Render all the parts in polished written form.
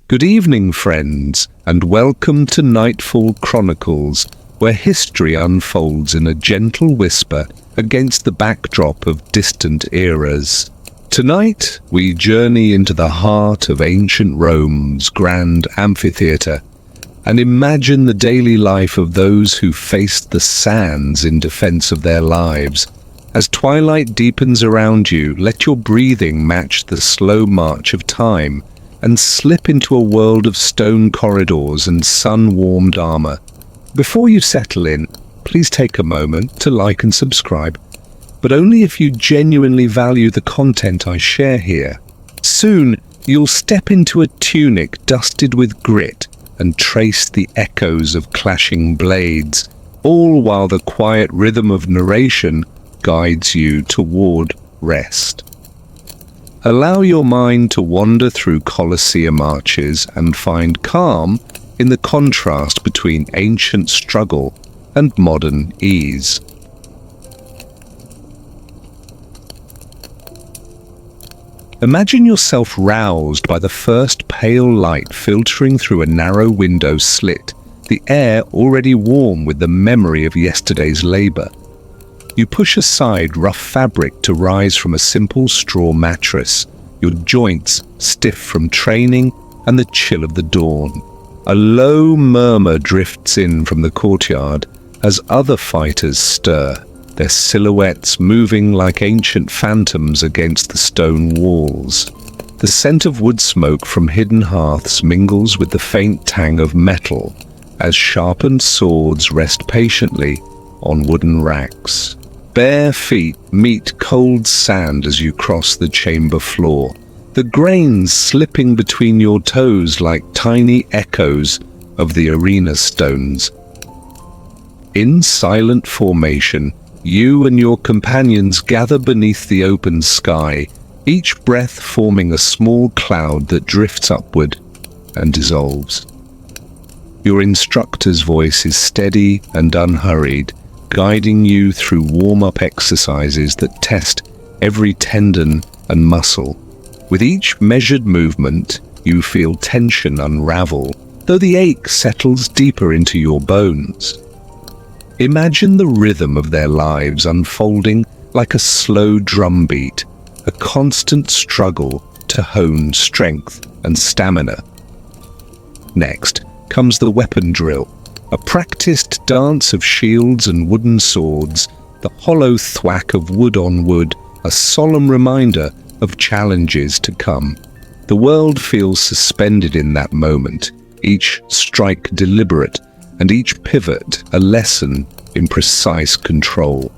Good evening, friends, and welcome to Nightfall Chronicles, where history unfolds in a gentle whisper against the backdrop of distant eras. Tonight, we journey into the heart of ancient Rome's grand amphitheatre and imagine the daily life of those who faced the sands in defense of their lives. As twilight deepens around you, let your breathing match the slow march of time and slip into a world of stone corridors and sun-warmed armor. Before you settle in, please take a moment to like and subscribe, but only if you genuinely value the content I share here. Soon, you'll step into a tunic dusted with grit and trace the echoes of clashing blades, all while the quiet rhythm of narration guides you toward rest. Allow your mind to wander through Colosseum arches and find calm in the contrast between ancient struggle and modern ease. Imagine yourself roused by the first pale light filtering through a narrow window slit, the air already warm with the memory of yesterday's labor. You push aside rough fabric to rise from a simple straw mattress, your joints stiff from training and the chill of the dawn. A low murmur drifts in from the courtyard as other fighters stir, their silhouettes moving like ancient phantoms against the stone walls. The scent of wood smoke from hidden hearths mingles with the faint tang of metal as sharpened swords rest patiently on wooden racks. Bare feet meet cold sand as you cross the chamber floor, the grains slipping between your toes like tiny echoes of the arena stones. In silent formation, you and your companions gather beneath the open sky, each breath forming a small cloud that drifts upward and dissolves. Your instructor's voice is steady and unhurried, guiding you through warm-up exercises that test every tendon and muscle. With each measured movement, you feel tension unravel, though the ache settles deeper into your bones. Imagine the rhythm of their lives unfolding like a slow drumbeat, a constant struggle to hone strength and stamina. Next comes the weapon drill, a practiced dance of shields and wooden swords, the hollow thwack of wood on wood, a solemn reminder of challenges to come. The world feels suspended in that moment, each strike deliberate, and each pivot a lesson in precise control.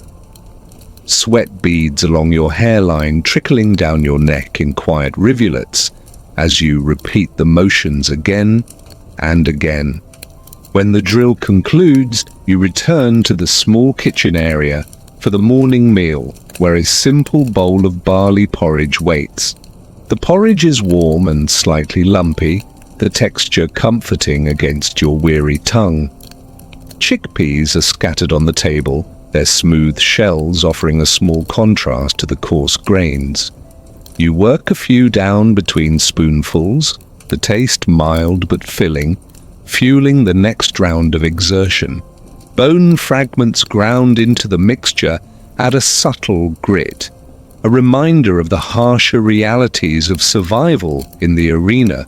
Sweat beads along your hairline trickling down your neck in quiet rivulets as you repeat the motions again and again. When the drill concludes, you return to the small kitchen area for the morning meal, where a simple bowl of barley porridge waits. The porridge is warm and slightly lumpy, the texture comforting against your weary tongue. Chickpeas are scattered on the table, their smooth shells offering a small contrast to the coarse grains. You work a few down between spoonfuls, the taste mild but filling, fueling the next round of exertion. Bone fragments ground into the mixture add a subtle grit, a reminder of the harsher realities of survival in the arena.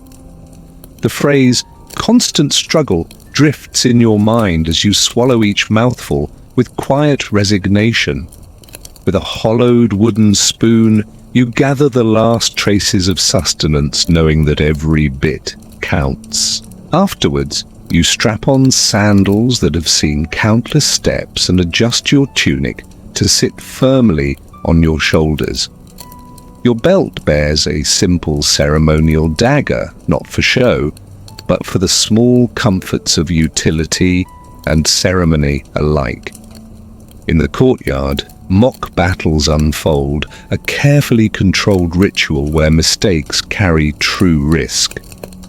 The phrase, constant struggle, drifts in your mind as you swallow each mouthful with quiet resignation. With a hollowed wooden spoon, you gather the last traces of sustenance, knowing that every bit counts. Afterwards, you strap on sandals that have seen countless steps and adjust your tunic to sit firmly on your shoulders. Your belt bears a simple ceremonial dagger, not for show, but for the small comforts of utility and ceremony alike. In the courtyard, mock battles unfold, a carefully controlled ritual where mistakes carry true risk.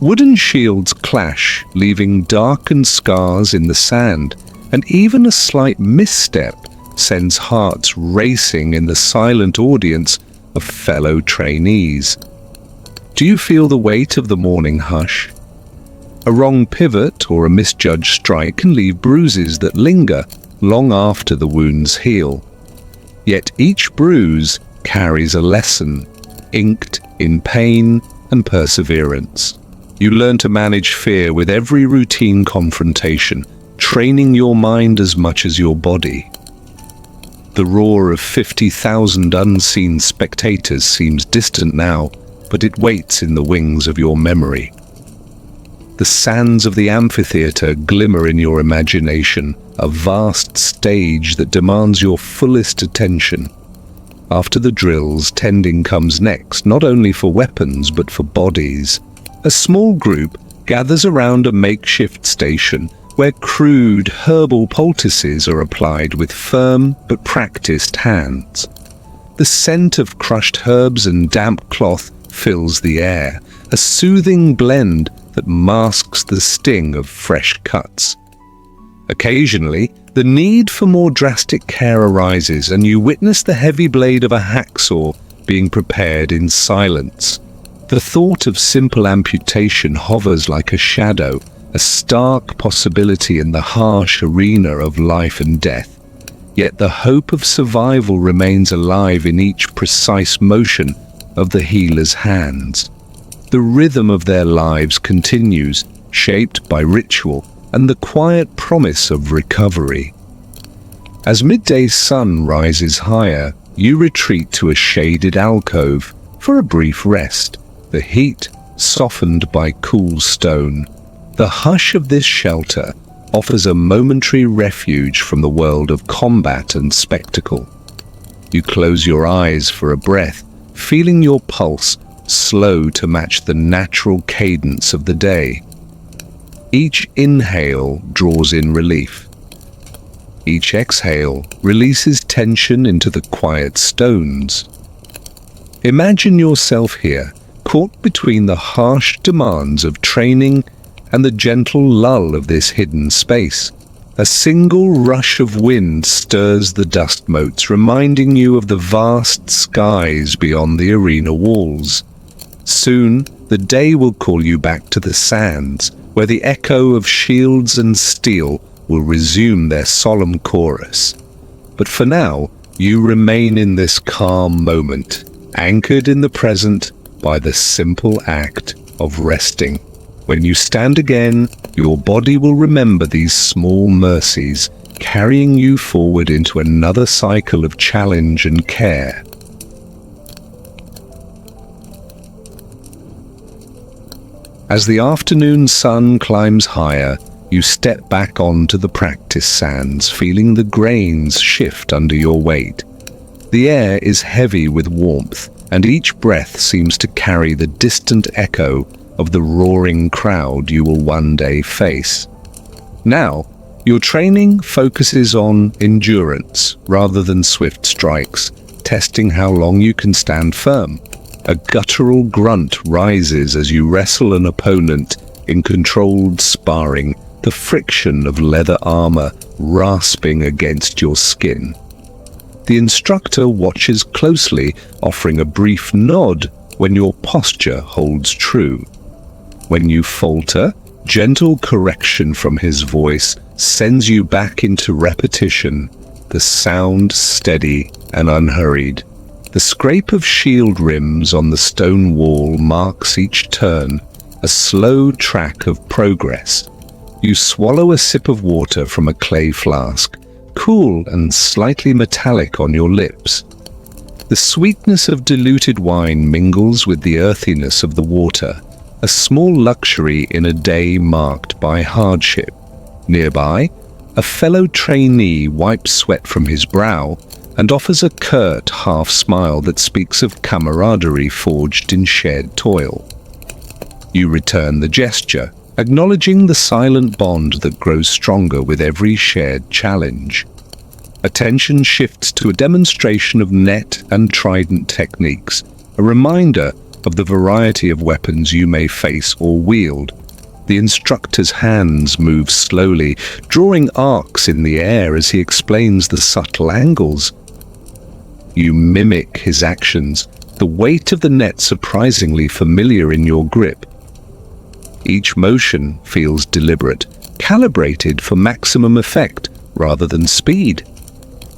Wooden shields clash, leaving darkened scars in the sand, and even a slight misstep sends hearts racing in the silent audience of fellow trainees. Do you feel the weight of the morning hush, A wrong pivot or a misjudged strike can leave bruises that linger long after the wounds heal. Yet each bruise carries a lesson, inked in pain and perseverance. You learn to manage fear with every routine confrontation, training your mind as much as your body. The roar of 50,000 unseen spectators seems distant now, but it waits in the wings of your memory. The sands of the amphitheater glimmer in your imagination, a vast stage that demands your fullest attention. After the drills, tending comes next, not only for weapons but for bodies. A small group gathers around a makeshift station where crude herbal poultices are applied with firm but practiced hands. The scent of crushed herbs and damp cloth fills the air, a soothing blend that masks the sting of fresh cuts. Occasionally, the need for more drastic care arises, and you witness the heavy blade of a hacksaw being prepared in silence. The thought of simple amputation hovers like a shadow, a stark possibility in the harsh arena of life and death. Yet the hope of survival remains alive in each precise motion of the healer's hands. The rhythm of their lives continues, shaped by ritual and the quiet promise of recovery. As midday's sun rises higher, you retreat to a shaded alcove for a brief rest, the heat softened by cool stone. The hush of this shelter offers a momentary refuge from the world of combat and spectacle. You close your eyes for a breath, feeling your pulse slow to match the natural cadence of the day. Each inhale draws in relief. Each exhale releases tension into the quiet stones. Imagine yourself here, caught between the harsh demands of training and the gentle lull of this hidden space. A single rush of wind stirs the dust motes, reminding you of the vast skies beyond the arena walls. Soon, the day will call you back to the sands, where the echo of shields and steel will resume their solemn chorus. But for now, you remain in this calm moment, anchored in the present by the simple act of resting. When you stand again, your body will remember these small mercies, carrying you forward into another cycle of challenge and care. As the afternoon sun climbs higher, you step back onto the practice sands, feeling the grains shift under your weight. The air is heavy with warmth, and each breath seems to carry the distant echo of the roaring crowd you will one day face. Now, your training focuses on endurance rather than swift strikes, testing how long you can stand firm. A guttural grunt rises as you wrestle an opponent in controlled sparring, the friction of leather armor rasping against your skin. The instructor watches closely, offering a brief nod when your posture holds true. When you falter, gentle correction from his voice sends you back into repetition, the sound steady and unhurried. The scrape of shield rims on the stone wall marks each turn, a slow track of progress. You swallow a sip of water from a clay flask, cool and slightly metallic on your lips. The sweetness of diluted wine mingles with the earthiness of the water, a small luxury in a day marked by hardship. Nearby, a fellow trainee wipes sweat from his brow and offers a curt half-smile that speaks of camaraderie forged in shared toil. You return the gesture, acknowledging the silent bond that grows stronger with every shared challenge. Attention shifts to a demonstration of net and trident techniques, a reminder of the variety of weapons you may face or wield. The instructor's hands move slowly, drawing arcs in the air as he explains the subtle angles. You mimic his actions, the weight of the net surprisingly familiar in your grip. Each motion feels deliberate, calibrated for maximum effect rather than speed.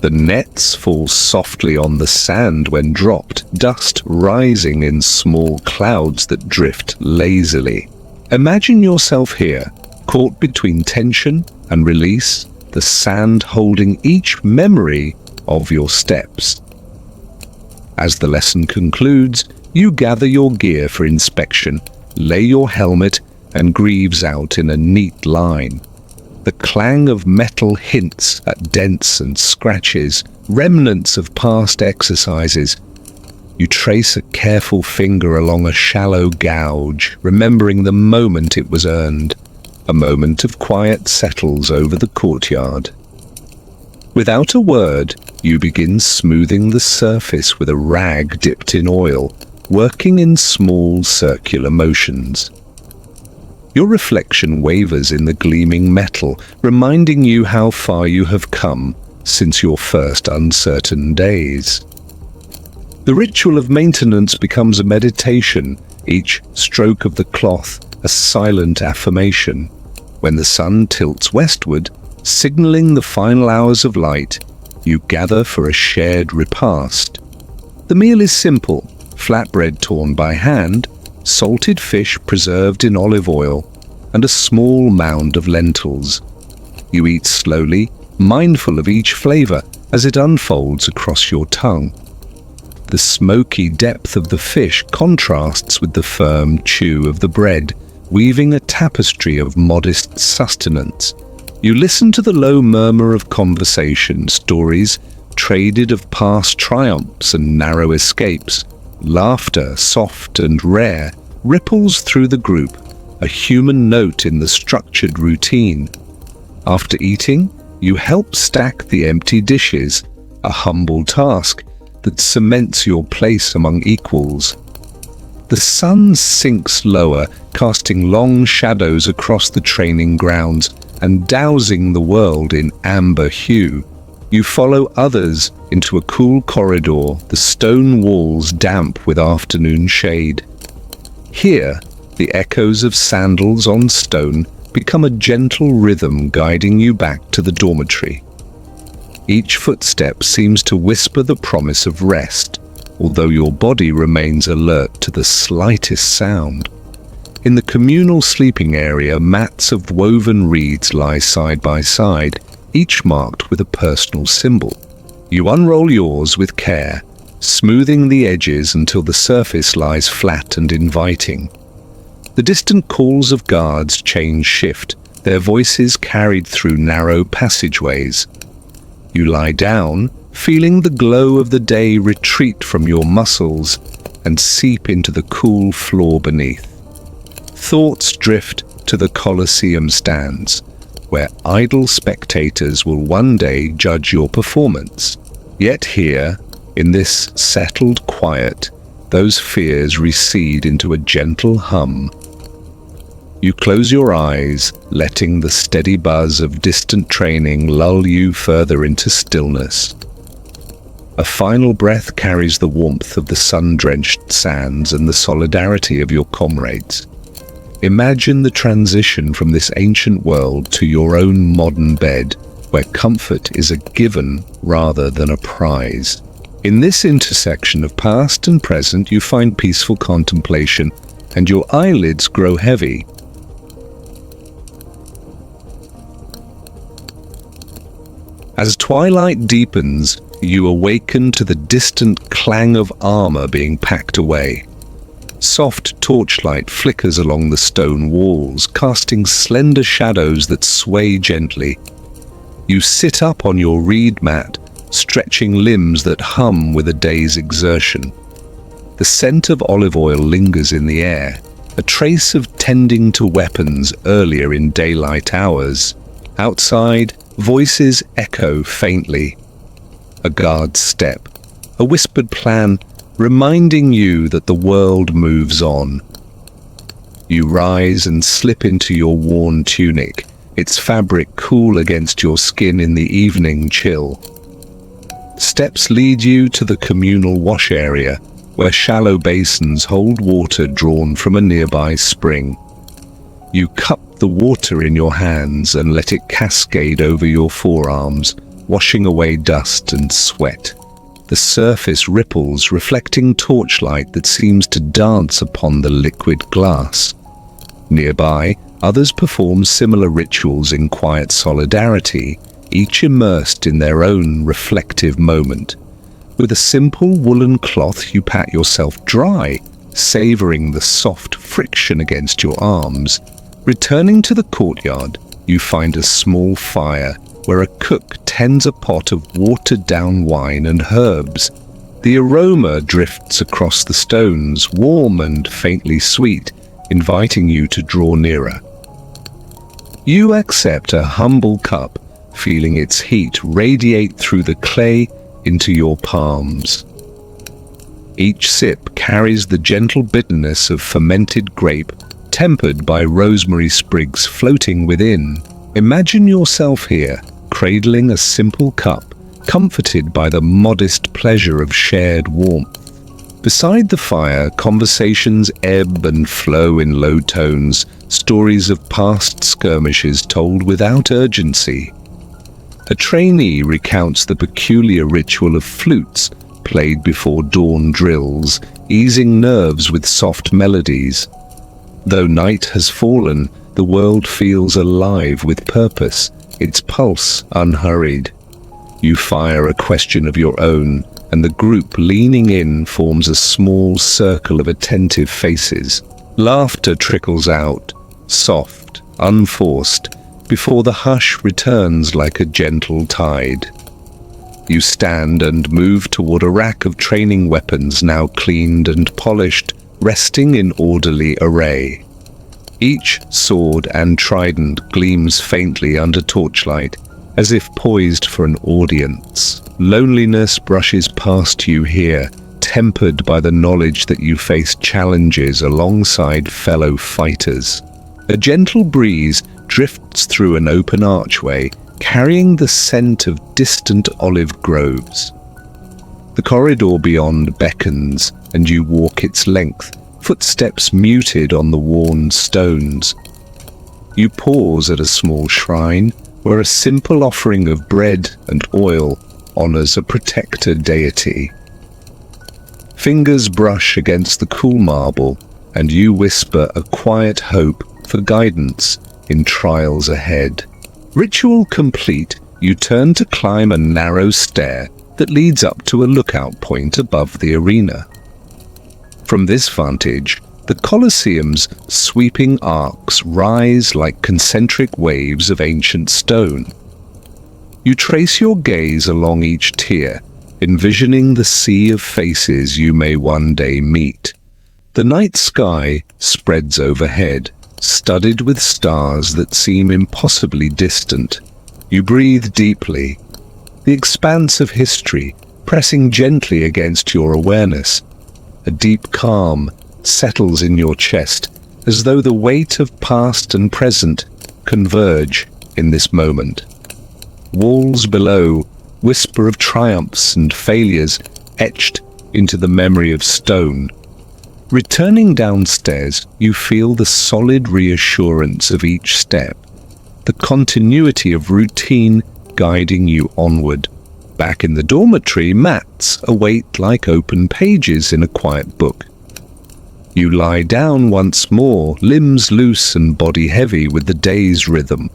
The nets fall softly on the sand when dropped, dust rising in small clouds that drift lazily. Imagine yourself here, caught between tension and release, the sand holding each memory of your steps. As the lesson concludes, you gather your gear for inspection, lay your helmet and greaves out in a neat line. The clang of metal hints at dents and scratches, remnants of past exercises. You trace a careful finger along a shallow gouge, remembering the moment it was earned. A moment of quiet settles over the courtyard. Without a word, you begin smoothing the surface with a rag dipped in oil, working in small circular motions. Your reflection wavers in the gleaming metal, reminding you how far you have come since your first uncertain days. The ritual of maintenance becomes a meditation, each stroke of the cloth a silent affirmation. When the sun tilts westward, signaling the final hours of light, you gather for a shared repast. The meal is simple: flatbread torn by hand, salted fish preserved in olive oil, and a small mound of lentils. You eat slowly, mindful of each flavor as it unfolds across your tongue. The smoky depth of the fish contrasts with the firm chew of the bread, weaving a tapestry of modest sustenance. You listen to the low murmur of conversation, stories traded of past triumphs and narrow escapes. Laughter, soft and rare, ripples through the group, a human note in the structured routine. After eating, you help stack the empty dishes, a humble task that cements your place among equals. The sun sinks lower, casting long shadows across the training grounds and dousing the world in amber hue. You follow others into a cool corridor, the stone walls damp with afternoon shade. Here, the echoes of sandals on stone become a gentle rhythm guiding you back to the dormitory. Each footstep seems to whisper the promise of rest, although your body remains alert to the slightest sound. In the communal sleeping area, mats of woven reeds lie side by side, each marked with a personal symbol. You unroll yours with care, smoothing the edges until the surface lies flat and inviting. The distant calls of guards change shift, their voices carried through narrow passageways. You lie down, feeling the glow of the day retreat from your muscles and seep into the cool floor beneath. Thoughts drift to the Colosseum stands, where idle spectators will one day judge your performance. Yet here, in this settled quiet, those fears recede into a gentle hum. You close your eyes, letting the steady buzz of distant training lull you further into stillness. A final breath carries the warmth of the sun-drenched sands and the solidarity of your comrades. Imagine the transition from this ancient world to your own modern bed, where comfort is a given rather than a prize. In this intersection of past and present, you find peaceful contemplation, and your eyelids grow heavy. As twilight deepens, you awaken to the distant clang of armor being packed away. Soft torchlight flickers along the stone walls, casting slender shadows that sway gently. You sit up on your reed mat, stretching limbs that hum with a day's exertion. The scent of olive oil lingers in the air, a trace of tending to weapons earlier in daylight hours. Outside, voices echo faintly. A guard's step, a whispered plan, reminding you that the world moves on. You rise and slip into your worn tunic, its fabric cool against your skin in the evening chill. Steps lead you to the communal wash area, where shallow basins hold water drawn from a nearby spring. You cup the water in your hands and let it cascade over your forearms, washing away dust and sweat. The surface ripples, reflecting torchlight that seems to dance upon the liquid glass. Nearby, others perform similar rituals in quiet solidarity, each immersed in their own reflective moment. With a simple woolen cloth, you pat yourself dry, savoring the soft friction against your arms. Returning to the courtyard, you find a small fire where a cook tends a pot of watered-down wine and herbs. The aroma drifts across the stones, warm and faintly sweet, inviting you to draw nearer. You accept a humble cup, feeling its heat radiate through the clay into your palms. Each sip carries the gentle bitterness of fermented grape, tempered by rosemary sprigs floating within. Imagine yourself here, cradling a simple cup, comforted by the modest pleasure of shared warmth. Beside the fire, conversations ebb and flow in low tones, stories of past skirmishes told without urgency. A trainee recounts the peculiar ritual of flutes played before dawn drills, easing nerves with soft melodies. Though night has fallen, the world feels alive with purpose, its pulse unhurried. You fire a question of your own, and the group leaning in forms a small circle of attentive faces. Laughter trickles out, soft, unforced, before the hush returns like a gentle tide. You stand and move toward a rack of training weapons now cleaned and polished, resting in orderly array. Each sword and trident gleams faintly under torchlight, as if poised for an audience. Loneliness brushes past you here, tempered by the knowledge that you face challenges alongside fellow fighters. A gentle breeze drifts through an open archway, carrying the scent of distant olive groves. The corridor beyond beckons, and you walk its length, footsteps muted on the worn stones. You pause at a small shrine, where a simple offering of bread and oil honors a protector deity. Fingers brush against the cool marble, and you whisper a quiet hope for guidance in trials ahead. Ritual complete, you turn to climb a narrow stair that leads up to a lookout point above the arena. From this vantage, the Colosseum's sweeping arcs rise like concentric waves of ancient stone. You trace your gaze along each tier, envisioning the sea of faces you may one day meet. The night sky spreads overhead, studded with stars that seem impossibly distant. You breathe deeply, the expanse of history pressing gently against your awareness. A deep calm settles in your chest, as though the weight of past and present converge in this moment. Walls below whisper of triumphs and failures etched into the memory of stone. Returning downstairs, you feel the solid reassurance of each step, the continuity of routine guiding you onward. Back in the dormitory, mats await like open pages in a quiet book. You lie down once more, limbs loose and body heavy with the day's rhythm.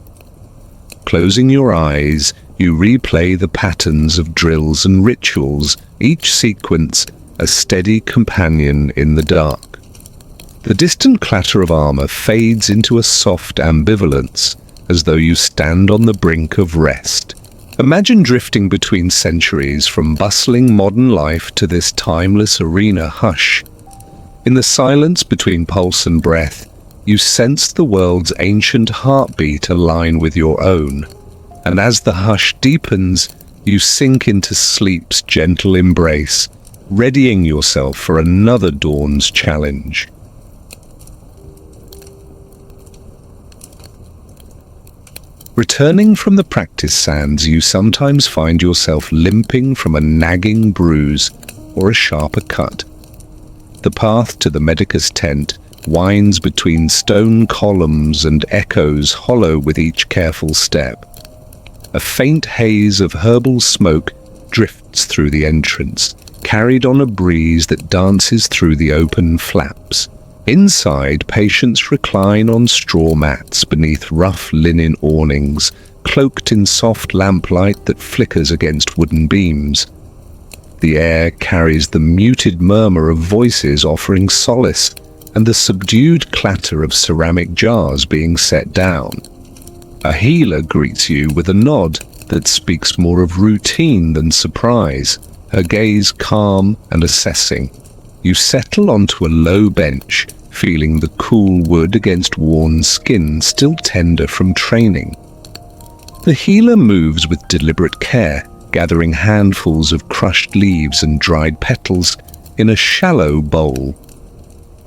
Closing your eyes, you replay the patterns of drills and rituals, each sequence a steady companion in the dark. The distant clatter of armor fades into a soft ambivalence, as though you stand on the brink of rest. Imagine drifting between centuries, from bustling modern life to this timeless arena hush. In the silence between pulse and breath, you sense the world's ancient heartbeat align with your own. And as the hush deepens, you sink into sleep's gentle embrace, readying yourself for another dawn's challenge. Returning from the practice sands, you sometimes find yourself limping from a nagging bruise or a sharper cut. The path to the medicus tent winds between stone columns and echoes hollow with each careful step. A faint haze of herbal smoke drifts through the entrance, carried on a breeze that dances through the open flaps. Inside, patients recline on straw mats beneath rough linen awnings, cloaked in soft lamplight that flickers against wooden beams. The air carries the muted murmur of voices offering solace and the subdued clatter of ceramic jars being set down. A healer greets you with a nod that speaks more of routine than surprise, her gaze calm and assessing. You settle onto a low bench, feeling the cool wood against worn skin still tender from training. The healer moves with deliberate care, gathering handfuls of crushed leaves and dried petals in a shallow bowl.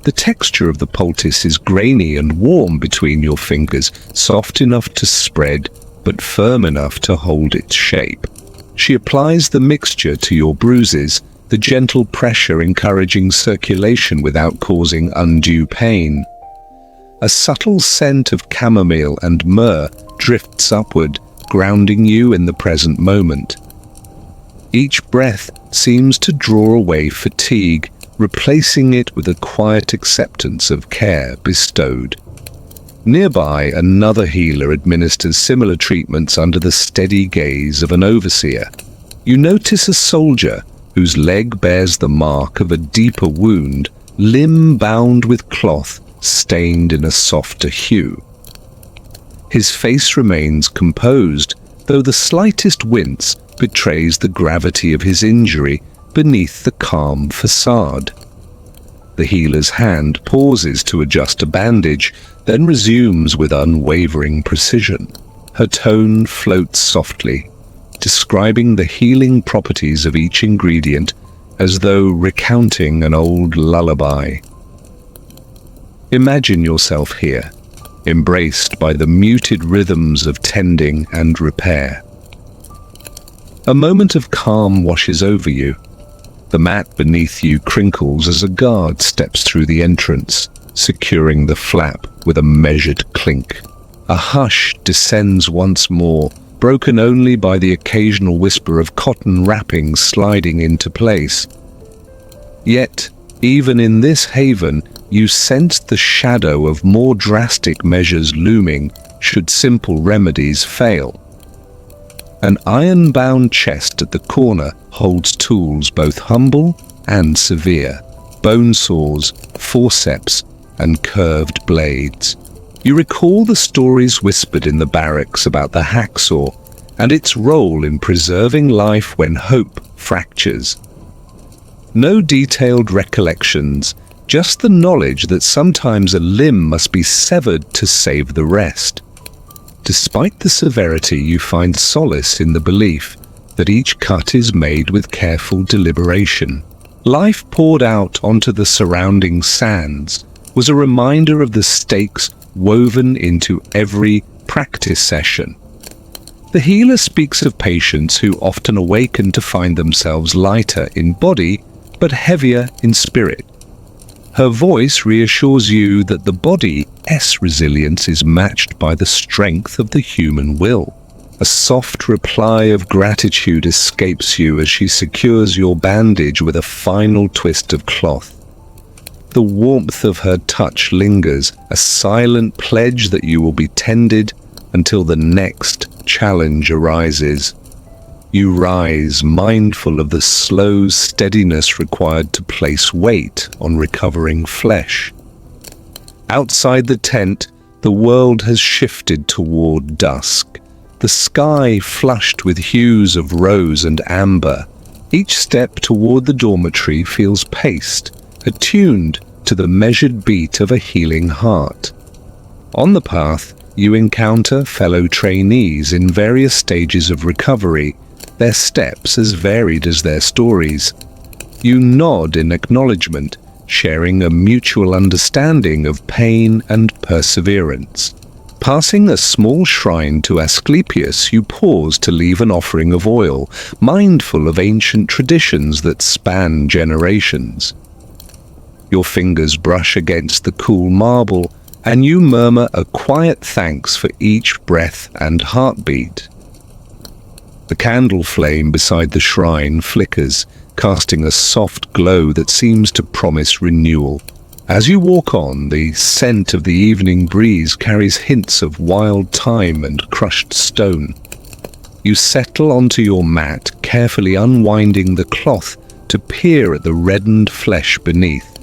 The texture of the poultice is grainy and warm between your fingers, soft enough to spread, but firm enough to hold its shape. She applies the mixture to your bruises, the gentle pressure encouraging circulation without causing undue pain. A subtle scent of chamomile and myrrh drifts upward, grounding you in the present moment. Each breath seems to draw away fatigue, replacing it with a quiet acceptance of care bestowed. Nearby, another healer administers similar treatments under the steady gaze of an overseer. You notice a soldier whose leg bears the mark of a deeper wound, limb bound with cloth stained in a softer hue. His face remains composed, though the slightest wince betrays the gravity of his injury beneath the calm facade. The healer's hand pauses to adjust a bandage, then resumes with unwavering precision. Her tone floats softly, describing the healing properties of each ingredient as though recounting an old lullaby. Imagine yourself here, embraced by the muted rhythms of tending and repair. A moment of calm washes over you. The mat beneath you crinkles as a guard steps through the entrance, securing the flap with a measured clink. A hush descends once more, broken only by the occasional whisper of cotton wrappings sliding into place. Yet, even in this haven, you sense the shadow of more drastic measures looming should simple remedies fail. An iron-bound chest at the corner holds tools both humble and severe: bone saws, forceps, and curved blades. You recall the stories whispered in the barracks about the hacksaw and its role in preserving life when hope fractures. No detailed recollections, just the knowledge that sometimes a limb must be severed to save the rest. Despite the severity, you find solace in the belief that each cut is made with careful deliberation. Life poured out onto the surrounding sands was a reminder of the stakes woven into every practice session. The healer speaks of patients who often awaken to find themselves lighter in body but heavier in spirit. Her voice reassures you that the body's resilience is matched by the strength of the human will. A soft reply of gratitude escapes you as she secures your bandage with a final twist of cloth. The warmth of her touch lingers, a silent pledge that you will be tended until the next challenge arises. You rise, mindful of the slow steadiness required to place weight on recovering flesh. Outside the tent, the world has shifted toward dusk, the sky flushed with hues of rose and amber. Each step toward the dormitory feels paced, attuned to the measured beat of a healing heart. On the path, you encounter fellow trainees in various stages of recovery, their steps as varied as their stories. You nod in acknowledgement, sharing a mutual understanding of pain and perseverance. Passing a small shrine to Asclepius, you pause to leave an offering of oil, mindful of ancient traditions that span generations. Your fingers brush against the cool marble, and you murmur a quiet thanks for each breath and heartbeat. The candle flame beside the shrine flickers, casting a soft glow that seems to promise renewal. As you walk on, the scent of the evening breeze carries hints of wild thyme and crushed stone. You settle onto your mat, carefully unwinding the cloth to peer at the reddened flesh beneath.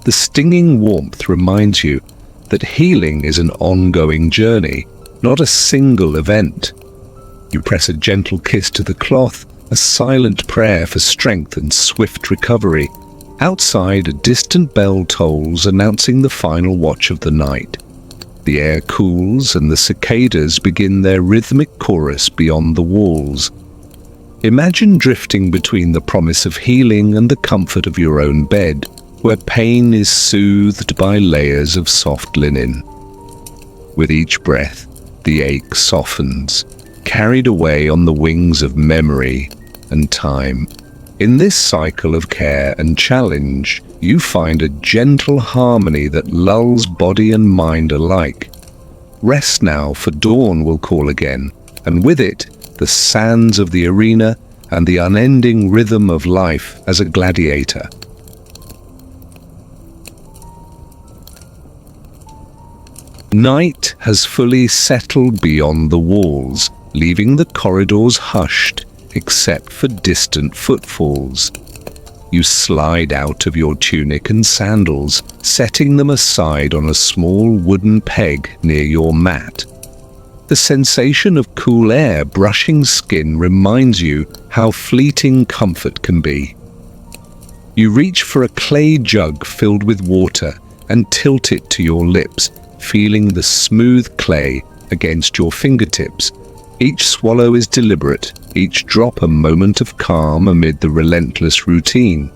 The stinging warmth reminds you that healing is an ongoing journey, not a single event. You press a gentle kiss to the cloth, a silent prayer for strength and swift recovery. Outside, a distant bell tolls, announcing the final watch of the night. The air cools and the cicadas begin their rhythmic chorus beyond the walls. Imagine drifting between the promise of healing and the comfort of your own bed, where pain is soothed by layers of soft linen. With each breath, the ache softens, carried away on the wings of memory and time. In this cycle of care and challenge, you find a gentle harmony that lulls body and mind alike. Rest now, for dawn will call again, and with it, the sands of the arena and the unending rhythm of life as a gladiator. Night has fully settled beyond the walls, leaving the corridors hushed, except for distant footfalls. You slide out of your tunic and sandals, setting them aside on a small wooden peg near your mat. The sensation of cool air brushing skin reminds you how fleeting comfort can be. You reach for a clay jug filled with water and tilt it to your lips, feeling the smooth clay against your fingertips. Each swallow is deliberate, each drop a moment of calm amid the relentless routine.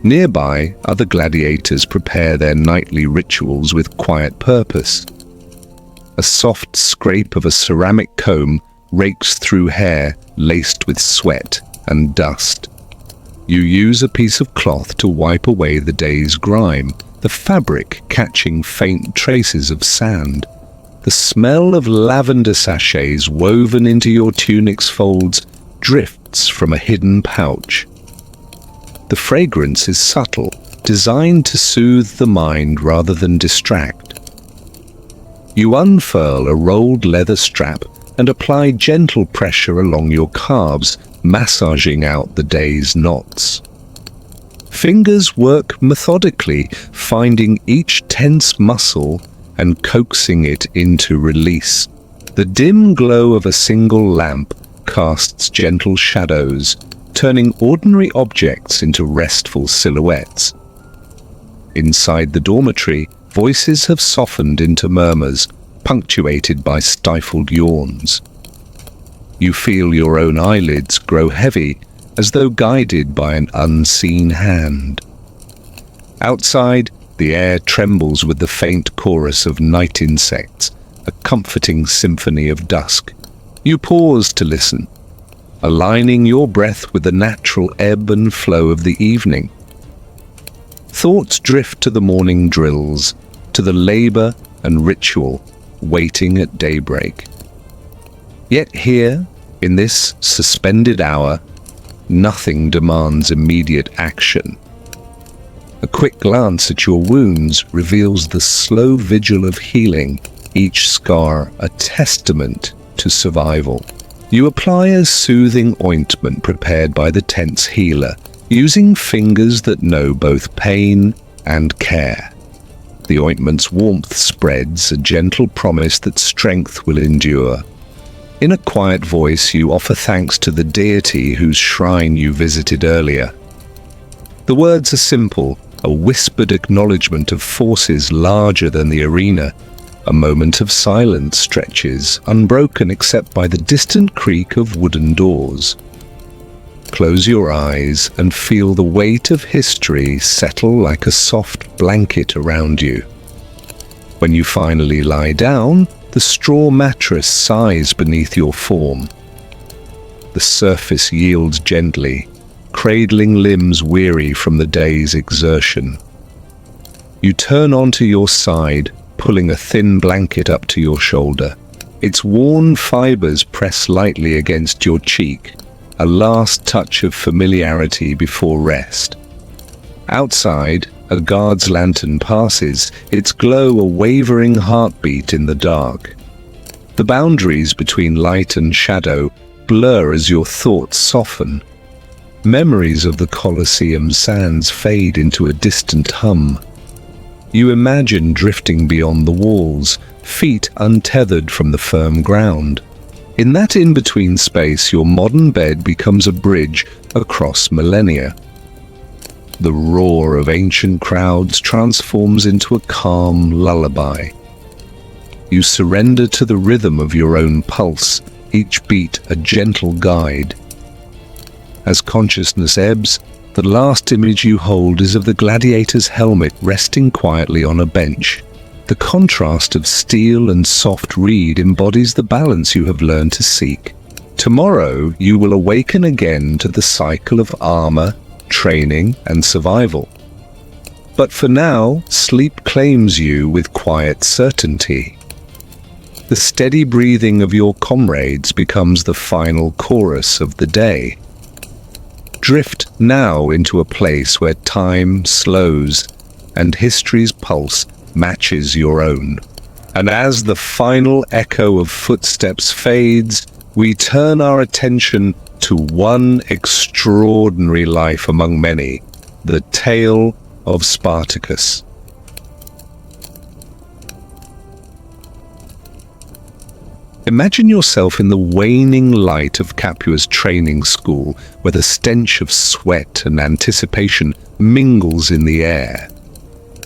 Nearby, other gladiators prepare their nightly rituals with quiet purpose. A soft scrape of a ceramic comb rakes through hair laced with sweat and dust. You use a piece of cloth to wipe away the day's grime, the fabric catching faint traces of sand. The smell of lavender sachets woven into your tunic's folds drifts from a hidden pouch. The fragrance is subtle, designed to soothe the mind rather than distract. You unfurl a rolled leather strap and apply gentle pressure along your calves, massaging out the day's knots. Fingers work methodically, finding each tense muscle and coaxing it into release. The dim glow of a single lamp casts gentle shadows, turning ordinary objects into restful silhouettes. Inside the dormitory, voices have softened into murmurs, punctuated by stifled yawns. You feel your own eyelids grow heavy, as though guided by an unseen hand. Outside, the air trembles with the faint chorus of night insects, a comforting symphony of dusk. You pause to listen, aligning your breath with the natural ebb and flow of the evening. Thoughts drift to the morning drills, to the labor and ritual waiting at daybreak. Yet here, in this suspended hour, nothing demands immediate action. A quick glance at your wounds reveals the slow vigil of healing, each scar a testament to survival. You apply a soothing ointment prepared by the tense healer, using fingers that know both pain and care. The ointment's warmth spreads, a gentle promise that strength will endure. In a quiet voice, you offer thanks to the deity whose shrine you visited earlier. The words are simple, a whispered acknowledgement of forces larger than the arena. A moment of silence stretches, unbroken except by the distant creak of wooden doors. Close your eyes and feel the weight of history settle like a soft blanket around you. When you finally lie down, the straw mattress sighs beneath your form. The surface yields gently, cradling limbs weary from the day's exertion. You turn onto your side, pulling a thin blanket up to your shoulder. Its worn fibers press lightly against your cheek, a last touch of familiarity before rest. Outside, a guard's lantern passes, its glow a wavering heartbeat in the dark. The boundaries between light and shadow blur as your thoughts soften. Memories of the Colosseum sands fade into a distant hum. You imagine drifting beyond the walls, feet untethered from the firm ground. In that in-between space, your modern bed becomes a bridge across millennia. The roar of ancient crowds transforms into a calm lullaby. You surrender to the rhythm of your own pulse, each beat a gentle guide. As consciousness ebbs, the last image you hold is of the gladiator's helmet resting quietly on a bench. The contrast of steel and soft reed embodies the balance you have learned to seek. Tomorrow you will awaken again to the cycle of armor, training, and survival. But for now, sleep claims you with quiet certainty. The steady breathing of your comrades becomes the final chorus of the day. Drift now into a place where time slows and history's pulse matches your own. And as the final echo of footsteps fades, we turn our attention to one extraordinary life among many, the tale of Spartacus. Imagine yourself in the waning light of Capua's training school, where the stench of sweat and anticipation mingles in the air.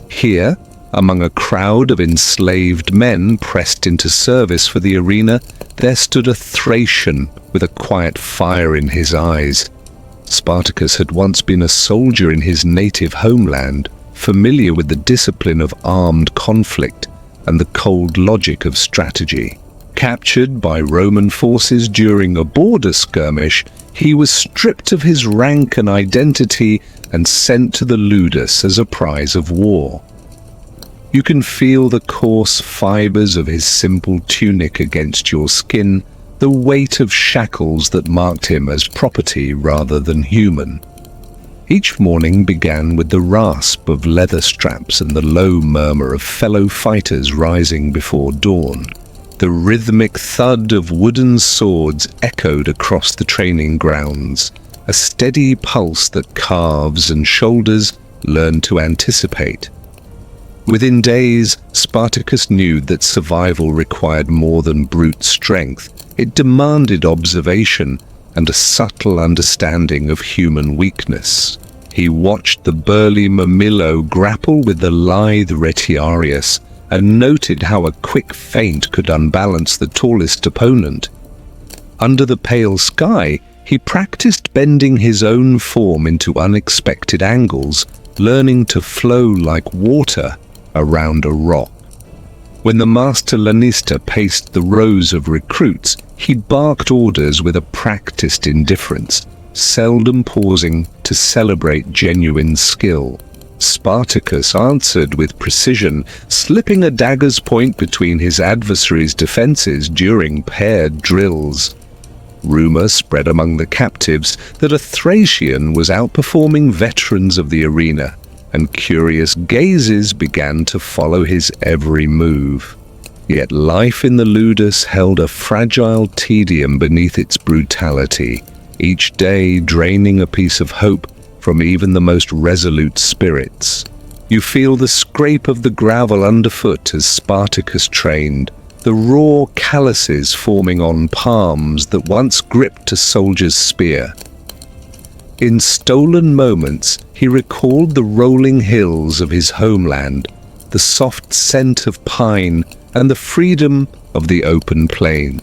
Here, among a crowd of enslaved men pressed into service for the arena, there stood a Thracian with a quiet fire in his eyes. Spartacus had once been a soldier in his native homeland, familiar with the discipline of armed conflict and the cold logic of strategy. Captured by Roman forces during a border skirmish, he was stripped of his rank and identity and sent to the Ludus as a prize of war. You can feel the coarse fibers of his simple tunic against your skin, the weight of shackles that marked him as property rather than human. Each morning began with the rasp of leather straps and the low murmur of fellow fighters rising before dawn. The rhythmic thud of wooden swords echoed across the training grounds, a steady pulse that calves and shoulders learned to anticipate. Within days, Spartacus knew that survival required more than brute strength. It demanded observation and a subtle understanding of human weakness. He watched the burly Mamillo grapple with the lithe Retiarius and noted how a quick feint could unbalance the tallest opponent. Under the pale sky, he practiced bending his own form into unexpected angles, learning to flow like water around a rock. When the master lanista paced the rows of recruits, he barked orders with a practiced indifference, seldom pausing to celebrate genuine skill. Spartacus answered with precision, slipping a dagger's point between his adversary's defenses during paired drills. Rumor spread among the captives that a Thracian was outperforming veterans of the arena, and curious gazes began to follow his every move. Yet life in the Ludus held a fragile tedium beneath its brutality, each day draining a piece of hope from even the most resolute spirits. You feel the scrape of the gravel underfoot as Spartacus trained, the raw calluses forming on palms that once gripped a soldier's spear. In stolen moments, he recalled the rolling hills of his homeland, the soft scent of pine, and the freedom of the open plain.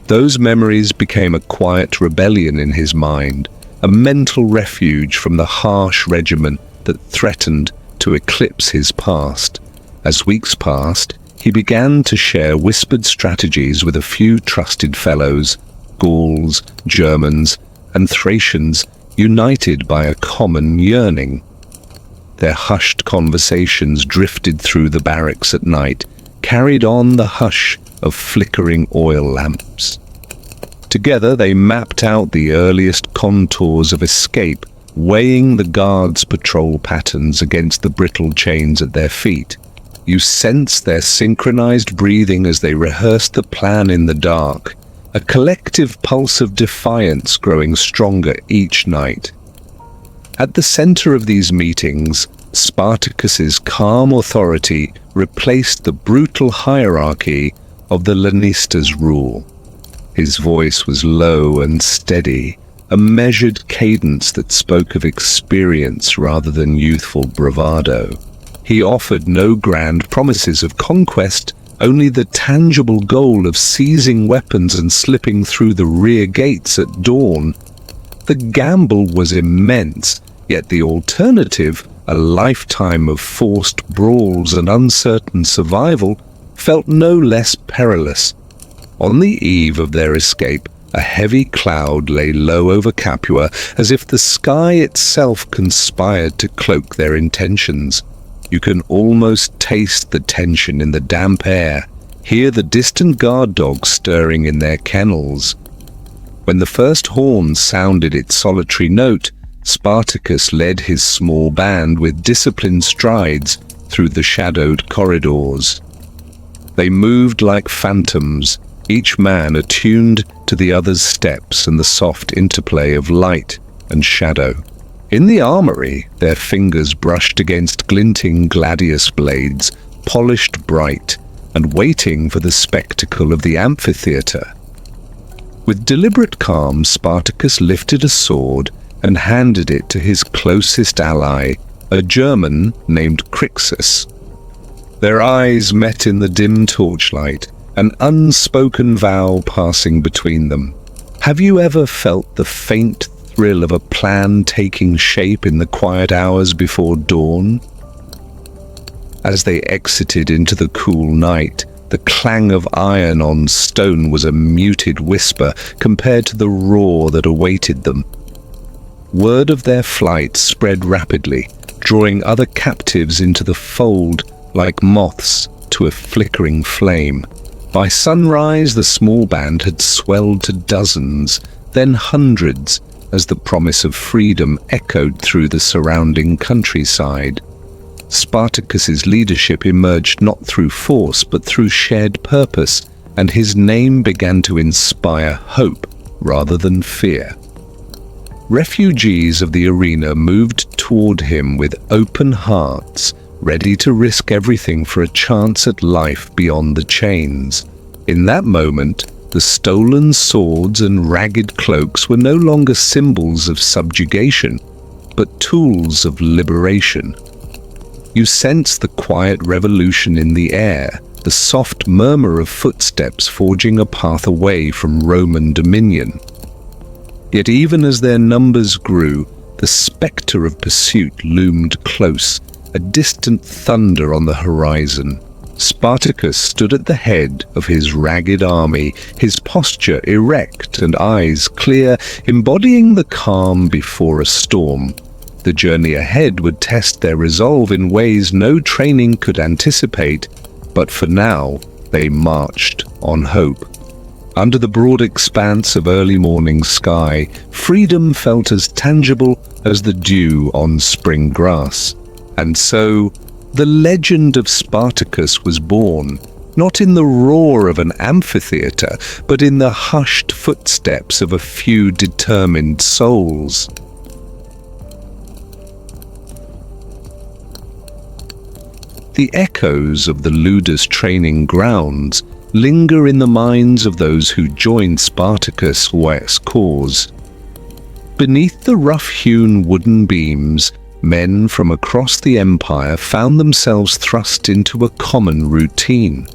Those memories became a quiet rebellion in his mind, a mental refuge from the harsh regimen that threatened to eclipse his past. As weeks passed, he began to share whispered strategies with a few trusted fellows, Gauls, Germans, and Thracians united by a common yearning. Their hushed conversations drifted through the barracks at night, carried on the hush of flickering oil lamps. Together they mapped out the earliest contours of escape, weighing the guards' patrol patterns against the brittle chains at their feet. You sensed their synchronized breathing as they rehearsed the plan in the dark, a collective pulse of defiance growing stronger each night. At the center of these meetings, Spartacus's calm authority replaced the brutal hierarchy of the Lannister's rule. His voice was low and steady, a measured cadence that spoke of experience rather than youthful bravado. He offered no grand promises of conquest, only the tangible goal of seizing weapons and slipping through the rear gates at dawn. The gamble was immense, yet the alternative, a lifetime of forced brawls and uncertain survival, felt no less perilous. On the eve of their escape, a heavy cloud lay low over Capua, as if the sky itself conspired to cloak their intentions. You can almost taste the tension in the damp air, hear the distant guard dogs stirring in their kennels. When the first horn sounded its solitary note, Spartacus led his small band with disciplined strides through the shadowed corridors. They moved like phantoms, each man attuned to the other's steps and the soft interplay of light and shadow. In the armory, their fingers brushed against glinting gladius blades, polished bright, and waiting for the spectacle of the amphitheater. With deliberate calm, Spartacus lifted a sword and handed it to his closest ally, a German named Crixus. Their eyes met in the dim torchlight, an unspoken vow passing between them. Have you ever felt the faint thrill of a plan taking shape in the quiet hours before dawn? As they exited into the cool night, the clang of iron on stone was a muted whisper compared to the roar that awaited them. Word of their flight spread rapidly, drawing other captives into the fold like moths to a flickering flame. By sunrise, the small band had swelled to dozens, then hundreds, as the promise of freedom echoed through the surrounding countryside. Spartacus's leadership emerged not through force but through shared purpose, and his name began to inspire hope rather than fear. Refugees of the arena moved toward him with open hearts, ready to risk everything for a chance at life beyond the chains. In that moment, the stolen swords and ragged cloaks were no longer symbols of subjugation, but tools of liberation. You sensed the quiet revolution in the air, the soft murmur of footsteps forging a path away from Roman dominion. Yet even as their numbers grew, the spectre of pursuit loomed close, a distant thunder on the horizon. Spartacus stood at the head of his ragged army, his posture erect and eyes clear, embodying the calm before a storm. The journey ahead would test their resolve in ways no training could anticipate, but for now they marched on hope. Under the broad expanse of early morning sky, freedom felt as tangible as the dew on spring grass. And so, the legend of Spartacus was born, not in the roar of an amphitheater, but in the hushed footsteps of a few determined souls. The echoes of the Ludus training grounds linger in the minds of those who joined Spartacus' cause. Beneath the rough-hewn wooden beams, men from across the empire found themselves thrust into a common routine.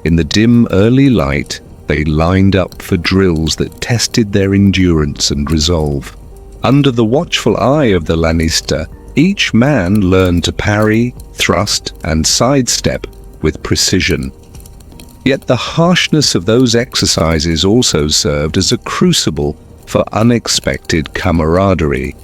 In the dim early light, they lined up for drills that tested their endurance and resolve. Under the watchful eye of the Lannister, each man learned to parry, thrust, and sidestep with precision. Yet the harshness of those exercises also served as a crucible for unexpected camaraderie.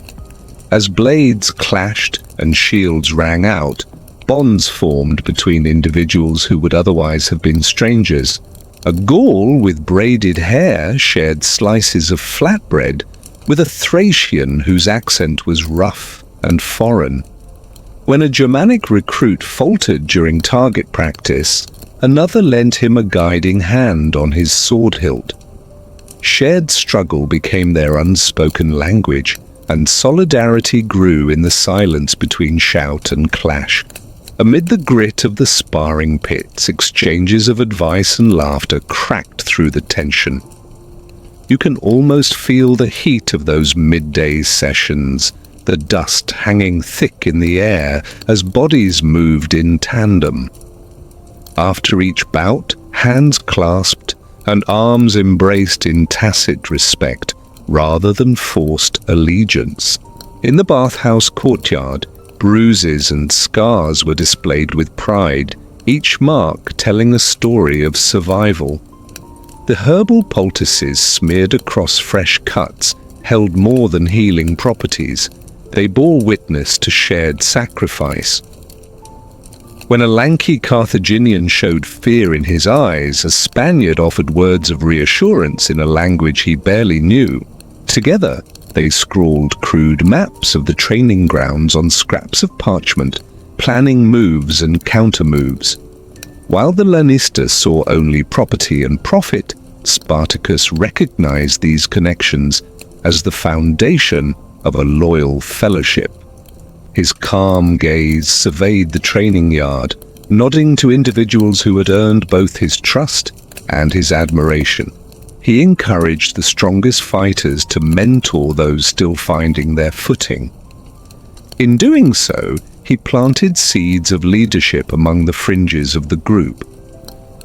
As blades clashed, and shields rang out, bonds formed between individuals who would otherwise have been strangers. A Gaul with braided hair shared slices of flatbread with a Thracian whose accent was rough and foreign. When a Germanic recruit faltered during target practice, another lent him a guiding hand on his sword hilt. Shared struggle became their unspoken language, and solidarity grew in the silence between shout and clash. Amid the grit of the sparring pits, exchanges of advice and laughter cracked through the tension. You can almost feel the heat of those midday sessions, the dust hanging thick in the air as bodies moved in tandem. After each bout, hands clasped and arms embraced in tacit respect rather than forced allegiance. In the bathhouse courtyard, bruises and scars were displayed with pride, each mark telling a story of survival. The herbal poultices smeared across fresh cuts held more than healing properties. They bore witness to shared sacrifice. When a lanky Carthaginian showed fear in his eyes, a Spaniard offered words of reassurance in a language he barely knew. Together, they scrawled crude maps of the training grounds on scraps of parchment, planning moves and counter-moves. While the Lanista saw only property and profit, Spartacus recognized these connections as the foundation of a loyal fellowship. His calm gaze surveyed the training yard, nodding to individuals who had earned both his trust and his admiration. He encouraged the strongest fighters to mentor those still finding their footing. In doing so, he planted seeds of leadership among the fringes of the group.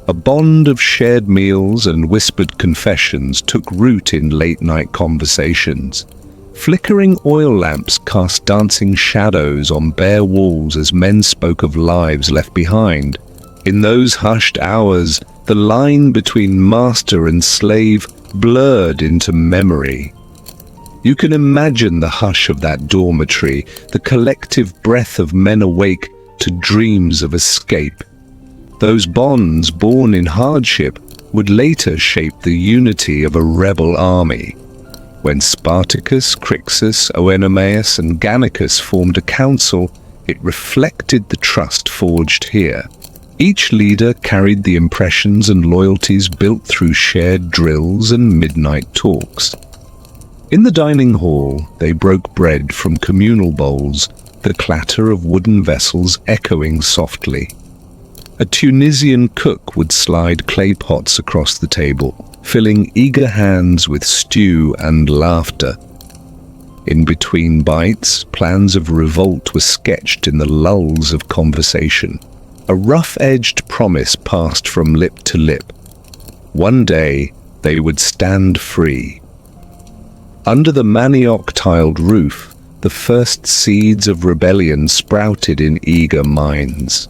A bond of shared meals and whispered confessions took root in late-night conversations. Flickering oil lamps cast dancing shadows on bare walls as men spoke of lives left behind. In those hushed hours, the line between master and slave blurred into memory. You can imagine the hush of that dormitory, the collective breath of men awake to dreams of escape. Those bonds born in hardship would later shape the unity of a rebel army. When Spartacus, Crixus, Oenomaus, and Gannicus formed a council, it reflected the trust forged here. Each leader carried the impressions and loyalties built through shared drills and midnight talks. In the dining hall, they broke bread from communal bowls, the clatter of wooden vessels echoing softly. A Tunisian cook would slide clay pots across the table, filling eager hands with stew and laughter. In between bites, plans of revolt were sketched in the lulls of conversation. A rough-edged promise passed from lip to lip. One day, they would stand free. Under the manioc-tiled roof, the first seeds of rebellion sprouted in eager minds.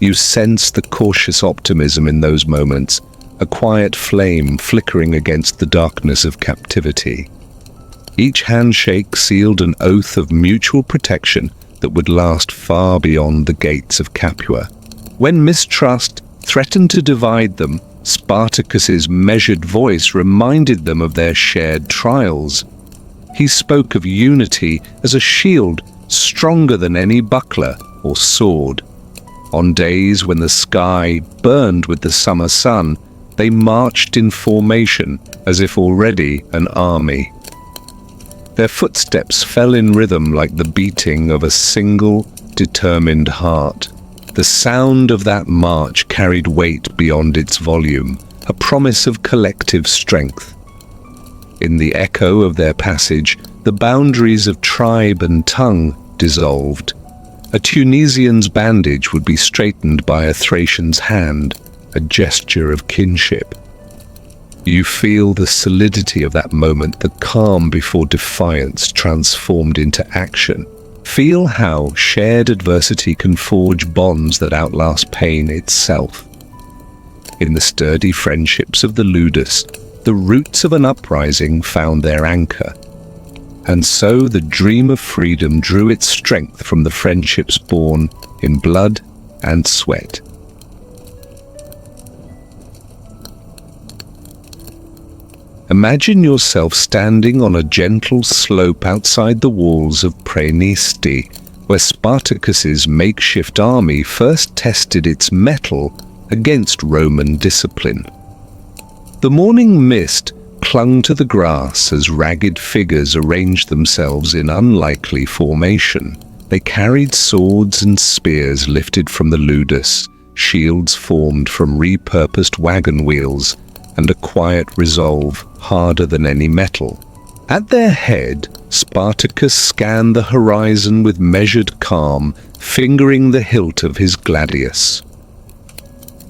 You sense the cautious optimism in those moments, a quiet flame flickering against the darkness of captivity. Each handshake sealed an oath of mutual protection that would last far beyond the gates of Capua. When mistrust threatened to divide them, Spartacus's measured voice reminded them of their shared trials. He spoke of unity as a shield stronger than any buckler or sword. On days when the sky burned with the summer sun, they marched in formation as if already an army. Their footsteps fell in rhythm like the beating of a single, determined heart. The sound of that march carried weight beyond its volume, a promise of collective strength. In the echo of their passage, the boundaries of tribe and tongue dissolved. A Tunisian's bandage would be straightened by a Thracian's hand, a gesture of kinship. You feel the solidity of that moment, the calm before defiance transformed into action. Feel how shared adversity can forge bonds that outlast pain itself. In the sturdy friendships of the Ludus, the roots of an uprising found their anchor. And so the dream of freedom drew its strength from the friendships born in blood and sweat. Imagine yourself standing on a gentle slope outside the walls of Praeneste, where Spartacus's makeshift army first tested its mettle against Roman discipline. The morning mist clung to the grass as ragged figures arranged themselves in unlikely formation. They carried swords and spears lifted from the ludus, shields formed from repurposed wagon wheels, and a quiet resolve harder than any metal. At their head, Spartacus scanned the horizon with measured calm, fingering the hilt of his gladius.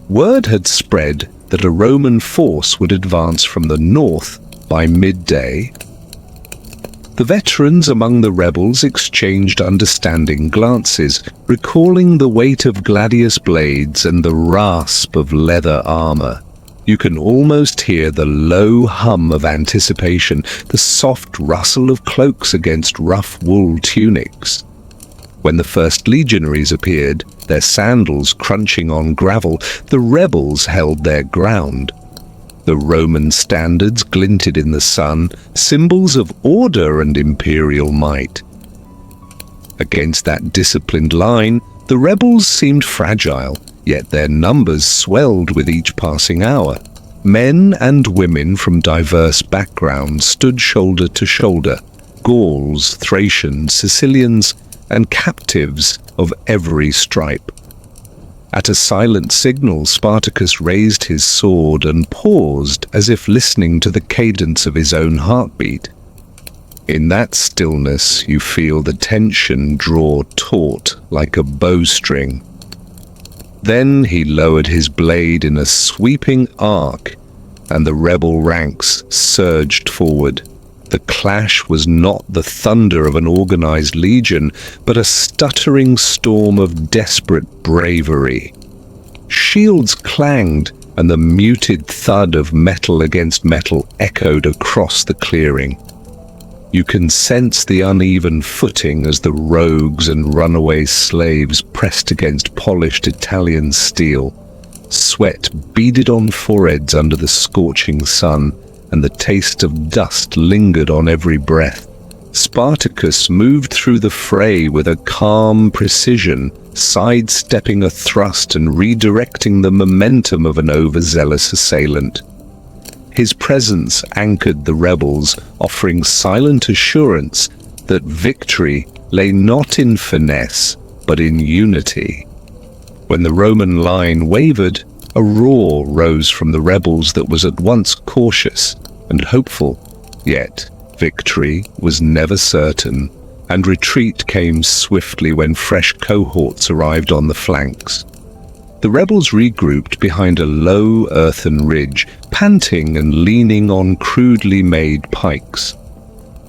Word had spread that a Roman force would advance from the north by midday. The veterans among the rebels exchanged understanding glances, recalling the weight of gladius blades and the rasp of leather armor. You can almost hear the low hum of anticipation, the soft rustle of cloaks against rough wool tunics. When the first legionaries appeared, their sandals crunching on gravel, the rebels held their ground. The Roman standards glinted in the sun, symbols of order and imperial might. Against that disciplined line, the rebels seemed fragile, yet their numbers swelled with each passing hour. Men and women from diverse backgrounds stood shoulder to shoulder, Gauls, Thracians, Sicilians, and captives of every stripe. At a silent signal, Spartacus raised his sword and paused as if listening to the cadence of his own heartbeat. In that stillness, you feel the tension draw taut like a bowstring. Then he lowered his blade in a sweeping arc, and the rebel ranks surged forward. The clash was not the thunder of an organized legion, but a stuttering storm of desperate bravery. Shields clanged, and the muted thud of metal against metal echoed across the clearing. You can sense the uneven footing as the rogues and runaway slaves pressed against polished Italian steel. Sweat beaded on foreheads under the scorching sun, and the taste of dust lingered on every breath. Spartacus moved through the fray with a calm precision, sidestepping a thrust and redirecting the momentum of an overzealous assailant. His presence anchored the rebels, offering silent assurance that victory lay not in finesse, but in unity. When the Roman line wavered, a roar rose from the rebels that was at once cautious and hopeful, yet victory was never certain, and retreat came swiftly when fresh cohorts arrived on the flanks. The rebels regrouped behind a low earthen ridge, panting and leaning on crudely made pikes.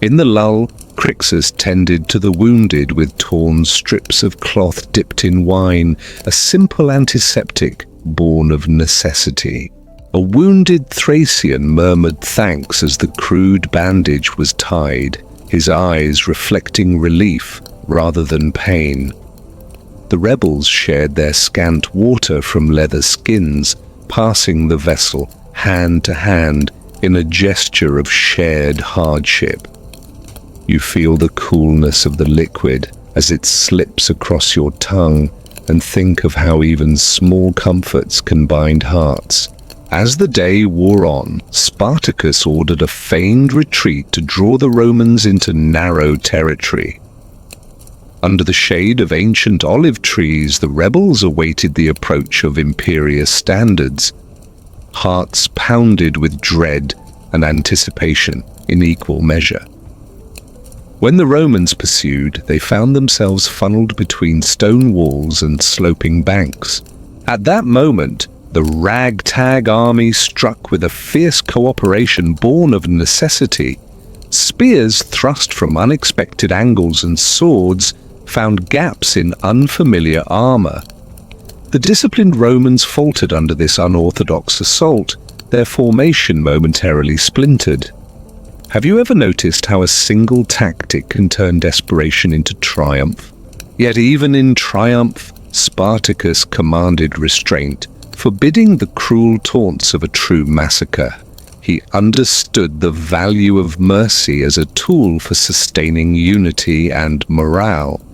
In the lull, Crixus tended to the wounded with torn strips of cloth dipped in wine, a simple antiseptic born of necessity. A wounded Thracian murmured thanks as the crude bandage was tied, his eyes reflecting relief rather than pain. The rebels shared their scant water from leather skins, passing the vessel hand to hand in a gesture of shared hardship. You feel the coolness of the liquid as it slips across your tongue, and think of how even small comforts can bind hearts. As the day wore on, Spartacus ordered a feigned retreat to draw the Romans into narrow territory. Under the shade of ancient olive trees, the rebels awaited the approach of imperious standards. Hearts pounded with dread and anticipation in equal measure. When the Romans pursued, they found themselves funneled between stone walls and sloping banks. At that moment, the ragtag army struck with a fierce cooperation born of necessity. Spears thrust from unexpected angles and swords found gaps in unfamiliar armor. The disciplined Romans faltered under this unorthodox assault, their formation momentarily splintered. Have you ever noticed how a single tactic can turn desperation into triumph? Yet even in triumph, Spartacus commanded restraint, forbidding the cruel taunts of a true massacre. He understood the value of mercy as a tool for sustaining unity and morale.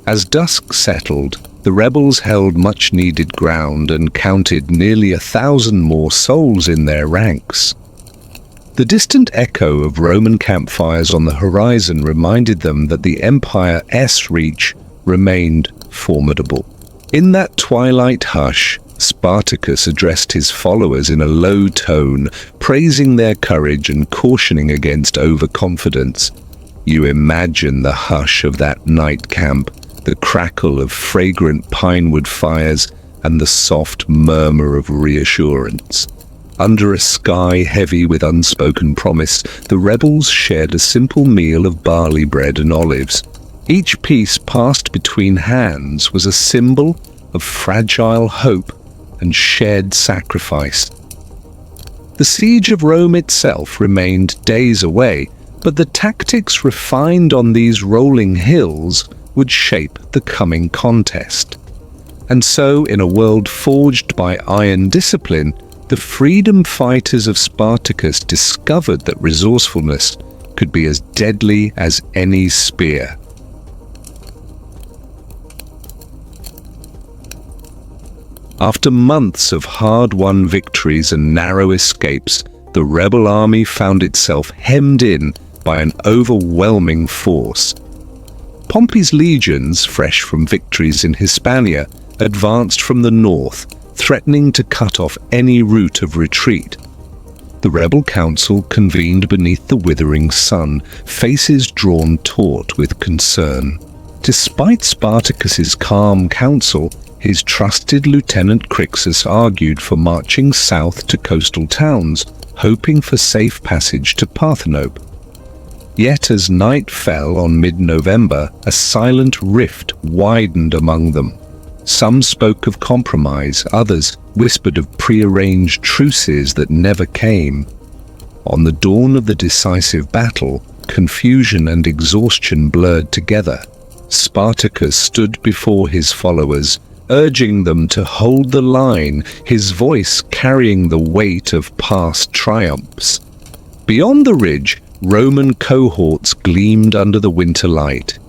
As dusk settled, the rebels held much-needed ground and counted nearly 1,000 more souls in their ranks. The distant echo of Roman campfires on the horizon reminded them that the empire's reach remained formidable. In that twilight hush, Spartacus addressed his followers in a low tone, praising their courage and cautioning against overconfidence. You imagine the hush of that night camp, the crackle of fragrant pinewood fires, and the soft murmur of reassurance. Under a sky heavy with unspoken promise, the rebels shared a simple meal of barley bread and olives. Each piece passed between hands was a symbol of fragile hope and shared sacrifice. The siege of Rome itself remained days away, but the tactics refined on these rolling hills would shape the coming contest. And so, in a world forged by iron discipline, the freedom fighters of Spartacus discovered that resourcefulness could be as deadly as any spear. After months of hard-won victories and narrow escapes, the rebel army found itself hemmed in by an overwhelming force. Pompey's legions, fresh from victories in Hispania, advanced from the north, threatening to cut off any route of retreat. The rebel council convened beneath the withering sun, faces drawn taut with concern. Despite Spartacus's calm counsel, his trusted Lieutenant Crixus argued for marching south to coastal towns, hoping for safe passage to Parthenope. Yet as night fell on mid-November, a silent rift widened among them. Some spoke of compromise, others whispered of prearranged truces that never came. On the dawn of the decisive battle, confusion and exhaustion blurred together. Spartacus stood before his followers, urging them to hold the line, his voice carrying the weight of past triumphs. Beyond the ridge, Roman cohorts gleamed under the winter light.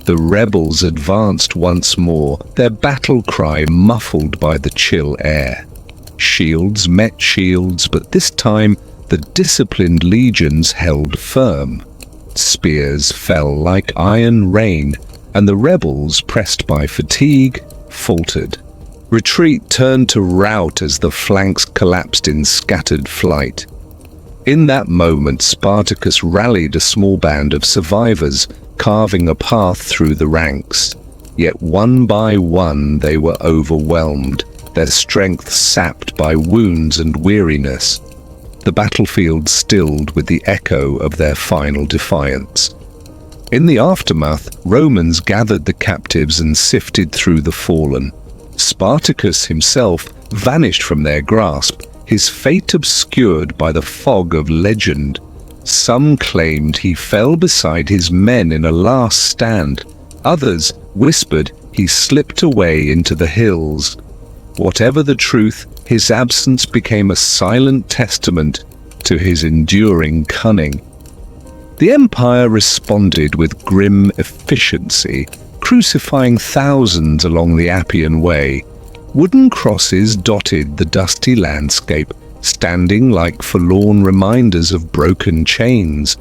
The rebels advanced once more, their battle cry muffled by the chill air. Shields met shields, but this time the disciplined legions held firm. Spears fell like iron rain, and the rebels, pressed by fatigue, faltered. Retreat turned to rout as the flanks collapsed in scattered flight. In that moment, Spartacus rallied a small band of survivors, carving a path through the ranks. Yet one by one they were overwhelmed, their strength sapped by wounds and weariness. The battlefield stilled with the echo of their final defiance. In the aftermath, Romans gathered the captives and sifted through the fallen. Spartacus himself vanished from their grasp, his fate obscured by the fog of legend. Some claimed he fell beside his men in a last stand. Others whispered he slipped away into the hills. Whatever the truth, his absence became a silent testament to his enduring cunning. The empire responded with grim efficiency, crucifying thousands along the Appian Way. Wooden crosses dotted the dusty landscape, standing like forlorn reminders of broken chains.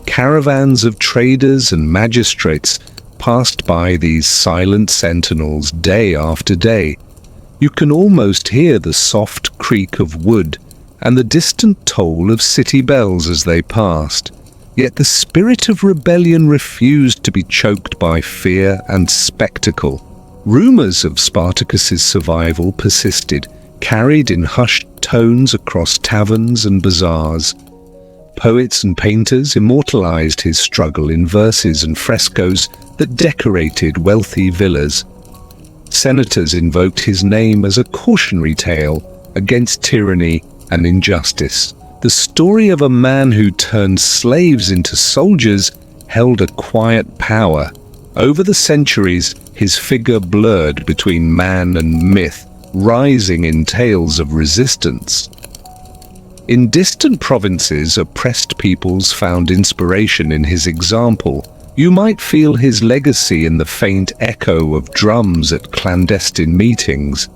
Caravans of traders and magistrates passed by these silent sentinels day after day. You can almost hear the soft creak of wood and the distant toll of city bells as they passed. Yet the spirit of rebellion refused to be choked by fear and spectacle. Rumors of Spartacus's survival persisted, carried in hushed tones across taverns and bazaars. Poets and painters immortalized his struggle in verses and frescoes that decorated wealthy villas. Senators invoked his name as a cautionary tale against tyranny and injustice. the story of a man who turned slaves into soldiers held a quiet power. Over the centuries, his figure blurred between man and myth, rising in tales of resistance. In distant provinces, oppressed peoples found inspiration in his example. You might feel his legacy in the faint echo of drums at clandestine meetings.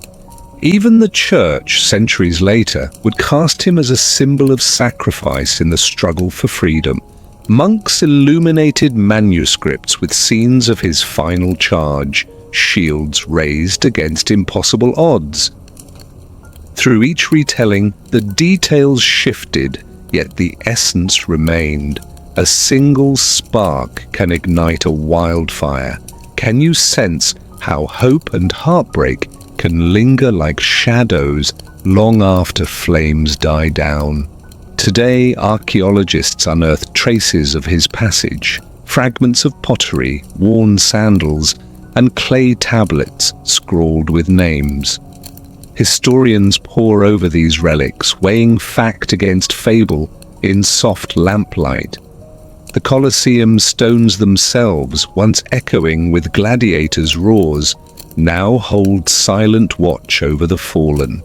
Even the church, centuries later, would cast him as a symbol of sacrifice in the struggle for freedom. Monks illuminated manuscripts with scenes of his final charge, shields raised against impossible odds. Through each retelling, the details shifted, yet the essence remained. A single spark can ignite a wildfire. Can you sense how hope and heartbreak can linger like shadows long after flames die down? Today, archaeologists unearth traces of his passage, fragments of pottery, worn sandals, and clay tablets scrawled with names. Historians pore over these relics, weighing fact against fable in soft lamplight. The Colosseum stones themselves, once echoing with Gladiator's roars, now hold silent watch over the fallen.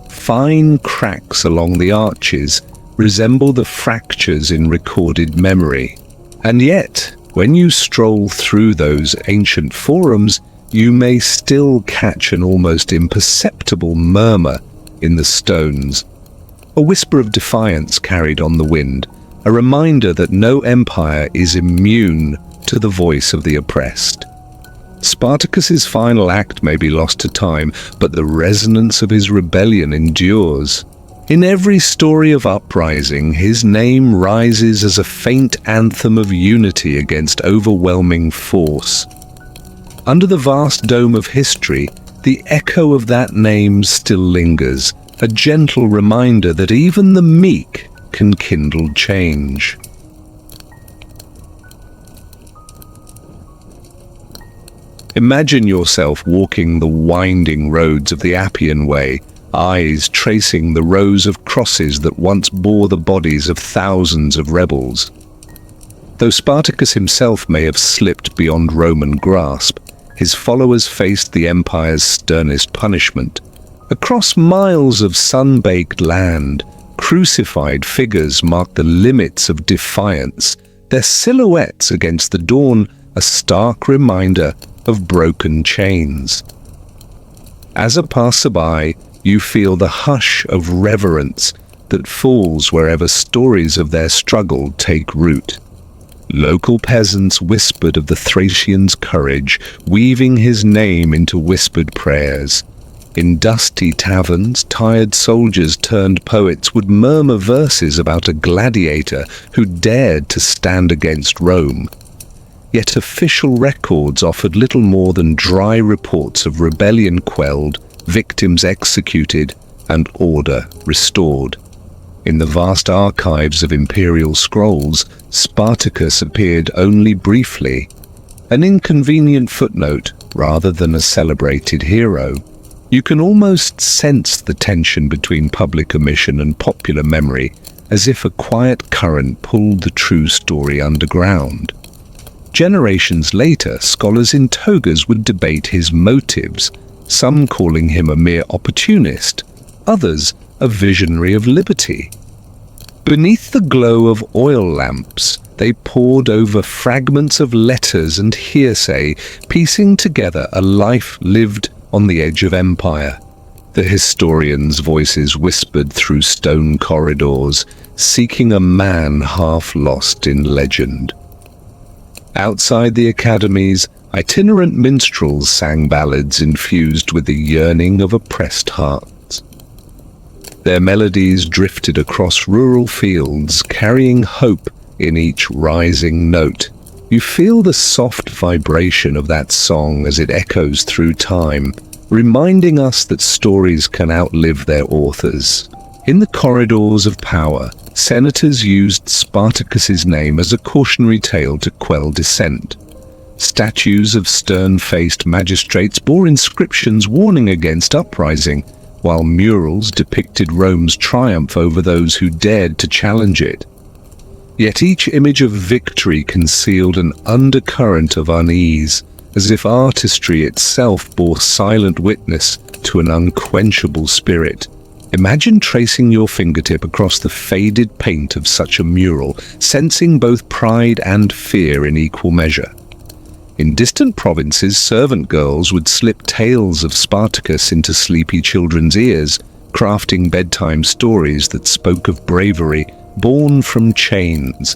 Fine cracks along the arches resemble the fractures in recorded memory. And yet, when you stroll through those ancient forums, you may still catch an almost imperceptible murmur in the stones. A whisper of defiance carried on the wind, a reminder that no empire is immune to the voice of the oppressed. Spartacus's final act may be lost to time, but the resonance of his rebellion endures. In every story of uprising, his name rises as a faint anthem of unity against overwhelming force. Under the vast dome of history, the echo of that name still lingers, a gentle reminder that even the meek can kindle change. Imagine yourself walking the winding roads of the Appian Way, eyes tracing the rows of crosses that once bore the bodies of thousands of rebels. Though Spartacus himself may have slipped beyond Roman grasp, his followers faced the empire's sternest punishment. Across miles of sun-baked land, crucified figures marked the limits of defiance, their silhouettes against the dawn a stark reminder of broken chains. As a passerby, you feel the hush of reverence that falls wherever stories of their struggle take root. Local peasants whispered of the Thracian's courage, weaving his name into whispered prayers. In dusty taverns, tired soldiers turned poets would murmur verses about a gladiator who dared to stand against Rome. Yet official records offered little more than dry reports of rebellion quelled, victims executed, and order restored. In the vast archives of imperial scrolls, Spartacus appeared only briefly, an inconvenient footnote rather than a celebrated hero. You can almost sense the tension between public omission and popular memory, as if a quiet current pulled the true story underground. Generations later, scholars in togas would debate his motives, some calling him a mere opportunist, others a visionary of liberty. Beneath the glow of oil lamps, they pored over fragments of letters and hearsay, piecing together a life lived on the edge of empire. The historians' voices whispered through stone corridors, seeking a man half lost in legend. Outside the academies, itinerant minstrels sang ballads infused with the yearning of oppressed hearts. Their melodies drifted across rural fields, carrying hope in each rising note. You feel the soft vibration of that song as it echoes through time, reminding us that stories can outlive their authors. In the corridors of power, senators used Spartacus's name as a cautionary tale to quell dissent. Statues of stern-faced magistrates bore inscriptions warning against uprising, while murals depicted Rome's triumph over those who dared to challenge it. Yet each image of victory concealed an undercurrent of unease, as if artistry itself bore silent witness to an unquenchable spirit. Imagine tracing your fingertip across the faded paint of such a mural, sensing both pride and fear in equal measure. In distant provinces, servant girls would slip tales of Spartacus into sleepy children's ears, crafting bedtime stories that spoke of bravery born from chains.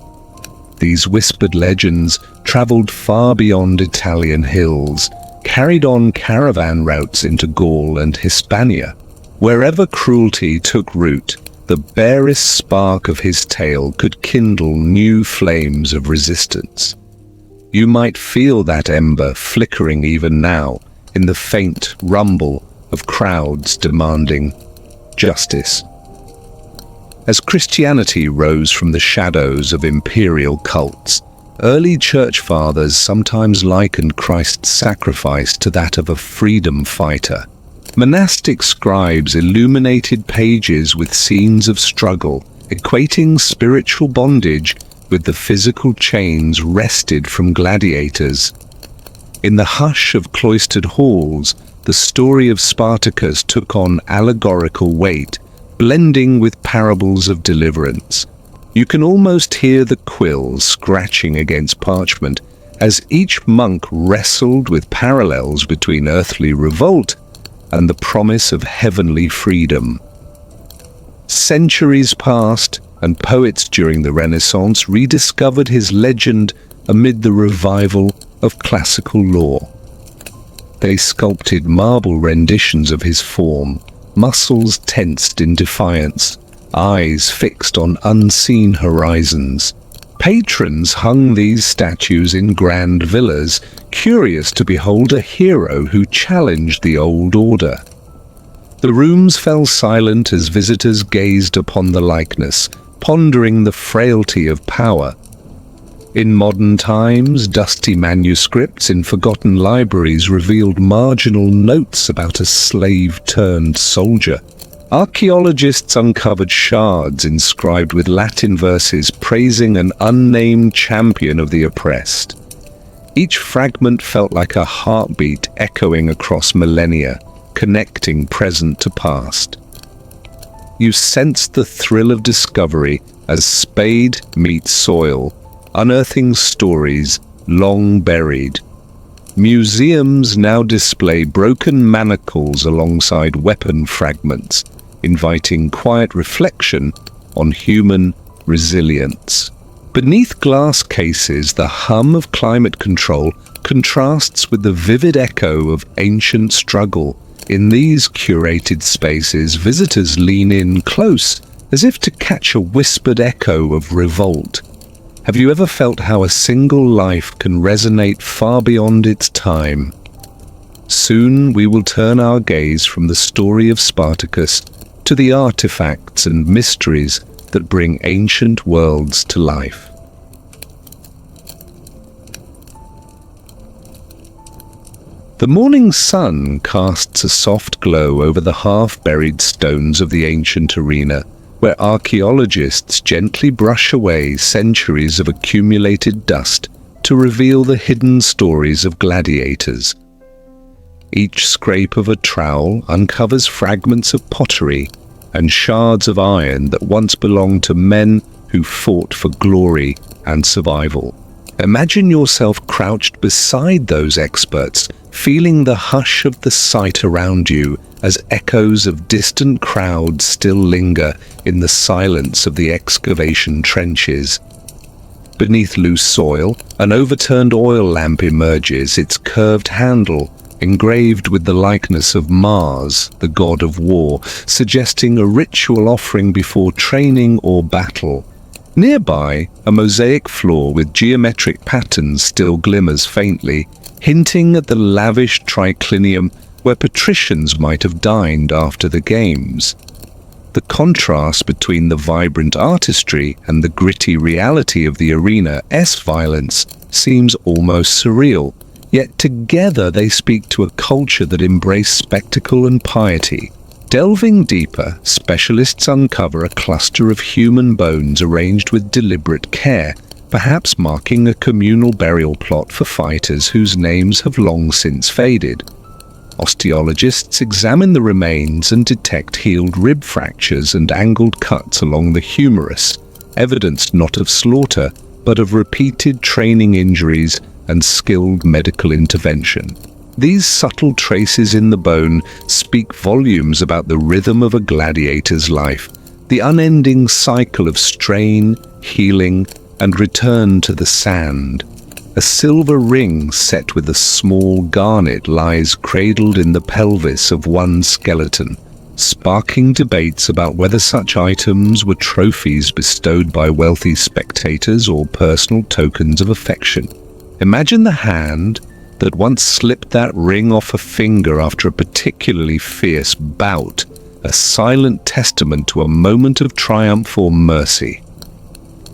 These whispered legends traveled far beyond Italian hills, carried on caravan routes into Gaul and Hispania. Wherever cruelty took root, the barest spark of his tale could kindle new flames of resistance. You might feel that ember flickering even now in the faint rumble of crowds demanding justice. As Christianity rose from the shadows of imperial cults, early church fathers sometimes likened Christ's sacrifice to that of a freedom fighter. Monastic scribes illuminated pages with scenes of struggle, equating spiritual bondage with the physical chains wrested from gladiators. In the hush of cloistered halls, the story of Spartacus took on allegorical weight, blending with parables of deliverance. You can almost hear the quills scratching against parchment as each monk wrestled with parallels between earthly revolt and the promise of heavenly freedom. Centuries passed, and poets during the Renaissance rediscovered his legend amid the revival of classical lore. They sculpted marble renditions of his form, muscles tensed in defiance, eyes fixed on unseen horizons. Patrons hung these statues in grand villas, curious to behold a hero who challenged the old order. The rooms fell silent as visitors gazed upon the likeness, pondering the frailty of power. In modern times, dusty manuscripts in forgotten libraries revealed marginal notes about a slave-turned-soldier. Archaeologists uncovered shards inscribed with Latin verses praising an unnamed champion of the oppressed. Each fragment felt like a heartbeat echoing across millennia, connecting present to past. You sensed the thrill of discovery as spade meets soil, unearthing stories long buried. Museums now display broken manacles alongside weapon fragments, inviting quiet reflection on human resilience. Beneath glass cases, the hum of climate control contrasts with the vivid echo of ancient struggle. In these curated spaces, visitors lean in close, as if to catch a whispered echo of revolt. Have you ever felt how a single life can resonate far beyond its time? Soon we will turn our gaze from the story of Spartacus to the artifacts and mysteries that bring ancient worlds to life. The morning sun casts a soft glow over the half-buried stones of the ancient arena, where archaeologists gently brush away centuries of accumulated dust to reveal the hidden stories of gladiators. Each scrape of a trowel uncovers fragments of pottery and shards of iron that once belonged to men who fought for glory and survival. Imagine yourself crouched beside those experts, feeling the hush of the site around you as echoes of distant crowds still linger in the silence of the excavation trenches. Beneath loose soil, an overturned oil lamp emerges, its curved handle engraved with the likeness of Mars, the god of war, suggesting a ritual offering before training or battle. Nearby, a mosaic floor with geometric patterns still glimmers faintly, hinting at the lavish triclinium where patricians might have dined after the games. The contrast between the vibrant artistry and the gritty reality of the arena's violence seems almost surreal, yet together they speak to a culture that embraced spectacle and piety. Delving deeper, specialists uncover a cluster of human bones arranged with deliberate care, perhaps marking a communal burial plot for fighters whose names have long since faded. Osteologists examine the remains and detect healed rib fractures and angled cuts along the humerus, evidence not of slaughter, but of repeated training injuries and skilled medical intervention. These subtle traces in the bone speak volumes about the rhythm of a gladiator's life, the unending cycle of strain, healing, and return to the sand. A silver ring set with a small garnet lies cradled in the pelvis of one skeleton, sparking debates about whether such items were trophies bestowed by wealthy spectators or personal tokens of affection. Imagine the hand that once slipped that ring off a finger after a particularly fierce bout, a silent testament to a moment of triumph or mercy.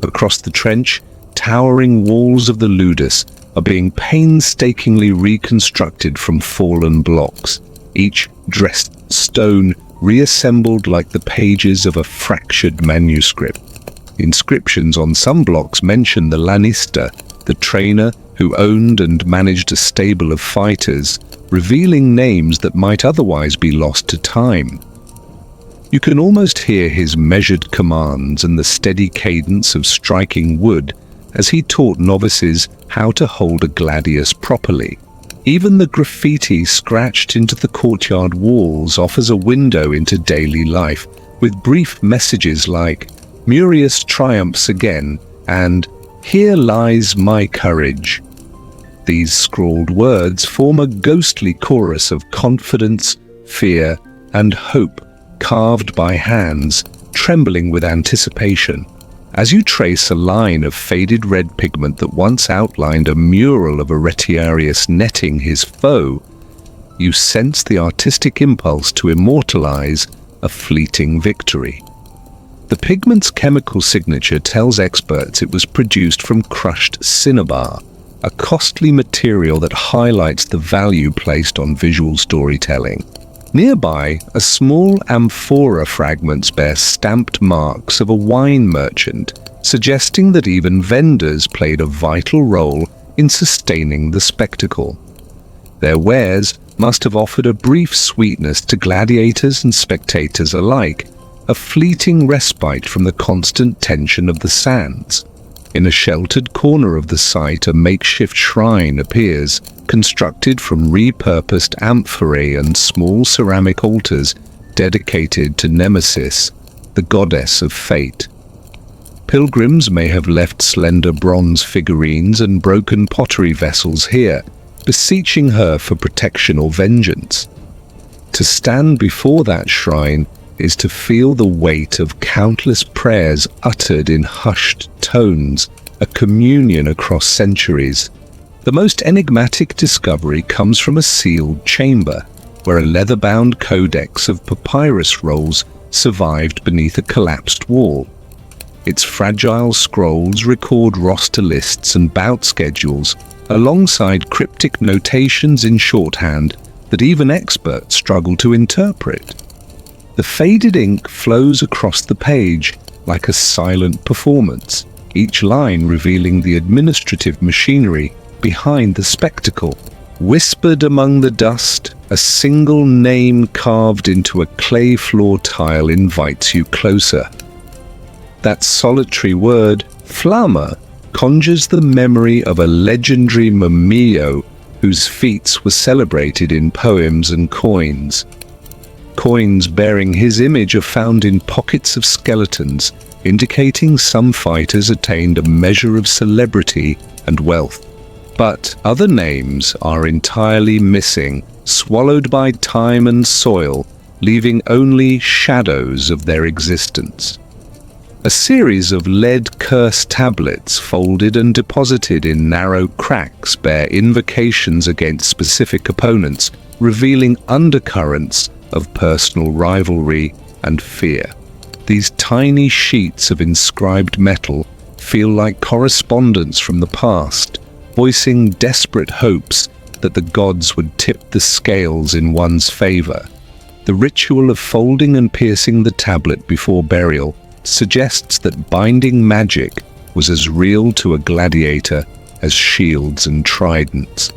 Across the trench, towering walls of the ludus are being painstakingly reconstructed from fallen blocks, each dressed stone reassembled like the pages of a fractured manuscript. Inscriptions on some blocks mention the lanista, the trainer who owned and managed a stable of fighters, revealing names that might otherwise be lost to time. You can almost hear his measured commands and the steady cadence of striking wood as he taught novices how to hold a gladius properly. Even the graffiti scratched into the courtyard walls offers a window into daily life, with brief messages like, "Murius triumphs again," and "Here lies my courage." These scrawled words form a ghostly chorus of confidence, fear, and hope, carved by hands, trembling with anticipation. As you trace a line of faded red pigment that once outlined a mural of a retiarius netting his foe, you sense the artistic impulse to immortalize a fleeting victory. The pigment's chemical signature tells experts it was produced from crushed cinnabar, a costly material that highlights the value placed on visual storytelling. Nearby, a small amphora fragments bear stamped marks of a wine merchant, suggesting that even vendors played a vital role in sustaining the spectacle. Their wares must have offered a brief sweetness to gladiators and spectators alike, a fleeting respite from the constant tension of the sands. In a sheltered corner of the site, a makeshift shrine appears, constructed from repurposed amphorae and small ceramic altars dedicated to Nemesis, the goddess of fate. Pilgrims may have left slender bronze figurines and broken pottery vessels here, beseeching her for protection or vengeance. To stand before that shrine is to feel the weight of countless prayers uttered in hushed tones, a communion across centuries. The most enigmatic discovery comes from a sealed chamber, where a leather-bound codex of papyrus rolls survived beneath a collapsed wall. Its fragile scrolls record roster lists and bout schedules, alongside cryptic notations in shorthand that even experts struggle to interpret. The faded ink flows across the page like a silent performance, each line revealing the administrative machinery behind the spectacle. Whispered among the dust, a single name carved into a clay floor tile invites you closer. That solitary word, Flamma, conjures the memory of a legendary Mumio whose feats were celebrated in poems and coins. Coins bearing his image are found in pockets of skeletons, indicating some fighters attained a measure of celebrity and wealth. But other names are entirely missing, swallowed by time and soil, leaving only shadows of their existence. A series of lead curse tablets folded and deposited in narrow cracks bear invocations against specific opponents, revealing undercurrents of personal rivalry and fear. These tiny sheets of inscribed metal feel like correspondence from the past, voicing desperate hopes that the gods would tip the scales in one's favor. The ritual of folding and piercing the tablet before burial suggests that binding magic was as real to a gladiator as shields and tridents.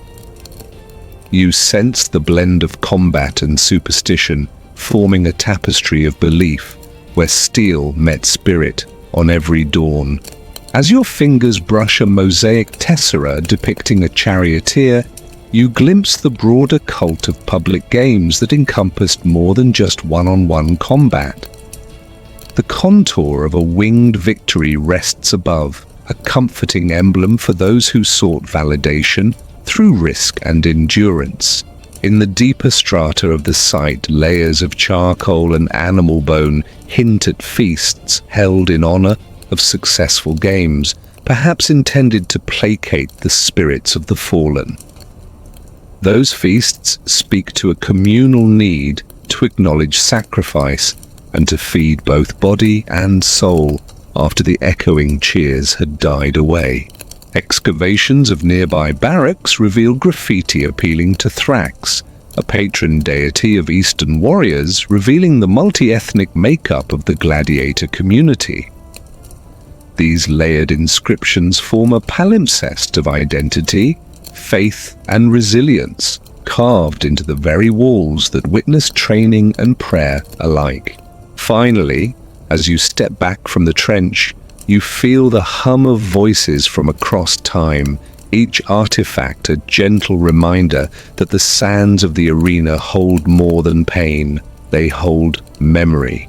You sense the blend of combat and superstition, forming a tapestry of belief where steel met spirit on every dawn. As your fingers brush a mosaic tessera depicting a charioteer, you glimpse the broader cult of public games that encompassed more than just one-on-one combat. The contour of a winged victory rests above, a comforting emblem for those who sought validation through risk and endurance. In the deeper strata of the site, layers of charcoal and animal bone hint at feasts held in honor of successful games, perhaps intended to placate the spirits of the fallen. Those feasts speak to a communal need to acknowledge sacrifice and to feed both body and soul after the echoing cheers had died away. Excavations of nearby barracks reveal graffiti appealing to Thrax, a patron deity of Eastern warriors, revealing the multi-ethnic makeup of the gladiator community. These layered inscriptions form a palimpsest of identity, faith, and resilience, carved into the very walls that witness training and prayer alike. Finally, as you step back from the trench, you feel the hum of voices from across time, each artifact a gentle reminder that the sands of the arena hold more than pain, they hold memory.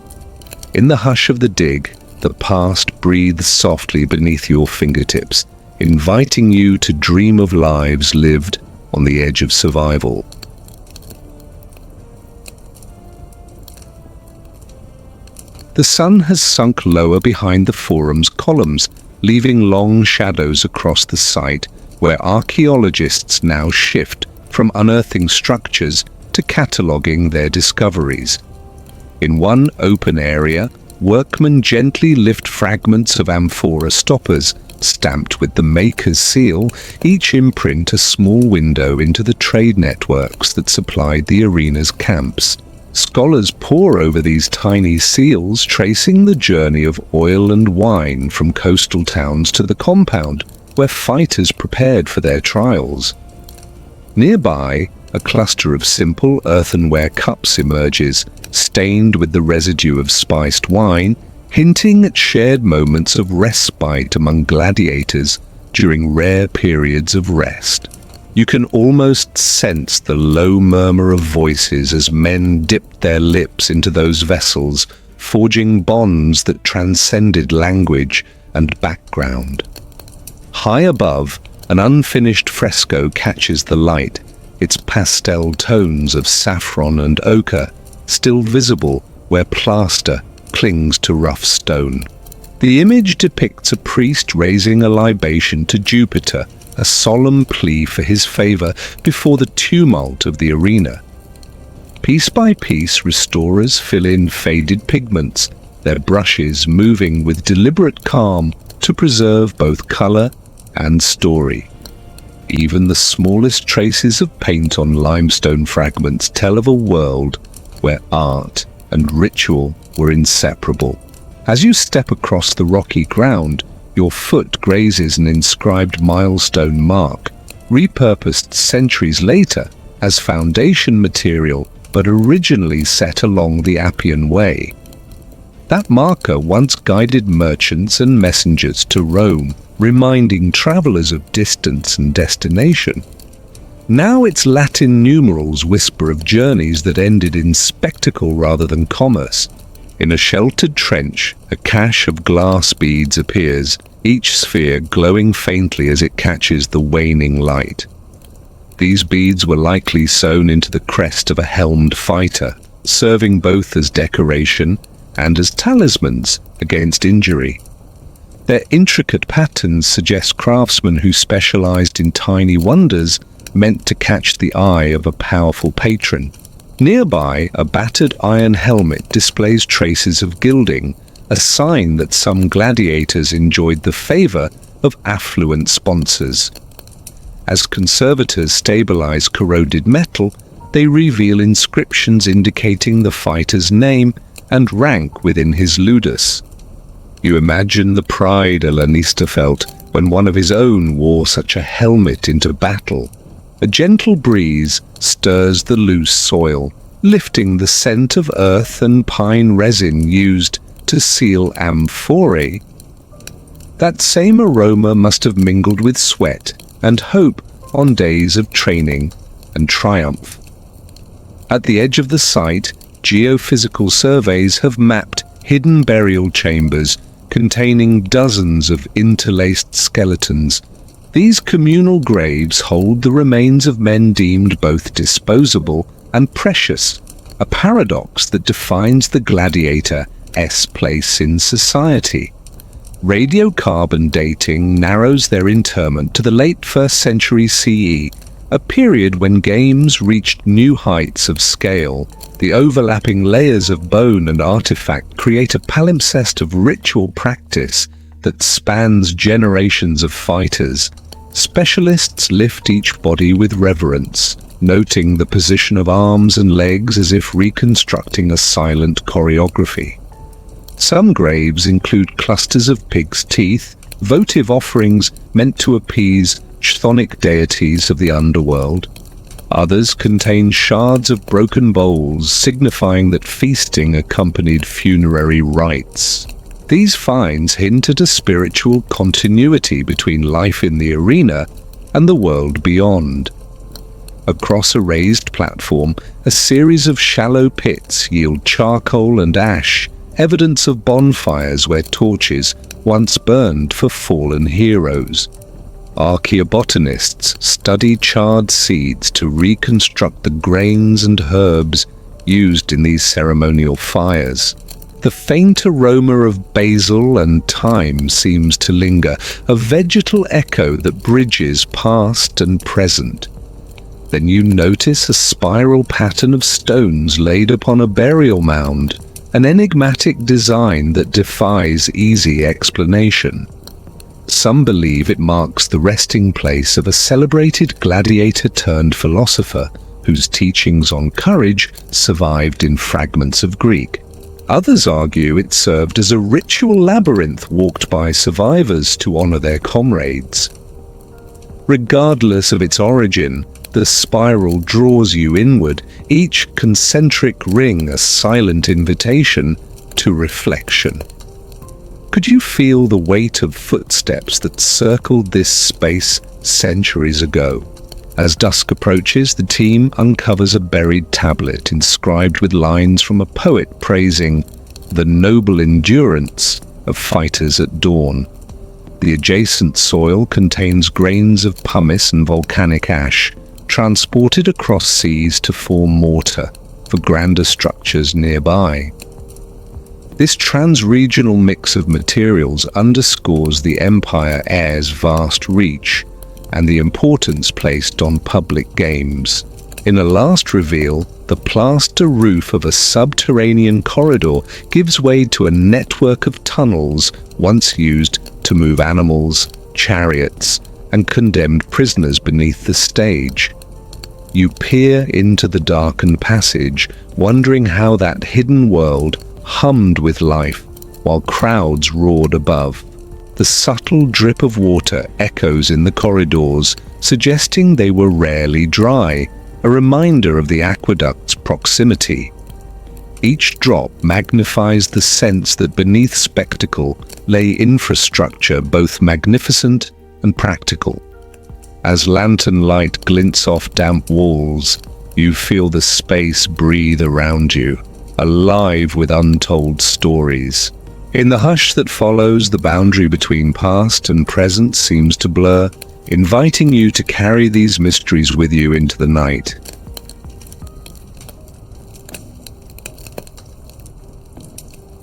In the hush of the dig, the past breathes softly beneath your fingertips, inviting you to dream of lives lived on the edge of survival. The sun has sunk lower behind the forum's columns, leaving long shadows across the site where archaeologists now shift from unearthing structures to cataloguing their discoveries. In one open area, workmen gently lift fragments of amphora stoppers, stamped with the maker's seal, each imprint a small window into the trade networks that supplied the arena's camps. Scholars pore over these tiny seals, tracing the journey of oil and wine from coastal towns to the compound, where fighters prepared for their trials. Nearby, a cluster of simple earthenware cups emerges, stained with the residue of spiced wine, hinting at shared moments of respite among gladiators during rare periods of rest. You can almost sense the low murmur of voices as men dipped their lips into those vessels, forging bonds that transcended language and background. High above, an unfinished fresco catches the light, its pastel tones of saffron and ochre still visible where plaster clings to rough stone. The image depicts a priest raising a libation to Jupiter, a solemn plea for his favor before the tumult of the arena. Piece by piece, restorers fill in faded pigments, their brushes moving with deliberate calm to preserve both color and story. Even the smallest traces of paint on limestone fragments tell of a world where art and ritual were inseparable. As you step across the rocky ground, your foot grazes an inscribed milestone mark, repurposed centuries later as foundation material but originally set along the Appian Way. That marker once guided merchants and messengers to Rome, reminding travelers of distance and destination. Now its Latin numerals whisper of journeys that ended in spectacle rather than commerce. In a sheltered trench, a cache of glass beads appears, each sphere glowing faintly as it catches the waning light. These beads were likely sewn into the crest of a helmed fighter, serving both as decoration and as talismans against injury. Their intricate patterns suggest craftsmen who specialized in tiny wonders meant to catch the eye of a powerful patron. Nearby, a battered iron helmet displays traces of gilding, a sign that some gladiators enjoyed the favor of affluent sponsors. As conservators stabilize corroded metal, they reveal inscriptions indicating the fighter's name and rank within his ludus. You imagine the pride a lanista felt when one of his own wore such a helmet into battle. A gentle breeze stirs the loose soil, lifting the scent of earth and pine resin used to seal amphorae. That same aroma must have mingled with sweat and hope on days of training and triumph. At the edge of the site, geophysical surveys have mapped hidden burial chambers containing dozens of interlaced skeletons. These communal graves hold the remains of men deemed both disposable and precious, a paradox that defines the Gladiator's place in society. Radiocarbon dating narrows their interment to the late 1st century CE, a period when games reached new heights of scale. The overlapping layers of bone and artifact create a palimpsest of ritual practice that spans generations of fighters. Specialists lift each body with reverence, noting the position of arms and legs as if reconstructing a silent choreography. Some graves include clusters of pig's teeth, votive offerings meant to appease chthonic deities of the underworld. Others contain shards of broken bowls, signifying that feasting accompanied funerary rites. These finds hint at a spiritual continuity between life in the arena and the world beyond. Across a raised platform, a series of shallow pits yield charcoal and ash, evidence of bonfires where torches once burned for fallen heroes. Archaeobotanists study charred seeds to reconstruct the grains and herbs used in these ceremonial fires. The faint aroma of basil and thyme seems to linger, a vegetal echo that bridges past and present. Then you notice a spiral pattern of stones laid upon a burial mound, an enigmatic design that defies easy explanation. Some believe it marks the resting place of a celebrated gladiator-turned-philosopher whose teachings on courage survived in fragments of Greek. Others argue it served as a ritual labyrinth walked by survivors to honor their comrades. Regardless of its origin, the spiral draws you inward, each concentric ring a silent invitation to reflection. Could you feel the weight of footsteps that circled this space centuries ago? As dusk approaches, the team uncovers a buried tablet inscribed with lines from a poet praising the noble endurance of fighters at dawn. The adjacent soil contains grains of pumice and volcanic ash, transported across seas to form mortar for grander structures nearby. This trans-regional mix of materials underscores the Empire's vast reach and the importance placed on public games. In a last reveal, the plaster roof of a subterranean corridor gives way to a network of tunnels once used to move animals, chariots, and condemned prisoners beneath the stage. You peer into the darkened passage, wondering how that hidden world hummed with life while crowds roared above. The subtle drip of water echoes in the corridors, suggesting they were rarely dry, a reminder of the aqueduct's proximity. Each drop magnifies the sense that beneath spectacle lay infrastructure both magnificent and practical. As lantern light glints off damp walls, you feel the space breathe around you, alive with untold stories. In the hush that follows, the boundary between past and present seems to blur, inviting you to carry these mysteries with you into the night.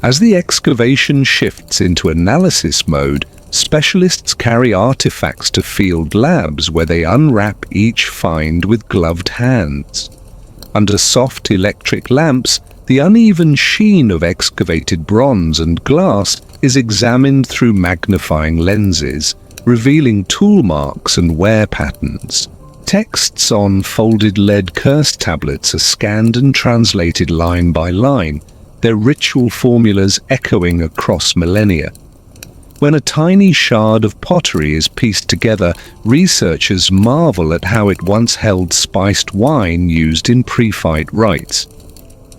As the excavation shifts into analysis mode, specialists carry artifacts to field labs where they unwrap each find with gloved hands. Under soft electric lamps, the uneven sheen of excavated bronze and glass is examined through magnifying lenses, revealing tool marks and wear patterns. Texts on folded lead curse tablets are scanned and translated line by line, their ritual formulas echoing across millennia. When a tiny shard of pottery is pieced together, researchers marvel at how it once held spiced wine used in pre-fight rites.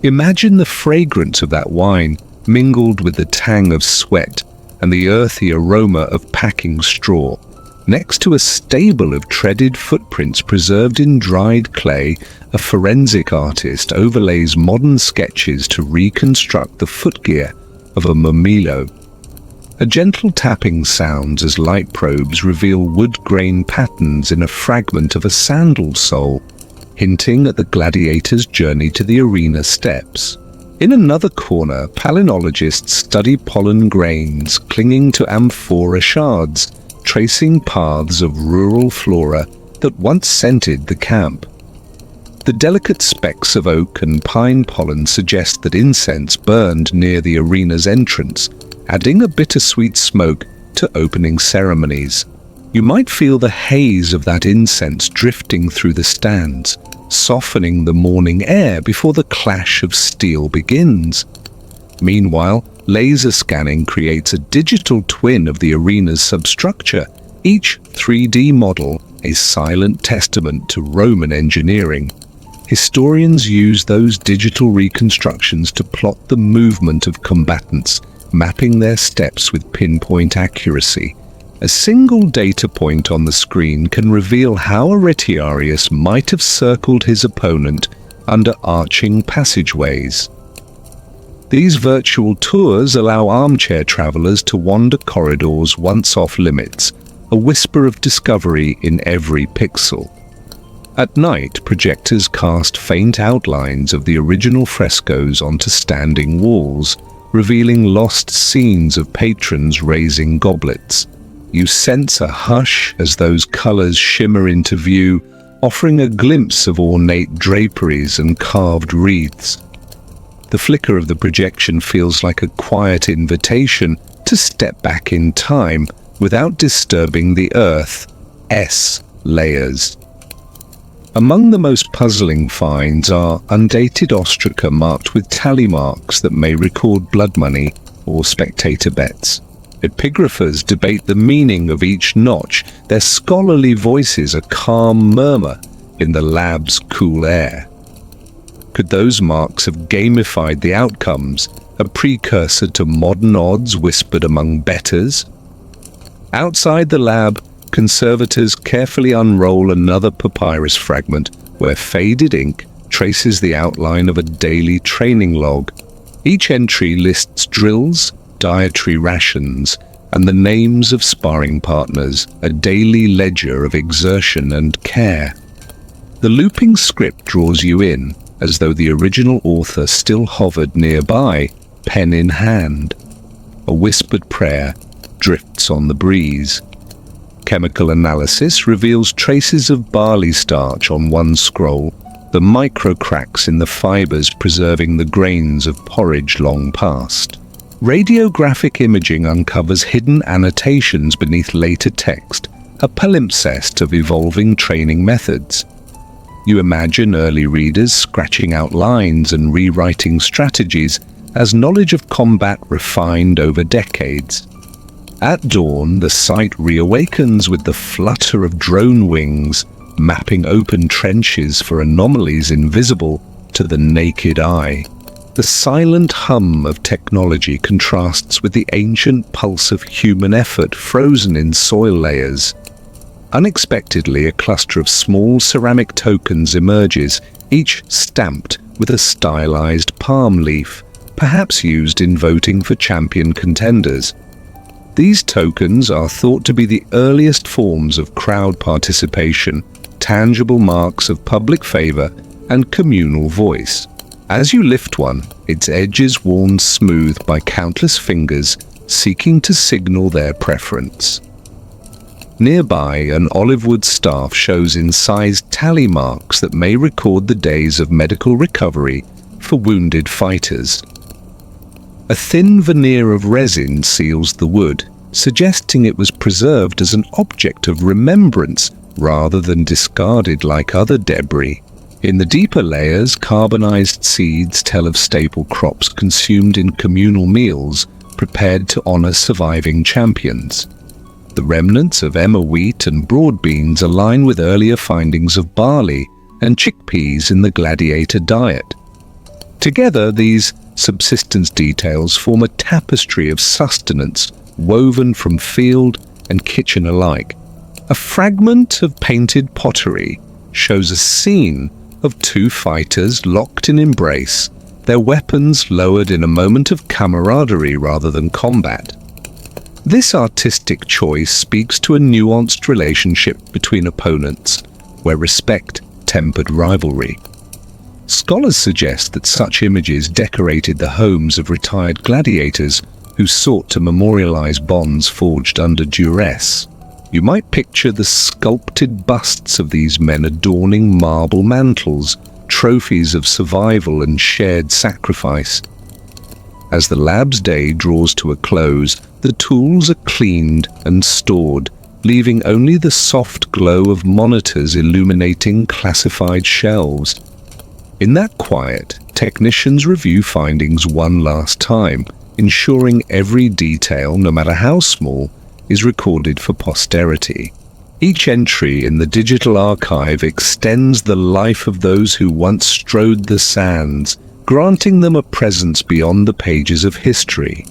Imagine the fragrance of that wine mingled with the tang of sweat and the earthy aroma of packing straw. Next to a stable of treaded footprints preserved in dried clay, a forensic artist overlays modern sketches to reconstruct the footgear of a mumilo. A gentle tapping sounds as light probes reveal wood grain patterns in a fragment of a sandal sole, hinting at the gladiator's journey to the arena steps. In another corner, palynologists study pollen grains clinging to amphora shards, tracing paths of rural flora that once scented the camp. The delicate specks of oak and pine pollen suggest that incense burned near the arena's entrance, adding a bittersweet smoke to opening ceremonies. You might feel the haze of that incense drifting through the stands, softening the morning air before the clash of steel begins. Meanwhile, laser scanning creates a digital twin of the arena's substructure, each 3D model a silent testament to Roman engineering. Historians use those digital reconstructions to plot the movement of combatants, mapping their steps with pinpoint accuracy. A single data point on the screen can reveal how a retiarius might have circled his opponent under arching passageways. These virtual tours allow armchair travelers to wander corridors once off limits, a whisper of discovery in every pixel. At night, projectors cast faint outlines of the original frescoes onto standing walls, revealing lost scenes of patrons raising goblets. You sense a hush as those colors shimmer into view, offering a glimpse of ornate draperies and carved wreaths. The flicker of the projection feels like a quiet invitation to step back in time without disturbing the Earth's layers. Among the most puzzling finds are undated ostraca marked with tally marks that may record blood money or spectator bets. Epigraphers debate the meaning of each notch, their scholarly voices a calm murmur in the lab's cool air. Could those marks have gamified the outcomes, a precursor to modern odds whispered among bettors? Outside the lab, conservators carefully unroll another papyrus fragment where faded ink traces the outline of a daily training log. Each entry lists drills, dietary rations, and the names of sparring partners, a daily ledger of exertion and care. The looping script draws you in, as though the original author still hovered nearby, pen in hand. A whispered prayer drifts on the breeze. Chemical analysis reveals traces of barley starch on one scroll, the micro cracks in the fibers preserving the grains of porridge long past. Radiographic imaging uncovers hidden annotations beneath later text, a palimpsest of evolving training methods. You imagine early readers scratching out lines and rewriting strategies as knowledge of combat refined over decades. At dawn, the sight reawakens with the flutter of drone wings, mapping open trenches for anomalies invisible to the naked eye. The silent hum of technology contrasts with the ancient pulse of human effort frozen in soil layers. Unexpectedly, a cluster of small ceramic tokens emerges, each stamped with a stylized palm leaf, perhaps used in voting for champion contenders. These tokens are thought to be the earliest forms of crowd participation, tangible marks of public favor and communal voice. As you lift one, its edge is worn smooth by countless fingers seeking to signal their preference. Nearby, an olive-wood staff shows incised tally marks that may record the days of medical recovery for wounded fighters. A thin veneer of resin seals the wood, suggesting it was preserved as an object of remembrance rather than discarded like other debris. In the deeper layers, carbonized seeds tell of staple crops consumed in communal meals prepared to honor surviving champions. The remnants of emmer wheat and broad beans align with earlier findings of barley and chickpeas in the gladiator diet. Together, these subsistence details form a tapestry of sustenance woven from field and kitchen alike. A fragment of painted pottery shows a scene of two fighters locked in embrace, their weapons lowered in a moment of camaraderie rather than combat. This artistic choice speaks to a nuanced relationship between opponents, where respect tempered rivalry. Scholars suggest that such images decorated the homes of retired gladiators who sought to memorialize bonds forged under duress. You might picture the sculpted busts of these men adorning marble mantles, trophies of survival and shared sacrifice. As the lab's day draws to a close, the tools are cleaned and stored, leaving only the soft glow of monitors illuminating classified shelves. In that quiet, technicians review findings one last time, ensuring every detail, no matter how small, is recorded for posterity. Each entry in the digital archive extends the life of those who once strode the sands, granting them a presence beyond the pages of history.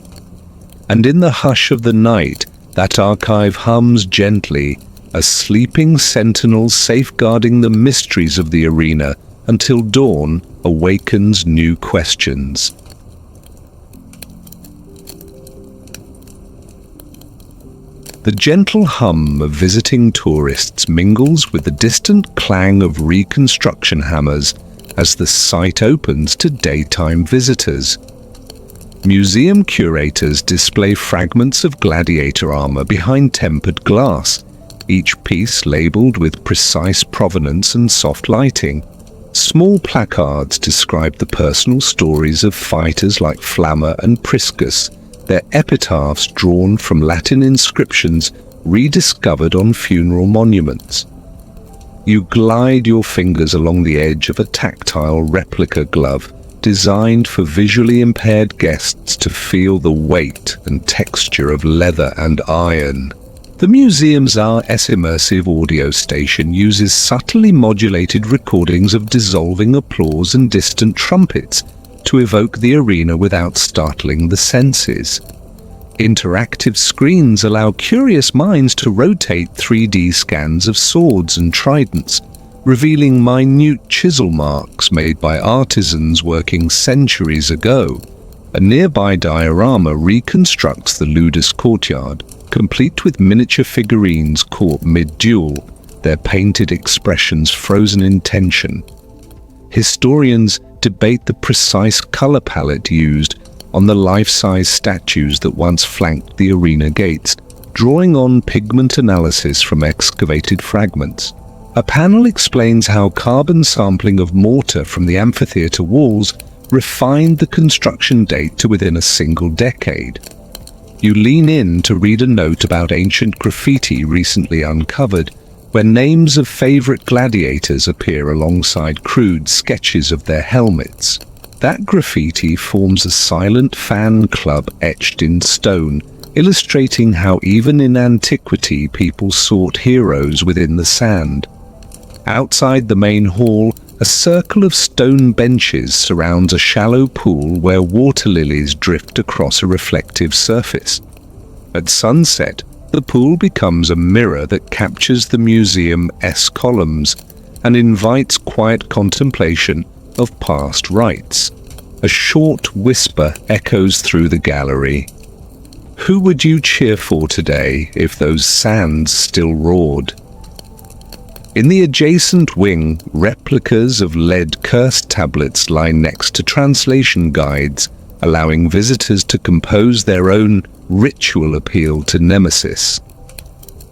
And in the hush of the night, that archive hums gently, a sleeping sentinel safeguarding the mysteries of the arena until dawn awakens new questions. The gentle hum of visiting tourists mingles with the distant clang of reconstruction hammers as the site opens to daytime visitors. Museum curators display fragments of gladiator armor behind tempered glass, each piece labeled with precise provenance and soft lighting. Small placards describe the personal stories of fighters like Flamma and Priscus, their epitaphs drawn from Latin inscriptions rediscovered on funeral monuments. You glide your fingers along the edge of a tactile replica glove designed for visually impaired guests to feel the weight and texture of leather and iron. The museum's RS immersive audio station uses subtly modulated recordings of dissolving applause and distant trumpets to evoke the arena without startling the senses. Interactive screens allow curious minds to rotate 3D scans of swords and tridents, revealing minute chisel marks made by artisans working centuries ago. A nearby diorama reconstructs the Ludus courtyard, complete with miniature figurines caught mid-duel, their painted expressions frozen in tension. Historians debate the precise color palette used on the life-size statues that once flanked the arena gates, drawing on pigment analysis from excavated fragments. A panel explains how carbon sampling of mortar from the amphitheater walls refined the construction date to within a single decade. You lean in to read a note about ancient graffiti recently uncovered, where names of favorite gladiators appear alongside crude sketches of their helmets. That graffiti forms a silent fan club etched in stone, illustrating how even in antiquity people sought heroes within the sand. Outside the main hall, a circle of stone benches surrounds a shallow pool where water lilies drift across a reflective surface. At sunset, the pool becomes a mirror that captures the museum's columns and invites quiet contemplation of past rites. A short whisper echoes through the gallery. Who would you cheer for today if those sands still roared? In the adjacent wing, replicas of lead curse tablets lie next to translation guides, allowing visitors to compose their own ritual appeal to Nemesis.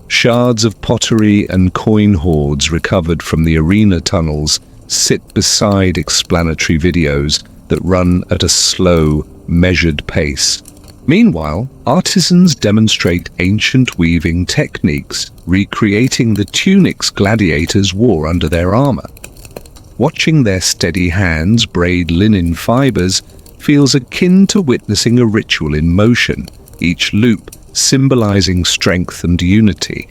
Shards of pottery and coin hoards recovered from the arena tunnels sit beside explanatory videos that run at a slow, measured pace. Meanwhile, artisans demonstrate ancient weaving techniques, recreating the tunics gladiators wore under their armor. Watching their steady hands braid linen fibers feels akin to witnessing a ritual in motion, each loop symbolizing strength and unity.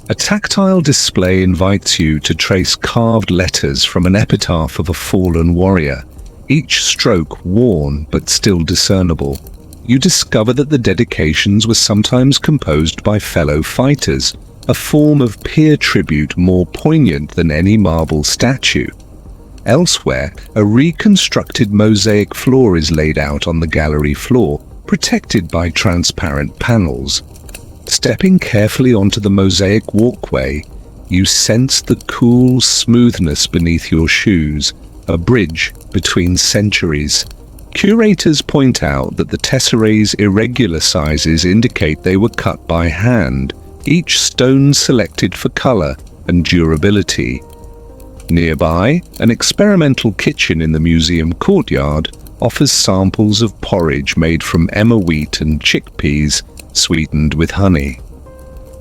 A tactile display invites you to trace carved letters from an epitaph of a fallen warrior, each stroke worn but still discernible. You discover that the dedications were sometimes composed by fellow fighters, a form of peer tribute more poignant than any marble statue. Elsewhere, a reconstructed mosaic floor is laid out on the gallery floor, protected by transparent panels. Stepping carefully onto the mosaic walkway, you sense the cool smoothness beneath your shoes, a bridge between centuries. Curators point out that the tesseray's irregular sizes indicate they were cut by hand, each stone selected for color and durability. Nearby, an experimental kitchen in the museum courtyard offers samples of porridge made from emmer wheat and chickpeas, sweetened with honey.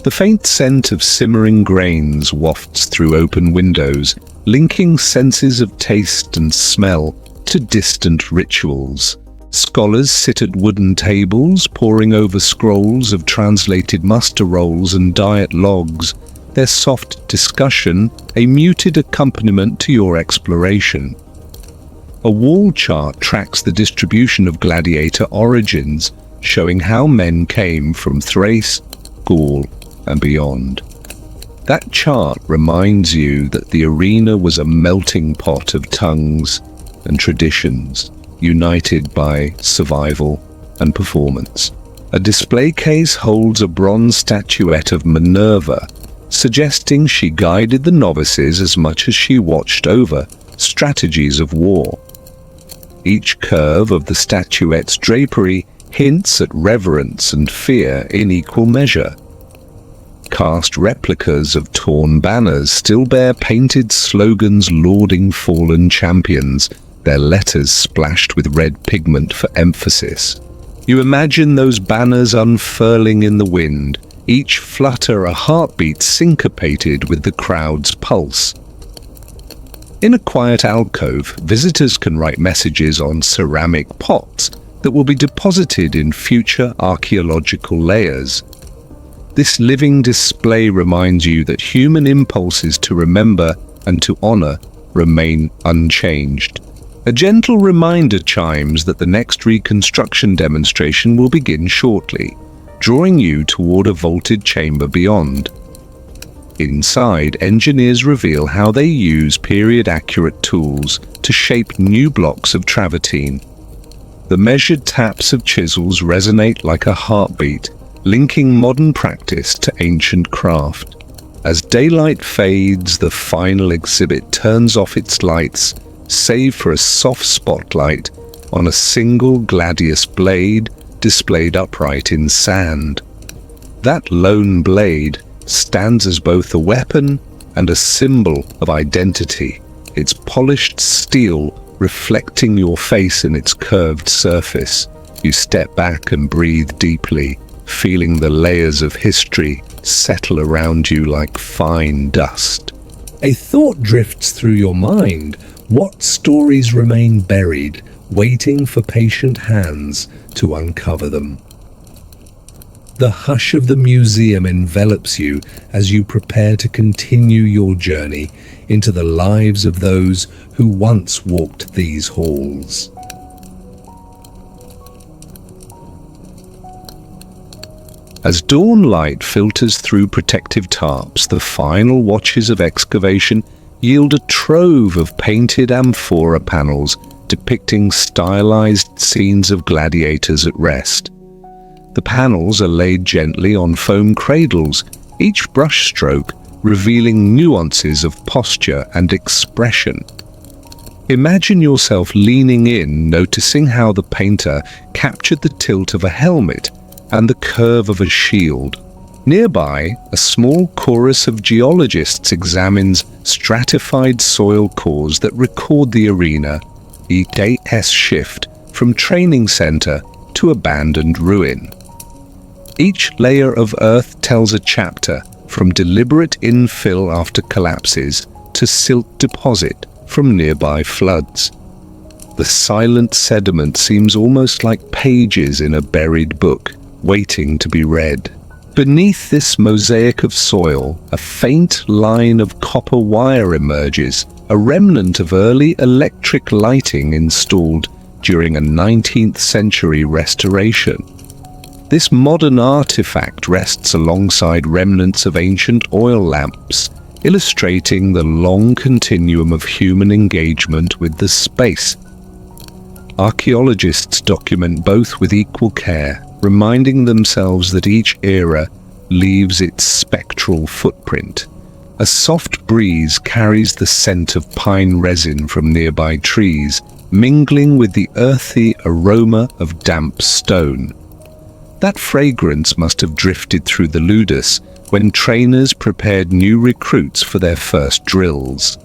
The faint scent of simmering grains wafts through open windows, linking senses of taste and smell to distant rituals. Scholars sit at wooden tables, poring over scrolls of translated muster rolls and diet logs, their soft discussion a muted accompaniment to your exploration. A wall chart tracks the distribution of gladiator origins, showing how men came from Thrace, Gaul, and beyond. That chart reminds you that the arena was a melting pot of tongues and traditions, united by survival and performance. A display case holds a bronze statuette of Minerva, suggesting she guided the novices as much as she watched over strategies of war. Each curve of the statuette's drapery hints at reverence and fear in equal measure. Cast replicas of torn banners still bear painted slogans lauding fallen champions, their letters splashed with red pigment for emphasis. You imagine those banners unfurling in the wind, each flutter a heartbeat syncopated with the crowd's pulse. In a quiet alcove, visitors can write messages on ceramic pots that will be deposited in future archaeological layers. This living display reminds you that human impulses to remember and to honor remain unchanged. A gentle reminder chimes that the next reconstruction demonstration will begin shortly, drawing you toward a vaulted chamber beyond. Inside, engineers reveal how they use period-accurate tools to shape new blocks of travertine. The measured taps of chisels resonate like a heartbeat, linking modern practice to ancient craft. As daylight fades, the final exhibit turns off its lights, save for a soft spotlight on a single gladius blade displayed upright in sand. That lone blade stands as both a weapon and a symbol of identity, its polished steel reflecting your face in its curved surface. You step back and breathe deeply, feeling the layers of history settle around you like fine dust. A thought drifts through your mind. What stories remain buried, waiting for patient hands to uncover them? The hush of the museum envelops you as you prepare to continue your journey into the lives of those who once walked these halls. As dawn light filters through protective tarps, the final watches of excavation yield a trove of painted amphora panels depicting stylized scenes of gladiators at rest. The panels are laid gently on foam cradles, each brushstroke revealing nuances of posture and expression. Imagine yourself leaning in, noticing how the painter captured the tilt of a helmet and the curve of a shield. Nearby, a small chorus of geologists examines stratified soil cores that record the arena, each shift from training center to abandoned ruin. Each layer of earth tells a chapter, from deliberate infill after collapses to silt deposit from nearby floods. The silent sediment seems almost like pages in a buried book, waiting to be read. Beneath this mosaic of soil, a faint line of copper wire emerges, a remnant of early electric lighting installed during a 19th century restoration. This modern artifact rests alongside remnants of ancient oil lamps, illustrating the long continuum of human engagement with the space. Archaeologists document both with equal care, reminding themselves that each era leaves its spectral footprint. A soft breeze carries the scent of pine resin from nearby trees, mingling with the earthy aroma of damp stone. That fragrance must have drifted through the ludus when trainers prepared new recruits for their first drills.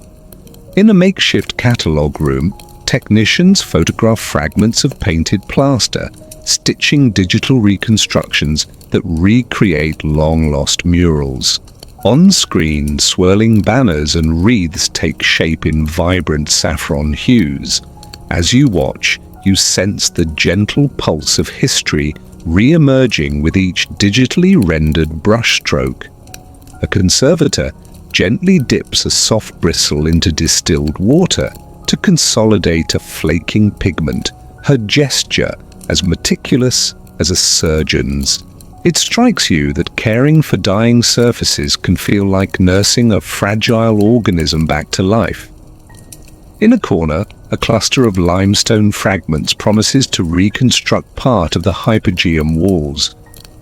In a makeshift catalogue room, technicians photograph fragments of painted plaster, stitching digital reconstructions that recreate long-lost murals. On screen, swirling banners and wreaths take shape in vibrant saffron hues. As you watch, you sense the gentle pulse of history re-emerging with each digitally rendered brushstroke. A conservator gently dips a soft bristle into distilled water to consolidate a flaking pigment, her gesture as meticulous as a surgeon's. It strikes you that caring for dying surfaces can feel like nursing a fragile organism back to life. In a corner, a cluster of limestone fragments promises to reconstruct part of the Hypogeum walls.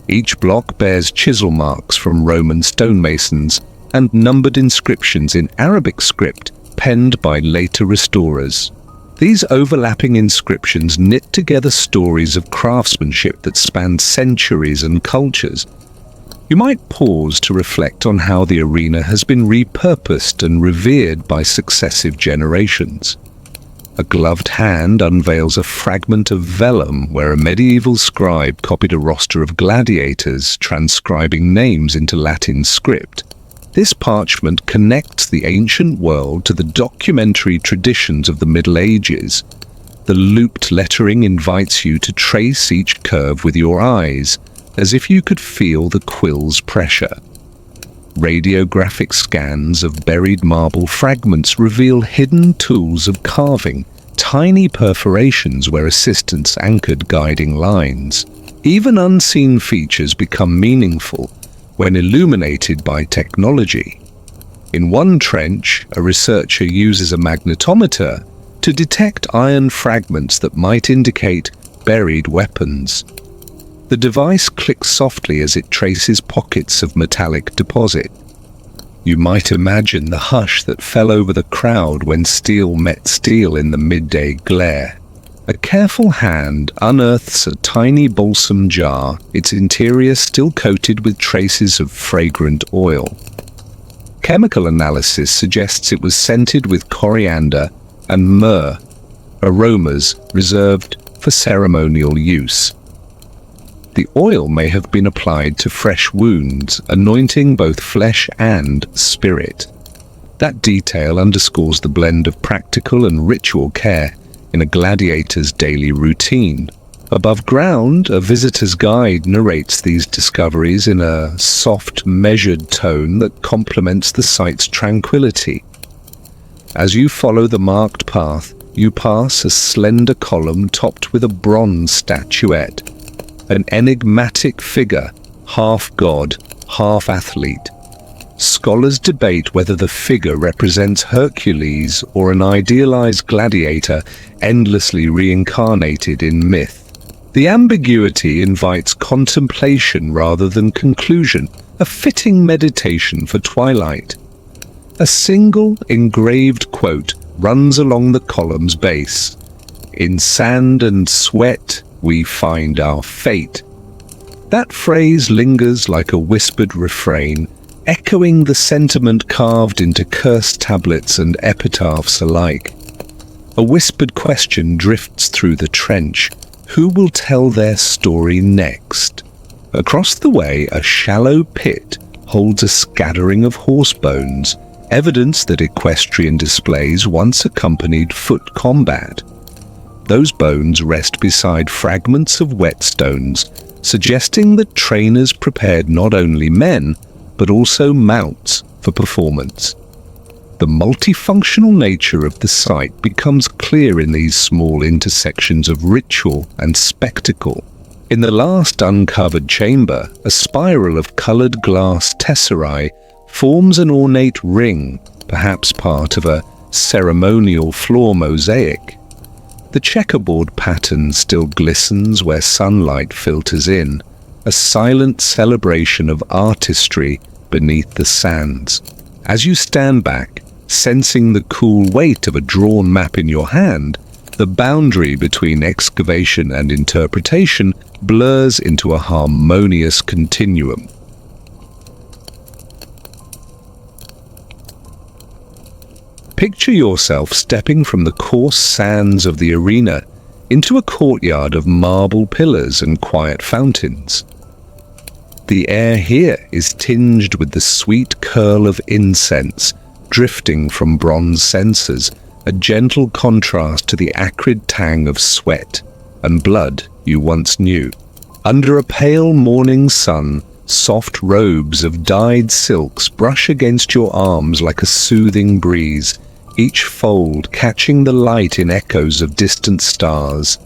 Each block bears chisel marks from Roman stonemasons and numbered inscriptions in Arabic script penned by later restorers. These overlapping inscriptions knit together stories of craftsmanship that span centuries and cultures. You might pause to reflect on how the arena has been repurposed and revered by successive generations. A gloved hand unveils a fragment of vellum where a medieval scribe copied a roster of gladiators, transcribing names into Latin script. This parchment connects the ancient world to the documentary traditions of the Middle Ages. The looped lettering invites you to trace each curve with your eyes, as if you could feel the quill's pressure. Radiographic scans of buried marble fragments reveal hidden tools of carving, tiny perforations where assistants anchored guiding lines. Even unseen features become meaningful when illuminated by technology. In one trench, a researcher uses a magnetometer to detect iron fragments that might indicate buried weapons. The device clicks softly as it traces pockets of metallic deposit. You might imagine the hush that fell over the crowd when steel met steel in the midday glare. A careful hand unearths a tiny balsam jar, its interior still coated with traces of fragrant oil. Chemical analysis suggests it was scented with coriander and myrrh, aromas reserved for ceremonial use. The oil may have been applied to fresh wounds, anointing both flesh and spirit. That detail underscores the blend of practical and ritual care in a gladiator's daily routine. Above ground, a visitor's guide narrates these discoveries in a soft, measured tone that complements the site's tranquility. As you follow the marked path, you pass a slender column topped with a bronze statuette, an enigmatic figure, half god, half athlete. Scholars debate whether the figure represents Hercules or an idealized gladiator endlessly reincarnated in myth. The ambiguity invites contemplation rather than conclusion, a fitting meditation for twilight. A single engraved quote runs along the column's base. "In sand and sweat we find our fate." That phrase lingers like a whispered refrain, echoing the sentiment carved into cursed tablets and epitaphs alike. A whispered question drifts through the trench. Who will tell their story next? Across the way, a shallow pit holds a scattering of horse bones, evidence that equestrian displays once accompanied foot combat. Those bones rest beside fragments of whetstones, suggesting that trainers prepared not only men, but also mounts for performance. The multifunctional nature of the site becomes clear in these small intersections of ritual and spectacle. In the last uncovered chamber, a spiral of colored glass tesserae forms an ornate ring, perhaps part of a ceremonial floor mosaic. The checkerboard pattern still glistens where sunlight filters in, a silent celebration of artistry beneath the sands. As you stand back, sensing the cool weight of a drawn map in your hand, the boundary between excavation and interpretation blurs into a harmonious continuum. Picture yourself stepping from the coarse sands of the arena into a courtyard of marble pillars and quiet fountains. The air here is tinged with the sweet curl of incense drifting from bronze censers, a gentle contrast to the acrid tang of sweat and blood you once knew. Under a pale morning sun, soft robes of dyed silks brush against your arms like a soothing breeze, each fold catching the light in echoes of distant stars.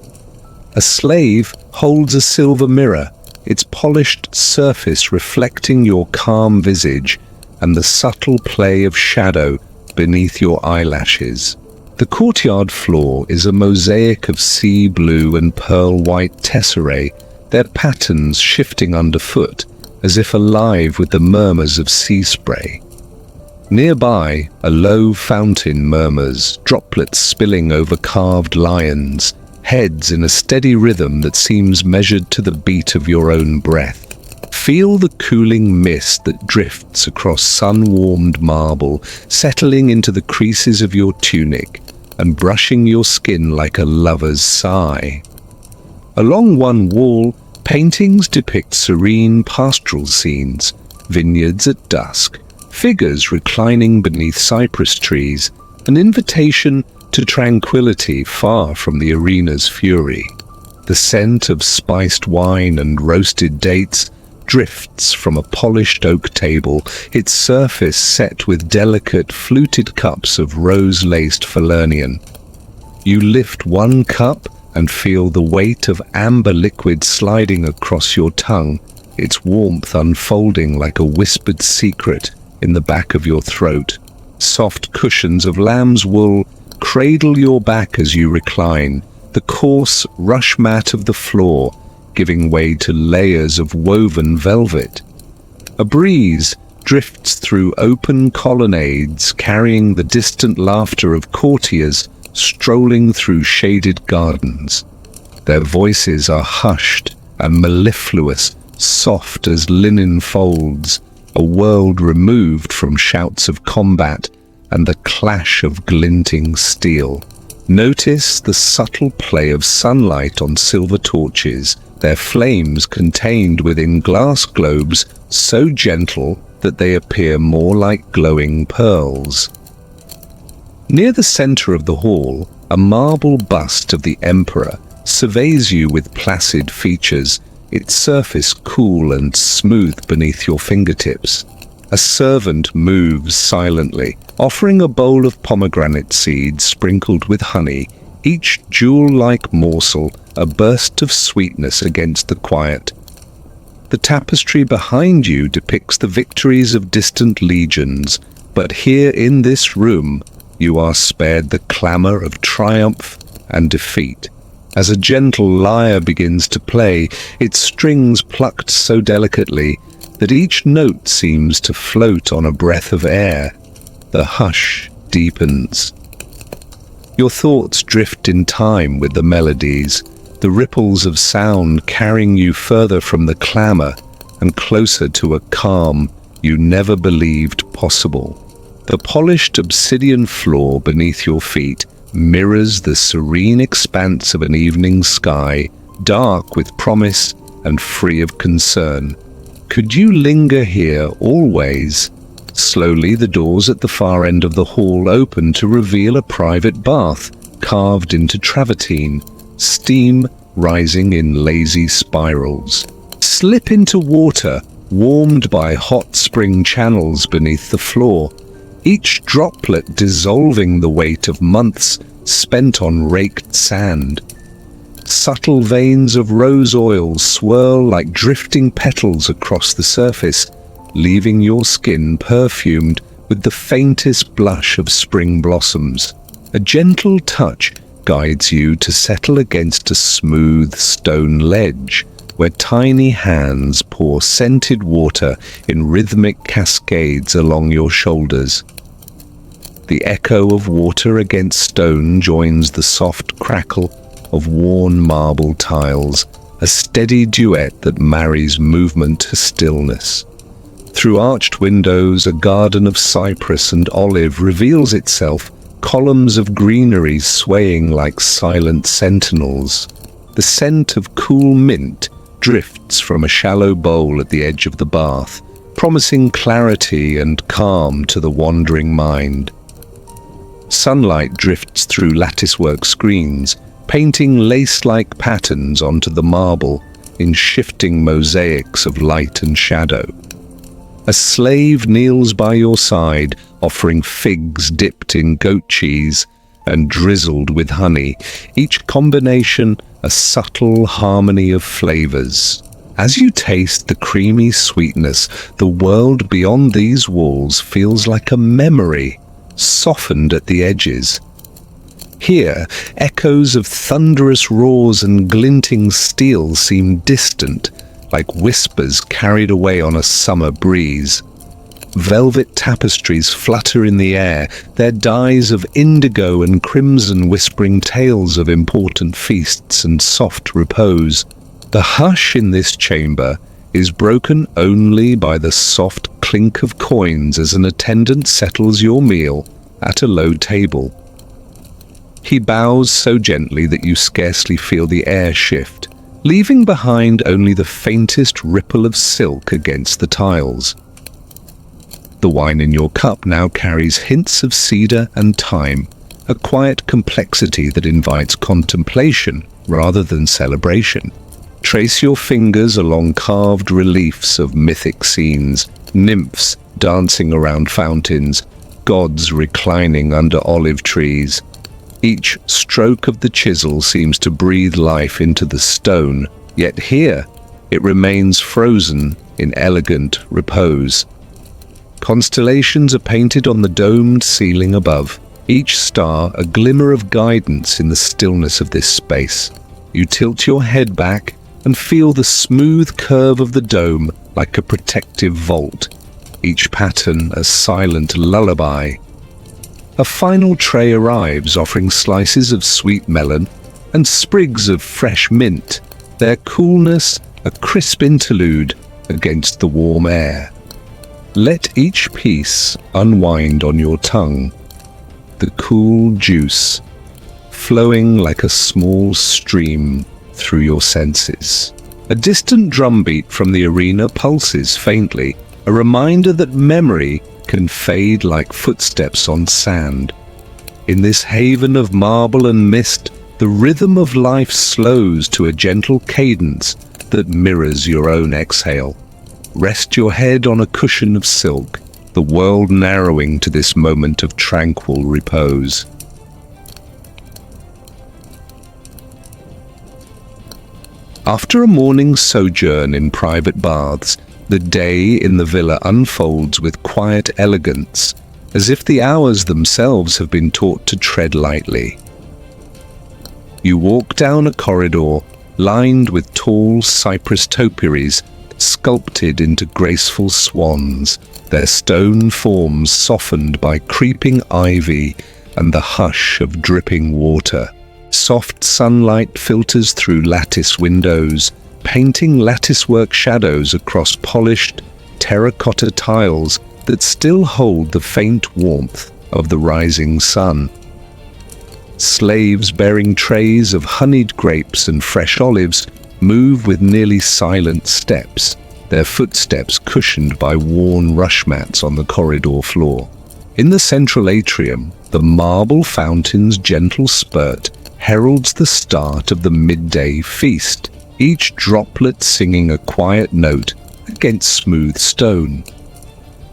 A slave holds a silver mirror, its polished surface reflecting your calm visage and the subtle play of shadow beneath your eyelashes. The courtyard floor is a mosaic of sea blue and pearl white tesserae, their patterns shifting underfoot, as if alive with the murmurs of sea spray. Nearby, a low fountain murmurs, droplets spilling over carved lions, heads in a steady rhythm that seems measured to the beat of your own breath. Feel the cooling mist that drifts across sun-warmed marble, settling into the creases of your tunic and brushing your skin like a lover's sigh. Along one wall, paintings depict serene pastoral scenes, vineyards at dusk, figures reclining beneath cypress trees, an invitation to tranquility far from the arena's fury. The scent of spiced wine and roasted dates drifts from a polished oak table, its surface set with delicate fluted cups of rose-laced Falernian. You lift one cup and feel the weight of amber liquid sliding across your tongue, its warmth unfolding like a whispered secret in the back of your throat. Soft cushions of lamb's wool cradle your back as you recline, the coarse rush mat of the floor giving way to layers of woven velvet. A breeze drifts through open colonnades, carrying the distant laughter of courtiers strolling through shaded gardens. Their voices are hushed and mellifluous, soft as linen folds, a world removed from shouts of combat and the clash of glinting steel. Notice the subtle play of sunlight on silver torches, their flames contained within glass globes so gentle that they appear more like glowing pearls. Near the center of the hall, a marble bust of the emperor surveys you with placid features, its surface cool and smooth beneath your fingertips. A servant moves silently, offering a bowl of pomegranate seeds sprinkled with honey, each jewel-like morsel a burst of sweetness against the quiet. The tapestry behind you depicts the victories of distant legions, but here in this room you are spared the clamor of triumph and defeat. As a gentle lyre begins to play, its strings plucked so delicately that each note seems to float on a breath of air. The hush deepens. Your thoughts drift in time with the melodies, the ripples of sound carrying you further from the clamor and closer to a calm you never believed possible. The polished obsidian floor beneath your feet mirrors the serene expanse of an evening sky, dark with promise and free of concern. Could you linger here always? Slowly, the doors at the far end of the hall open to reveal a private bath carved into travertine, steam rising in lazy spirals. Slip into water, warmed by hot spring channels beneath the floor, each droplet dissolving the weight of months spent on raked sand. Subtle veins of rose oil swirl like drifting petals across the surface, leaving your skin perfumed with the faintest blush of spring blossoms. A gentle touch guides you to settle against a smooth stone ledge, where tiny hands pour scented water in rhythmic cascades along your shoulders. The echo of water against stone joins the soft crackle of worn marble tiles, a steady duet that marries movement to stillness. Through arched windows, a garden of cypress and olive reveals itself, columns of greenery swaying like silent sentinels. The scent of cool mint drifts from a shallow bowl at the edge of the bath, promising clarity and calm to the wandering mind. Sunlight drifts through latticework screens, painting lace-like patterns onto the marble in shifting mosaics of light and shadow. A slave kneels by your side, offering figs dipped in goat cheese and drizzled with honey, each combination a subtle harmony of flavors. As you taste the creamy sweetness, the world beyond these walls feels like a memory, softened at the edges. Here, echoes of thunderous roars and glinting steel seem distant, like whispers carried away on a summer breeze. Velvet tapestries flutter in the air, their dyes of indigo and crimson whispering tales of important feasts and soft repose. The hush in this chamber is broken only by the soft clink of coins as an attendant settles your meal at a low table. He bows so gently that you scarcely feel the air shift, leaving behind only the faintest ripple of silk against the tiles. The wine in your cup now carries hints of cedar and thyme, a quiet complexity that invites contemplation rather than celebration. Trace your fingers along carved reliefs of mythic scenes, nymphs dancing around fountains, gods reclining under olive trees. Each stroke of the chisel seems to breathe life into the stone, yet here it remains frozen in elegant repose. Constellations are painted on the domed ceiling above, each star a glimmer of guidance in the stillness of this space. You tilt your head back and feel the smooth curve of the dome like a protective vault, each pattern a silent lullaby. A final tray arrives, offering slices of sweet melon and sprigs of fresh mint, their coolness a crisp interlude against the warm air. Let each piece unwind on your tongue, the cool juice flowing like a small stream through your senses. A distant drumbeat from the arena pulses faintly, a reminder that memory can fade like footsteps on sand. In this haven of marble and mist, the rhythm of life slows to a gentle cadence that mirrors your own exhale. Rest your head on a cushion of silk, the world narrowing to this moment of tranquil repose. After a morning's sojourn in private baths, the day in the villa unfolds with quiet elegance, as if the hours themselves have been taught to tread lightly. You walk down a corridor lined with tall cypress topiaries sculpted into graceful swans, their stone forms softened by creeping ivy and the hush of dripping water. Soft sunlight filters through lattice windows, painting latticework shadows across polished terracotta tiles that still hold the faint warmth of the rising sun. Slaves bearing trays of honeyed grapes and fresh olives move with nearly silent steps, their footsteps cushioned by worn rush mats on the corridor floor. In the central atrium, the marble fountain's gentle spurt heralds the start of the midday feast, each droplet singing a quiet note against smooth stone.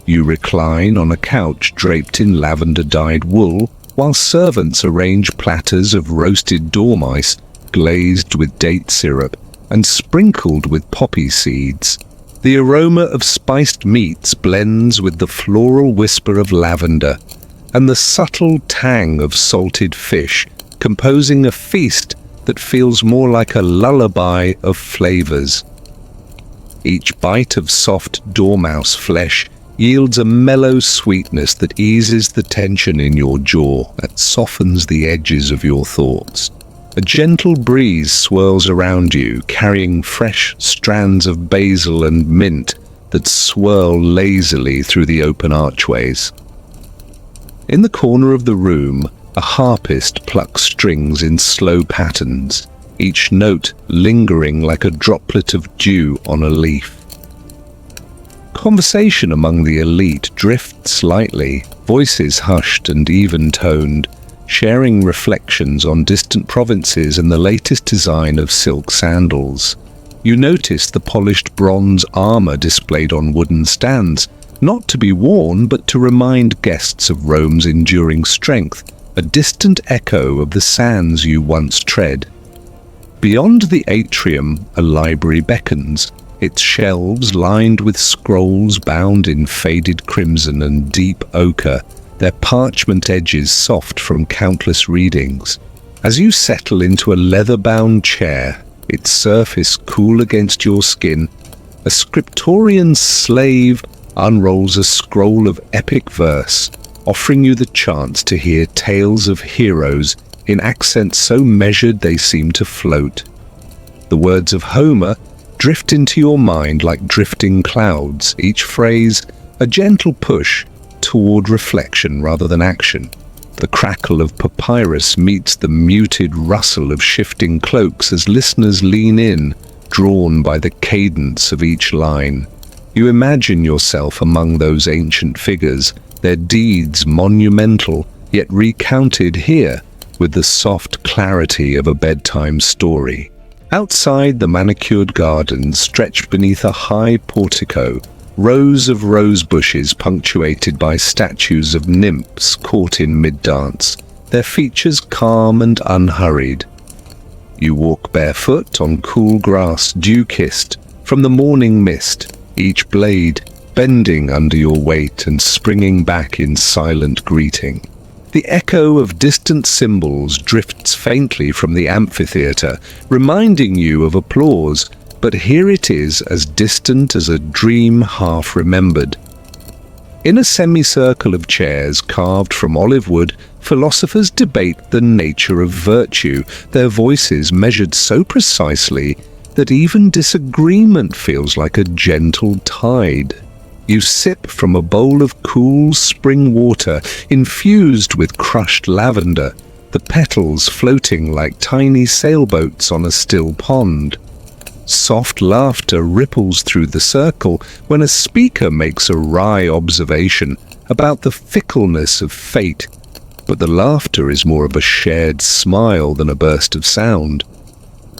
You recline on a couch draped in lavender-dyed wool, while servants arrange platters of roasted dormice glazed with date syrup and sprinkled with poppy seeds. The aroma of spiced meats blends with the floral whisper of lavender and the subtle tang of salted fish, composing a feast that feels more like a lullaby of flavors. Each bite of soft dormouse flesh yields a mellow sweetness that eases the tension in your jaw and softens the edges of your thoughts. A gentle breeze swirls around you, carrying fresh strands of basil and mint that swirl lazily through the open archways. In the corner of the room, a harpist plucks strings in slow patterns, each note lingering like a droplet of dew on a leaf. Conversation among the elite drifts lightly, voices hushed and even-toned, sharing reflections on distant provinces and the latest design of silk sandals. You notice the polished bronze armor displayed on wooden stands, not to be worn but to remind guests of Rome's enduring strength, a distant echo of the sands you once tread. Beyond the atrium, a library beckons, its shelves lined with scrolls bound in faded crimson and deep ochre, their parchment edges soft from countless readings. As you settle into a leather-bound chair, its surface cool against your skin, a scriptorian slave unrolls a scroll of epic verse, offering you the chance to hear tales of heroes in accents so measured they seem to float. The words of Homer drift into your mind like drifting clouds, each phrase a gentle push toward reflection rather than action. The crackle of papyrus meets the muted rustle of shifting cloaks as listeners lean in, drawn by the cadence of each line. You imagine yourself among those ancient figures, their deeds monumental, yet recounted here with the soft clarity of a bedtime story. Outside, the manicured gardens stretch beneath a high portico, rows of rose bushes punctuated by statues of nymphs caught in mid-dance, their features calm and unhurried. You walk barefoot on cool grass dew-kissed from the morning mist, each blade bending under your weight and springing back in silent greeting. The echo of distant cymbals drifts faintly from the amphitheater, reminding you of applause, but here it is as distant as a dream half remembered. In a semicircle of chairs carved from olive wood, philosophers debate the nature of virtue, their voices measured so precisely that even disagreement feels like a gentle tide. You sip from a bowl of cool spring water infused with crushed lavender, the petals floating like tiny sailboats on a still pond. Soft laughter ripples through the circle when a speaker makes a wry observation about the fickleness of fate, but the laughter is more of a shared smile than a burst of sound.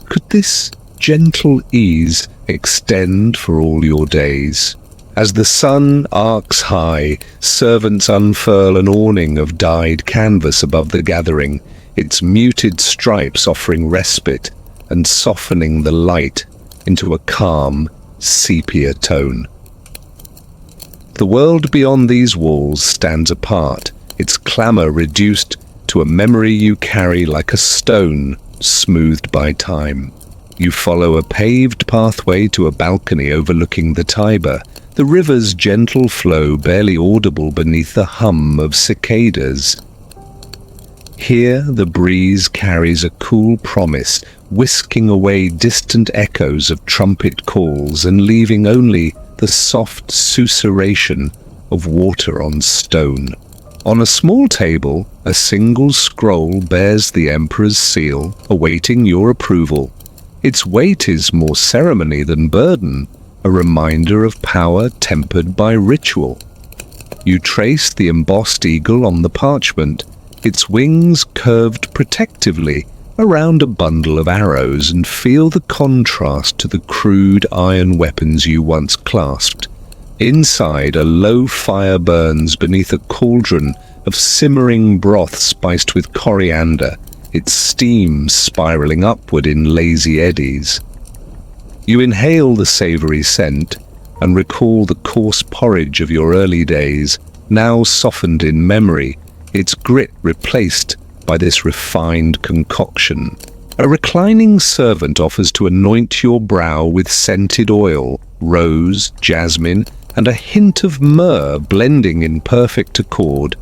Could this gentle ease extend for all your days? As the sun arcs high, servants unfurl an awning of dyed canvas above the gathering, its muted stripes offering respite and softening the light into a calm, sepia tone. The world beyond these walls stands apart, its clamor reduced to a memory you carry like a stone smoothed by time. You follow a paved pathway to a balcony overlooking the Tiber, the river's gentle flow barely audible beneath the hum of cicadas. Here the breeze carries a cool promise, whisking away distant echoes of trumpet calls and leaving only the soft susurration of water on stone. On a small table, A single scroll bears the Emperor's seal, awaiting your approval. Its weight is more ceremony than burden, a reminder of power tempered by ritual. You trace the embossed eagle on the parchment, its wings curved protectively around a bundle of arrows, and feel the contrast to the crude iron weapons you once clasped. Inside, a low fire burns beneath a cauldron of simmering broth spiced with coriander, its steam spiraling upward in lazy eddies. You inhale the savory scent and recall the coarse porridge of your early days, now softened in memory, its grit replaced by this refined concoction. A reclining servant offers to anoint your brow with scented oil, rose, jasmine, and a hint of myrrh blending in perfect accord.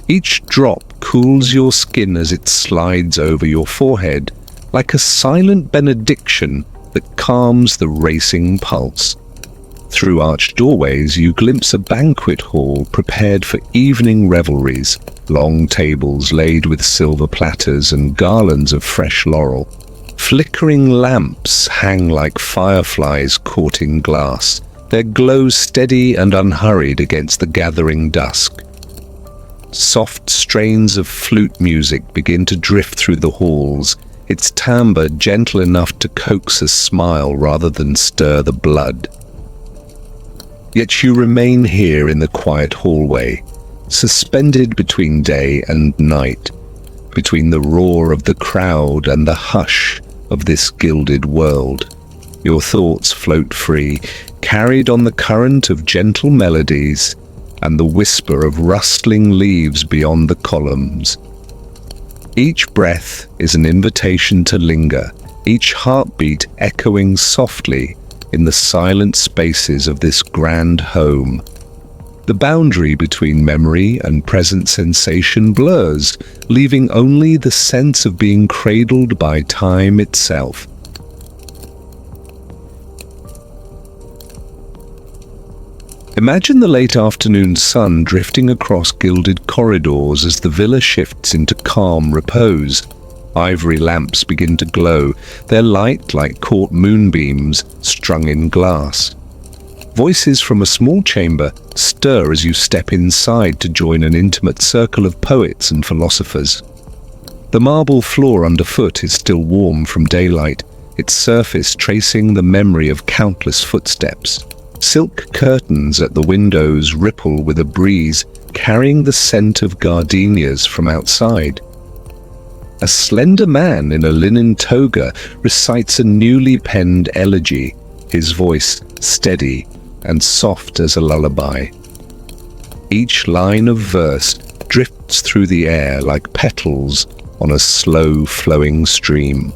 Each drop cools your skin as it slides over your forehead, like a silent benediction that calms the racing pulse. Through arched doorways you glimpse a banquet hall prepared for evening revelries, long tables laid with silver platters and garlands of fresh laurel. Flickering lamps hang like fireflies caught in glass, their glow steady and unhurried against the gathering dusk. Soft strains of flute music begin to drift through the halls, its timbre gentle enough to coax a smile rather than stir the blood. Yet you remain here in the quiet hallway, suspended between day and night, between the roar of the crowd and the hush of this gilded world. Your thoughts float free, carried on the current of gentle melodies and the whisper of rustling leaves beyond the columns. Each breath is an invitation to linger, each heartbeat echoing softly in the silent spaces of this grand home. The boundary between memory and present sensation blurs, leaving only the sense of being cradled by time itself. Imagine the late afternoon sun drifting across gilded corridors as the villa shifts into calm repose. Ivory lamps begin to glow, their light like caught moonbeams strung in glass. Voices from a small chamber stir as you step inside to join an intimate circle of poets and philosophers. The marble floor underfoot is still warm from daylight, its surface tracing the memory of countless footsteps. Silk curtains at the windows ripple with a breeze, carrying the scent of gardenias from outside. A slender man in a linen toga recites a newly penned elegy, his voice steady and soft as a lullaby. Each line of verse drifts through the air like petals on a slow-flowing stream.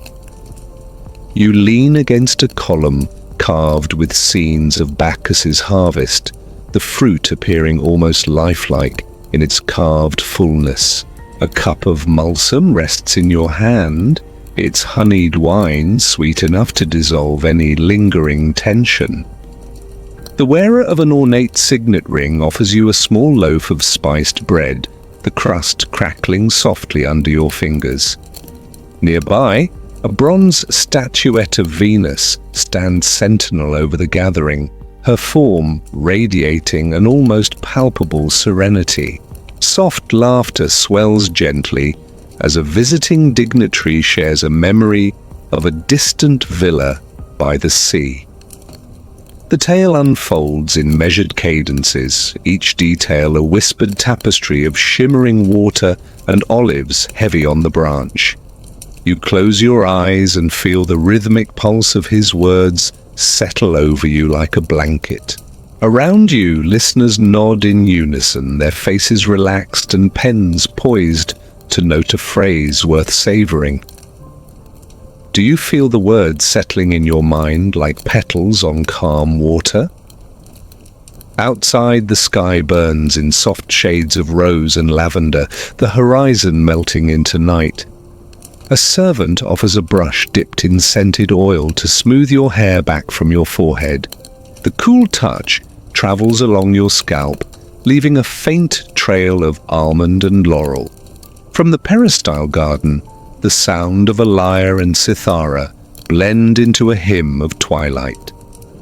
You lean against a column carved with scenes of Bacchus's harvest, the fruit appearing almost lifelike in its carved fullness. A cup of mulsum rests in your hand, its honeyed wine sweet enough to dissolve any lingering tension. The wearer of an ornate signet ring offers you a small loaf of spiced bread, the crust crackling softly under your fingers. Nearby, a bronze statuette of Venus stands sentinel over the gathering, her form radiating an almost palpable serenity. Soft laughter swells gently as a visiting dignitary shares a memory of a distant villa by the sea. The tale unfolds in measured cadences, each detail a whispered tapestry of shimmering water and olives heavy on the branch. You close your eyes and feel the rhythmic pulse of his words settle over you like a blanket. Around you, listeners nod in unison, their faces relaxed and pens poised to note a phrase worth savoring. Do you feel the words settling in your mind like petals on calm water? Outside, the sky burns in soft shades of rose and lavender, the horizon melting into night. A servant offers a brush dipped in scented oil to smooth your hair back from your forehead. The cool touch travels along your scalp, leaving a faint trail of almond and laurel. From the peristyle garden, the sound of a lyre and cithara blend into a hymn of twilight.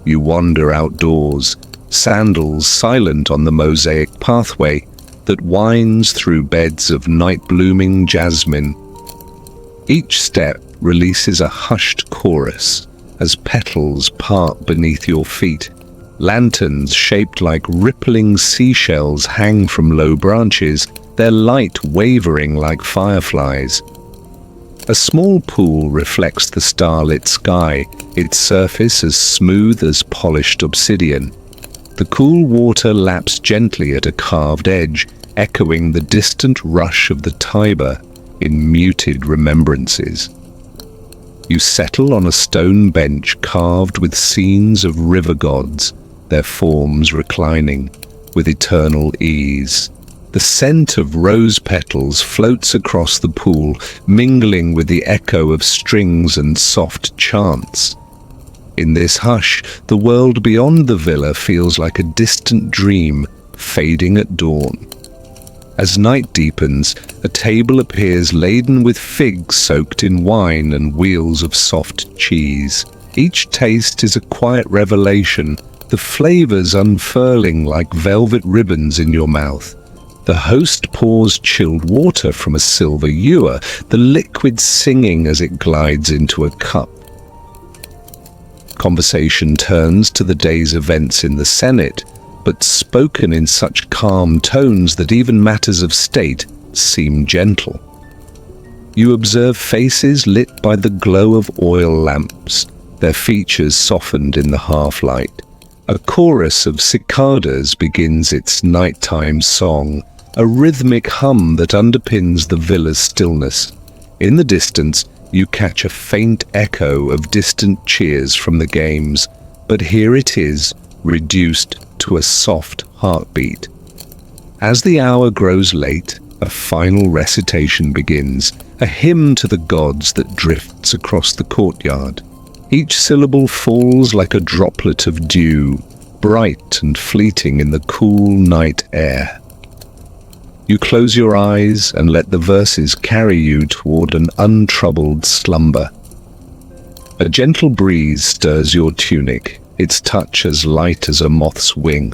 You wander outdoors, sandals silent on the mosaic pathway that winds through beds of night-blooming jasmine. Each step releases a hushed chorus as petals part beneath your feet. Lanterns shaped like rippling seashells hang from low branches, their light wavering like fireflies. A small pool reflects the starlit sky, its surface as smooth as polished obsidian. The cool water laps gently at a carved edge, echoing the distant rush of the Tiber in muted remembrances. You settle on a stone bench carved with scenes of river gods, their forms reclining with eternal ease. The scent of rose petals floats across the pool, mingling with the echo of strings and soft chants. In this hush, the world beyond the villa feels like a distant dream, fading at dawn. As night deepens, a table appears laden with figs soaked in wine and wheels of soft cheese. Each taste is a quiet revelation, the flavors unfurling like velvet ribbons in your mouth. The host pours chilled water from a silver ewer, the liquid singing as it glides into a cup. Conversation turns to the day's events in the Senate, but spoken in such calm tones that even matters of state seem gentle. You observe faces lit by the glow of oil lamps, their features softened in the half-light. A chorus of cicadas begins its nighttime song, a rhythmic hum that underpins the villa's stillness. In the distance, you catch a faint echo of distant cheers from the games, but here it is, reduced to a soft heartbeat. As the hour grows late, a final recitation begins, a hymn to the gods that drifts across the courtyard. Each syllable falls like a droplet of dew, bright and fleeting in the cool night air. You close your eyes and let the verses carry you toward an untroubled slumber. A gentle breeze stirs your tunic, its touch as light as a moth's wing.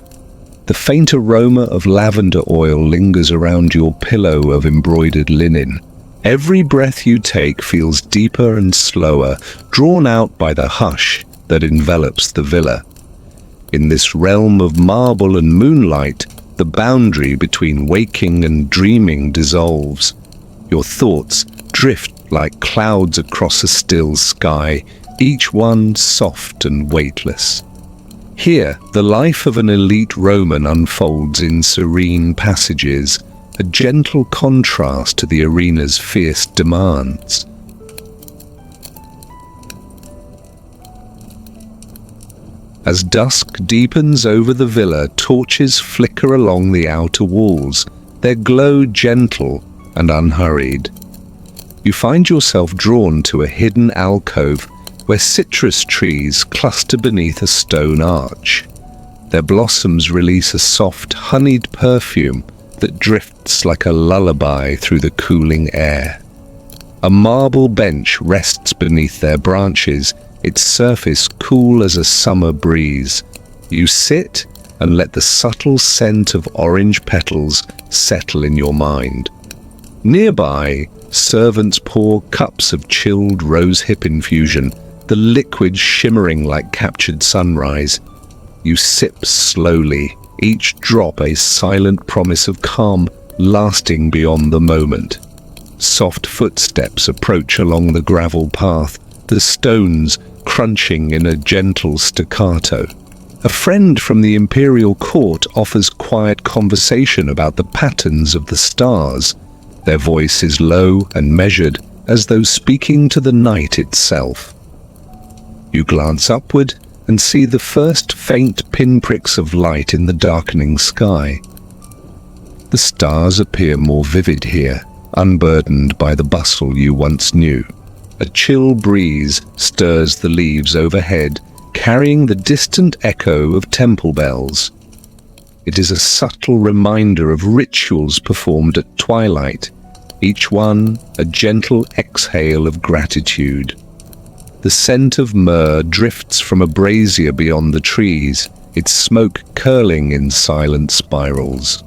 The faint aroma of lavender oil lingers around your pillow of embroidered linen. Every breath you take feels deeper and slower, drawn out by the hush that envelops the villa. In this realm of marble and moonlight, the boundary between waking and dreaming dissolves. Your thoughts drift like clouds across a still sky, each one soft and weightless. Here, the life of an elite Roman unfolds in serene passages, a gentle contrast to the arena's fierce demands. As dusk deepens over the villa, torches flicker along the outer walls, their glow gentle and unhurried. You find yourself drawn to a hidden alcove where citrus trees cluster beneath a stone arch. Their blossoms release a soft, honeyed perfume that drifts like a lullaby through the cooling air. A marble bench rests beneath their branches, its surface cool as a summer breeze. You sit and let the subtle scent of orange petals settle in your mind. Nearby, servants pour cups of chilled rosehip infusion, the liquid shimmering like captured sunrise. You sip slowly, each drop a silent promise of calm lasting beyond the moment. Soft footsteps approach along the gravel path, the stones crunching in a gentle staccato. A friend from the imperial court offers quiet conversation about the patterns of the stars. Their voice is low and measured, as though speaking to the night itself. You glance upward and see the first faint pinpricks of light in the darkening sky. The stars appear more vivid here, unburdened by the bustle you once knew. A chill breeze stirs the leaves overhead, carrying the distant echo of temple bells. It is a subtle reminder of rituals performed at twilight, each one a gentle exhale of gratitude. The scent of myrrh drifts from a brazier beyond the trees, its smoke curling in silent spirals.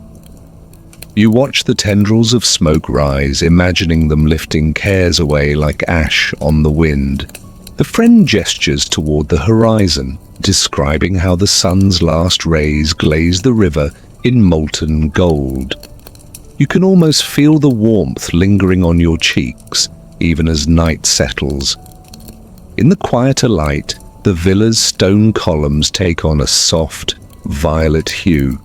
You watch the tendrils of smoke rise, imagining them lifting cares away like ash on the wind. The friend gestures toward the horizon, describing how the sun's last rays glaze the river in molten gold. You can almost feel the warmth lingering on your cheeks, even as night settles. In the quieter light, the villa's stone columns take on a soft, violet hue.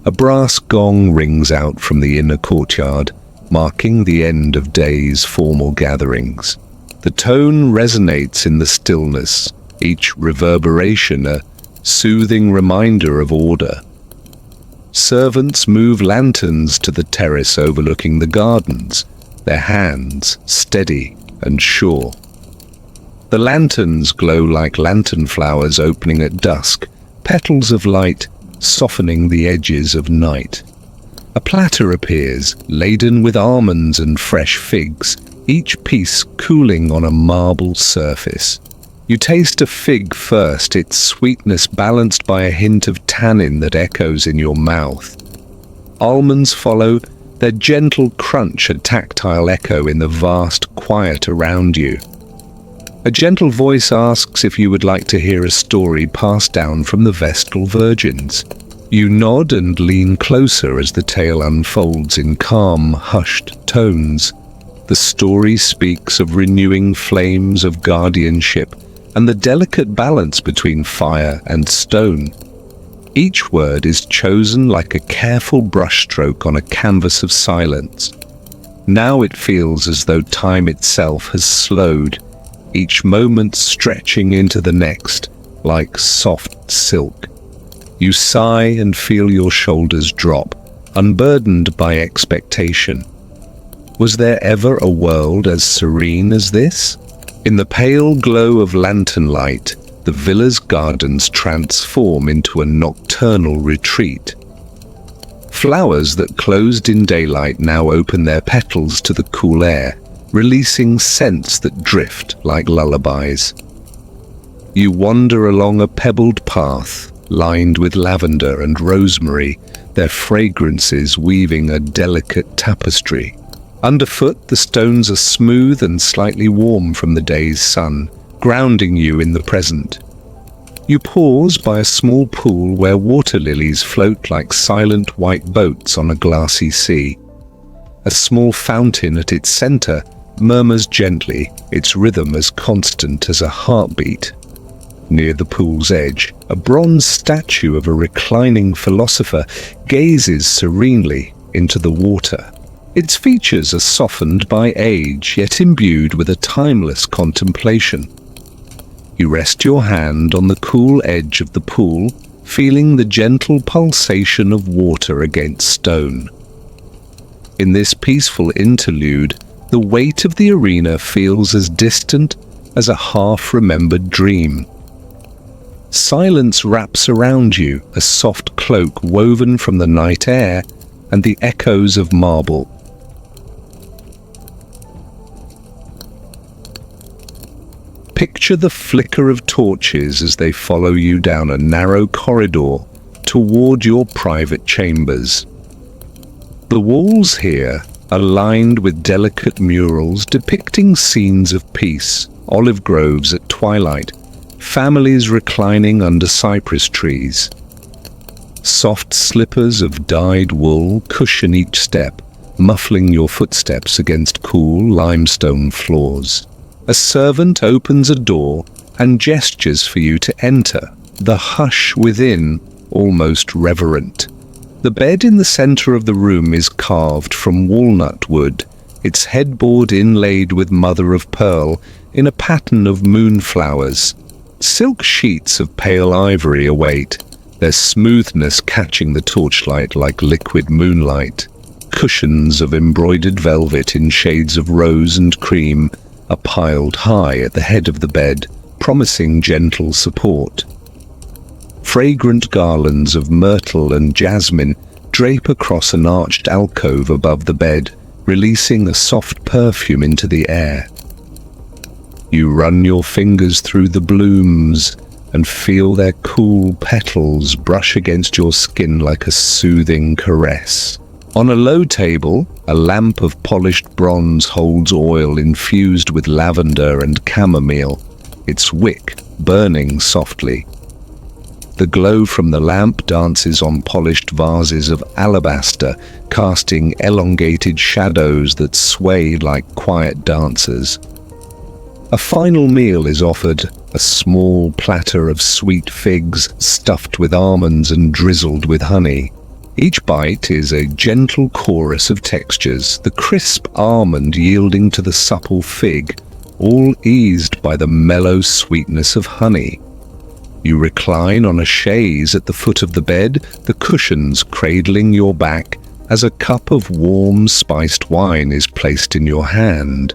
A brass gong rings out from the inner courtyard, marking the end of day's formal gatherings. The tone resonates in the stillness, each reverberation a soothing reminder of order. Servants move lanterns to the terrace overlooking the gardens, their hands steady and sure. The lanterns glow like lantern flowers opening at dusk, petals of light softening the edges of night. A platter appears, laden with almonds and fresh figs, each piece cooling on a marble surface. You taste a fig first, its sweetness balanced by a hint of tannin that echoes in your mouth. Almonds follow, their gentle crunch a tactile echo in the vast quiet around you. A gentle voice asks if you would like to hear a story passed down from the Vestal Virgins. You nod and lean closer as the tale unfolds in calm, hushed tones. The story speaks of renewing flames of guardianship and the delicate balance between fire and stone. Each word is chosen like a careful brushstroke on a canvas of silence. Now it feels as though time itself has slowed, each moment stretching into the next, like soft silk. You sigh and feel your shoulders drop, unburdened by expectation. Was there ever a world as serene as this? In the pale glow of lantern light, the villa's gardens transform into a nocturnal retreat. Flowers that closed in daylight now open their petals to the cool air, releasing scents that drift like lullabies. You wander along a pebbled path, lined with lavender and rosemary, their fragrances weaving a delicate tapestry. Underfoot, the stones are smooth and slightly warm from the day's sun, grounding you in the present. You pause by a small pool where water lilies float like silent white boats on a glassy sea. A small fountain at its center murmurs gently, its rhythm as constant as a heartbeat. Near the pool's edge, a bronze statue of a reclining philosopher gazes serenely into the water. Its features are softened by age, yet imbued with a timeless contemplation. You rest your hand on the cool edge of the pool, feeling the gentle pulsation of water against stone. In this peaceful interlude, the weight of the arena feels as distant as a half-remembered dream. Silence wraps around you, a soft cloak woven from the night air and the echoes of marble. Picture the flicker of torches as they follow you down a narrow corridor toward your private chambers. The walls here are lined with delicate murals depicting scenes of peace, olive groves at twilight, families reclining under cypress trees. Soft slippers of dyed wool cushion each step, muffling your footsteps against cool limestone floors. A servant opens a door and gestures for you to enter, the hush within almost reverent. The bed in the center of the room is carved from walnut wood, its headboard inlaid with mother-of-pearl in a pattern of moonflowers. Silk sheets of pale ivory await, their smoothness catching the torchlight like liquid moonlight. Cushions of embroidered velvet in shades of rose and cream are piled high at the head of the bed, promising gentle support. Fragrant garlands of myrtle and jasmine drape across an arched alcove above the bed, releasing a soft perfume into the air. You run your fingers through the blooms and feel their cool petals brush against your skin like a soothing caress. On a low table, a lamp of polished bronze holds oil infused with lavender and chamomile, its wick burning softly. The glow from the lamp dances on polished vases of alabaster, casting elongated shadows that sway like quiet dancers. A final meal is offered, a small platter of sweet figs stuffed with almonds and drizzled with honey. Each bite is a gentle chorus of textures, the crisp almond yielding to the supple fig, all eased by the mellow sweetness of honey. You recline on a chaise at the foot of the bed, the cushions cradling your back as a cup of warm spiced wine is placed in your hand.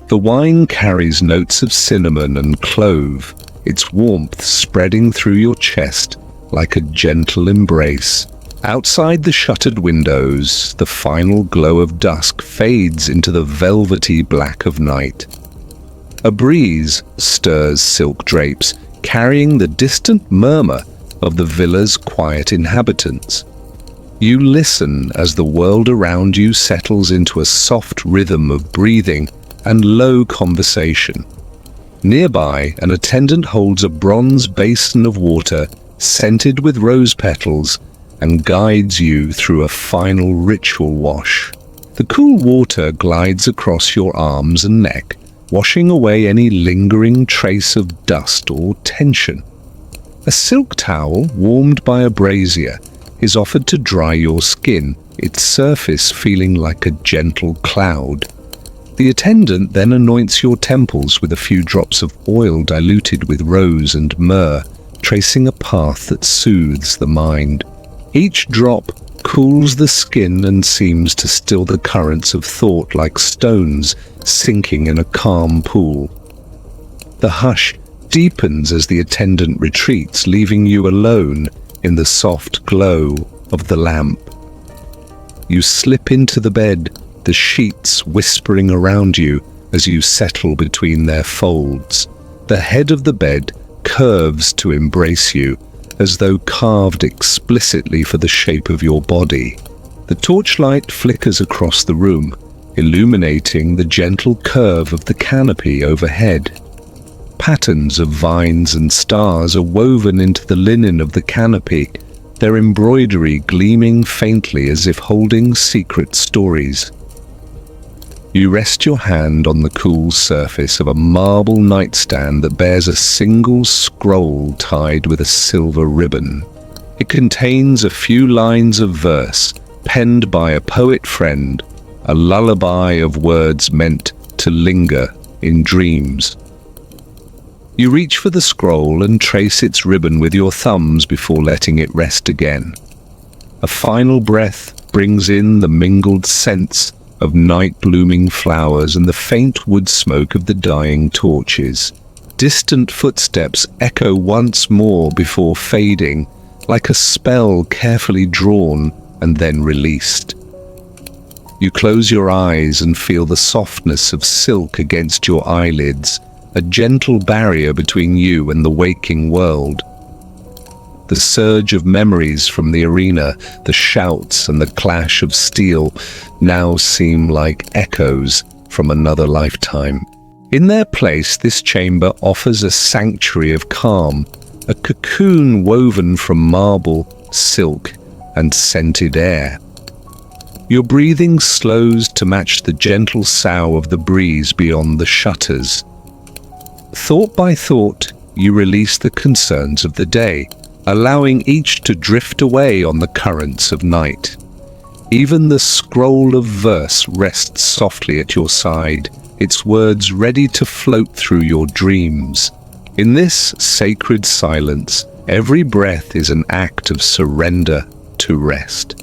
The wine carries notes of cinnamon and clove, its warmth spreading through your chest like a gentle embrace. Outside the shuttered windows, the final glow of dusk fades into the velvety black of night. A breeze stirs silk drapes, carrying the distant murmur of the villa's quiet inhabitants. You listen as the world around you settles into a soft rhythm of breathing and low conversation. Nearby, an attendant holds a bronze basin of water scented with rose petals and guides you through a final ritual wash. The cool water glides across your arms and neck, washing away any lingering trace of dust or tension. A silk towel, warmed by a brazier, is offered to dry your skin, its surface feeling like a gentle cloud. The attendant then anoints your temples with a few drops of oil diluted with rose and myrrh, tracing a path that soothes the mind. Each drop cools the skin and seems to still the currents of thought like stones sinking in a calm pool. The hush deepens as the attendant retreats, leaving you alone in the soft glow of the lamp. You slip into the bed, the sheets whispering around you as you settle between their folds. The head of the bed curves to embrace you, as though carved explicitly for the shape of your body. The torchlight flickers across the room, illuminating the gentle curve of the canopy overhead. Patterns of vines and stars are woven into the linen of the canopy, their embroidery gleaming faintly as if holding secret stories. You rest your hand on the cool surface of a marble nightstand that bears a single scroll tied with a silver ribbon. It contains a few lines of verse, penned by a poet friend, a lullaby of words meant to linger in dreams. You reach for the scroll and trace its ribbon with your thumbs before letting it rest again. A final breath brings in the mingled scents of night-blooming flowers and the faint wood smoke of the dying torches. Distant footsteps echo once more before fading, like a spell carefully drawn and then released. You close your eyes and feel the softness of silk against your eyelids, a gentle barrier between you and the waking world. The surge of memories from the arena, the shouts and the clash of steel now seem like echoes from another lifetime. In their place, this chamber offers a sanctuary of calm, a cocoon woven from marble, silk, and scented air. Your breathing slows to match the gentle sough of the breeze beyond the shutters. Thought by thought, you release the concerns of the day, allowing each to drift away on the currents of night. Even the scroll of verse rests softly at your side, its words ready to float through your dreams. In this sacred silence, every breath is an act of surrender to rest.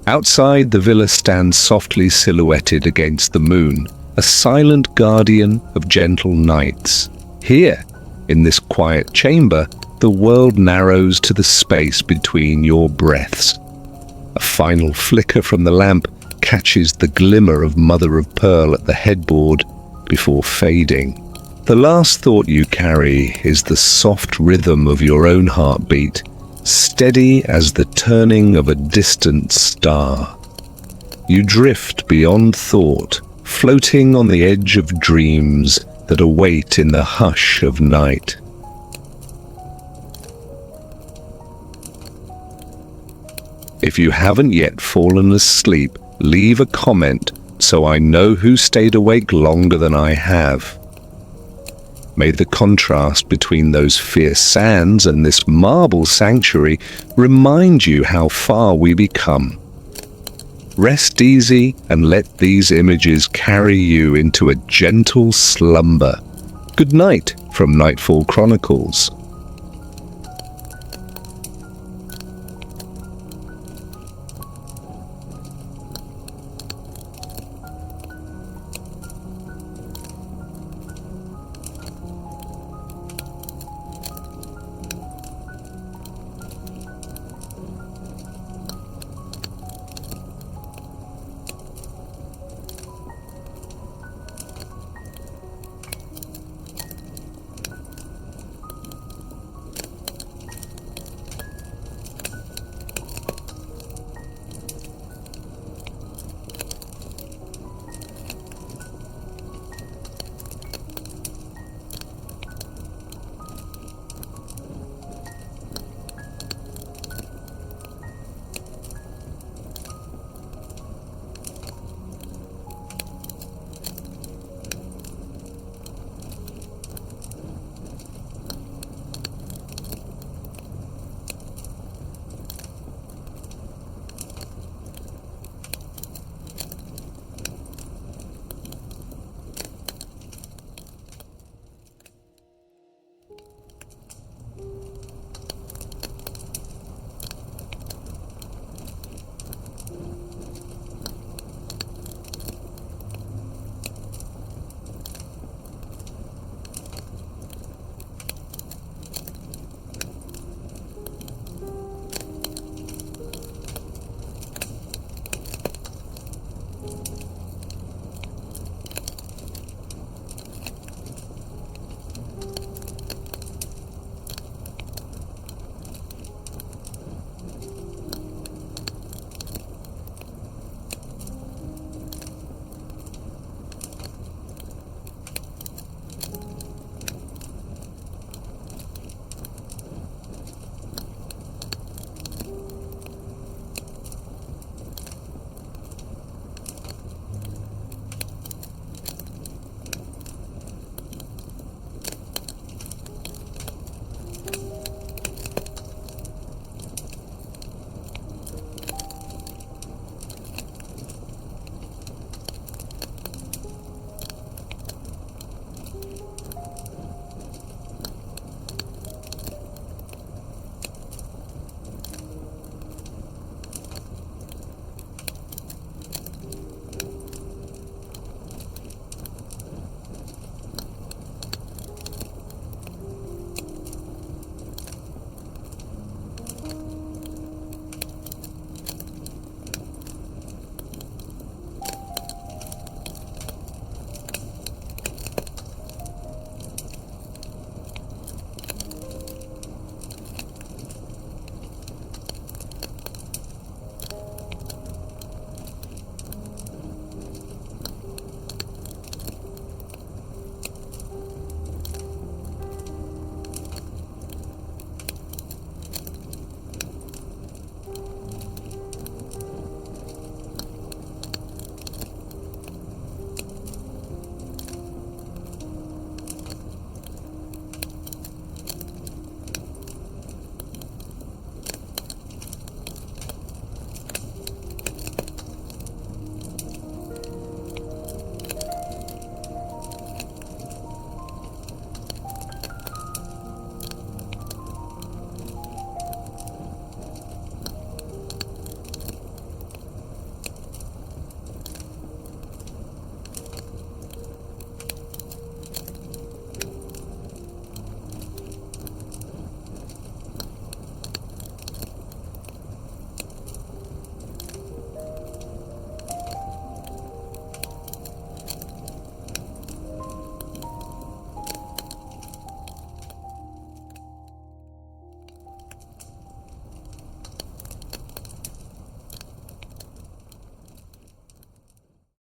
Outside, the villa stands softly silhouetted against the moon, a silent guardian of gentle nights. Here, in this quiet chamber, the world narrows to the space between your breaths. A final flicker from the lamp catches the glimmer of mother of pearl at the headboard before fading. The last thought you carry is the soft rhythm of your own heartbeat, steady as the turning of a distant star. You drift beyond thought, floating on the edge of dreams that await in the hush of night. If you haven't yet fallen asleep, leave a comment so I know who stayed awake longer than I have. May the contrast between those fierce sands and this marble sanctuary remind you how far we become. Rest easy and let these images carry you into a gentle slumber. Good night from Nightfall Chronicles.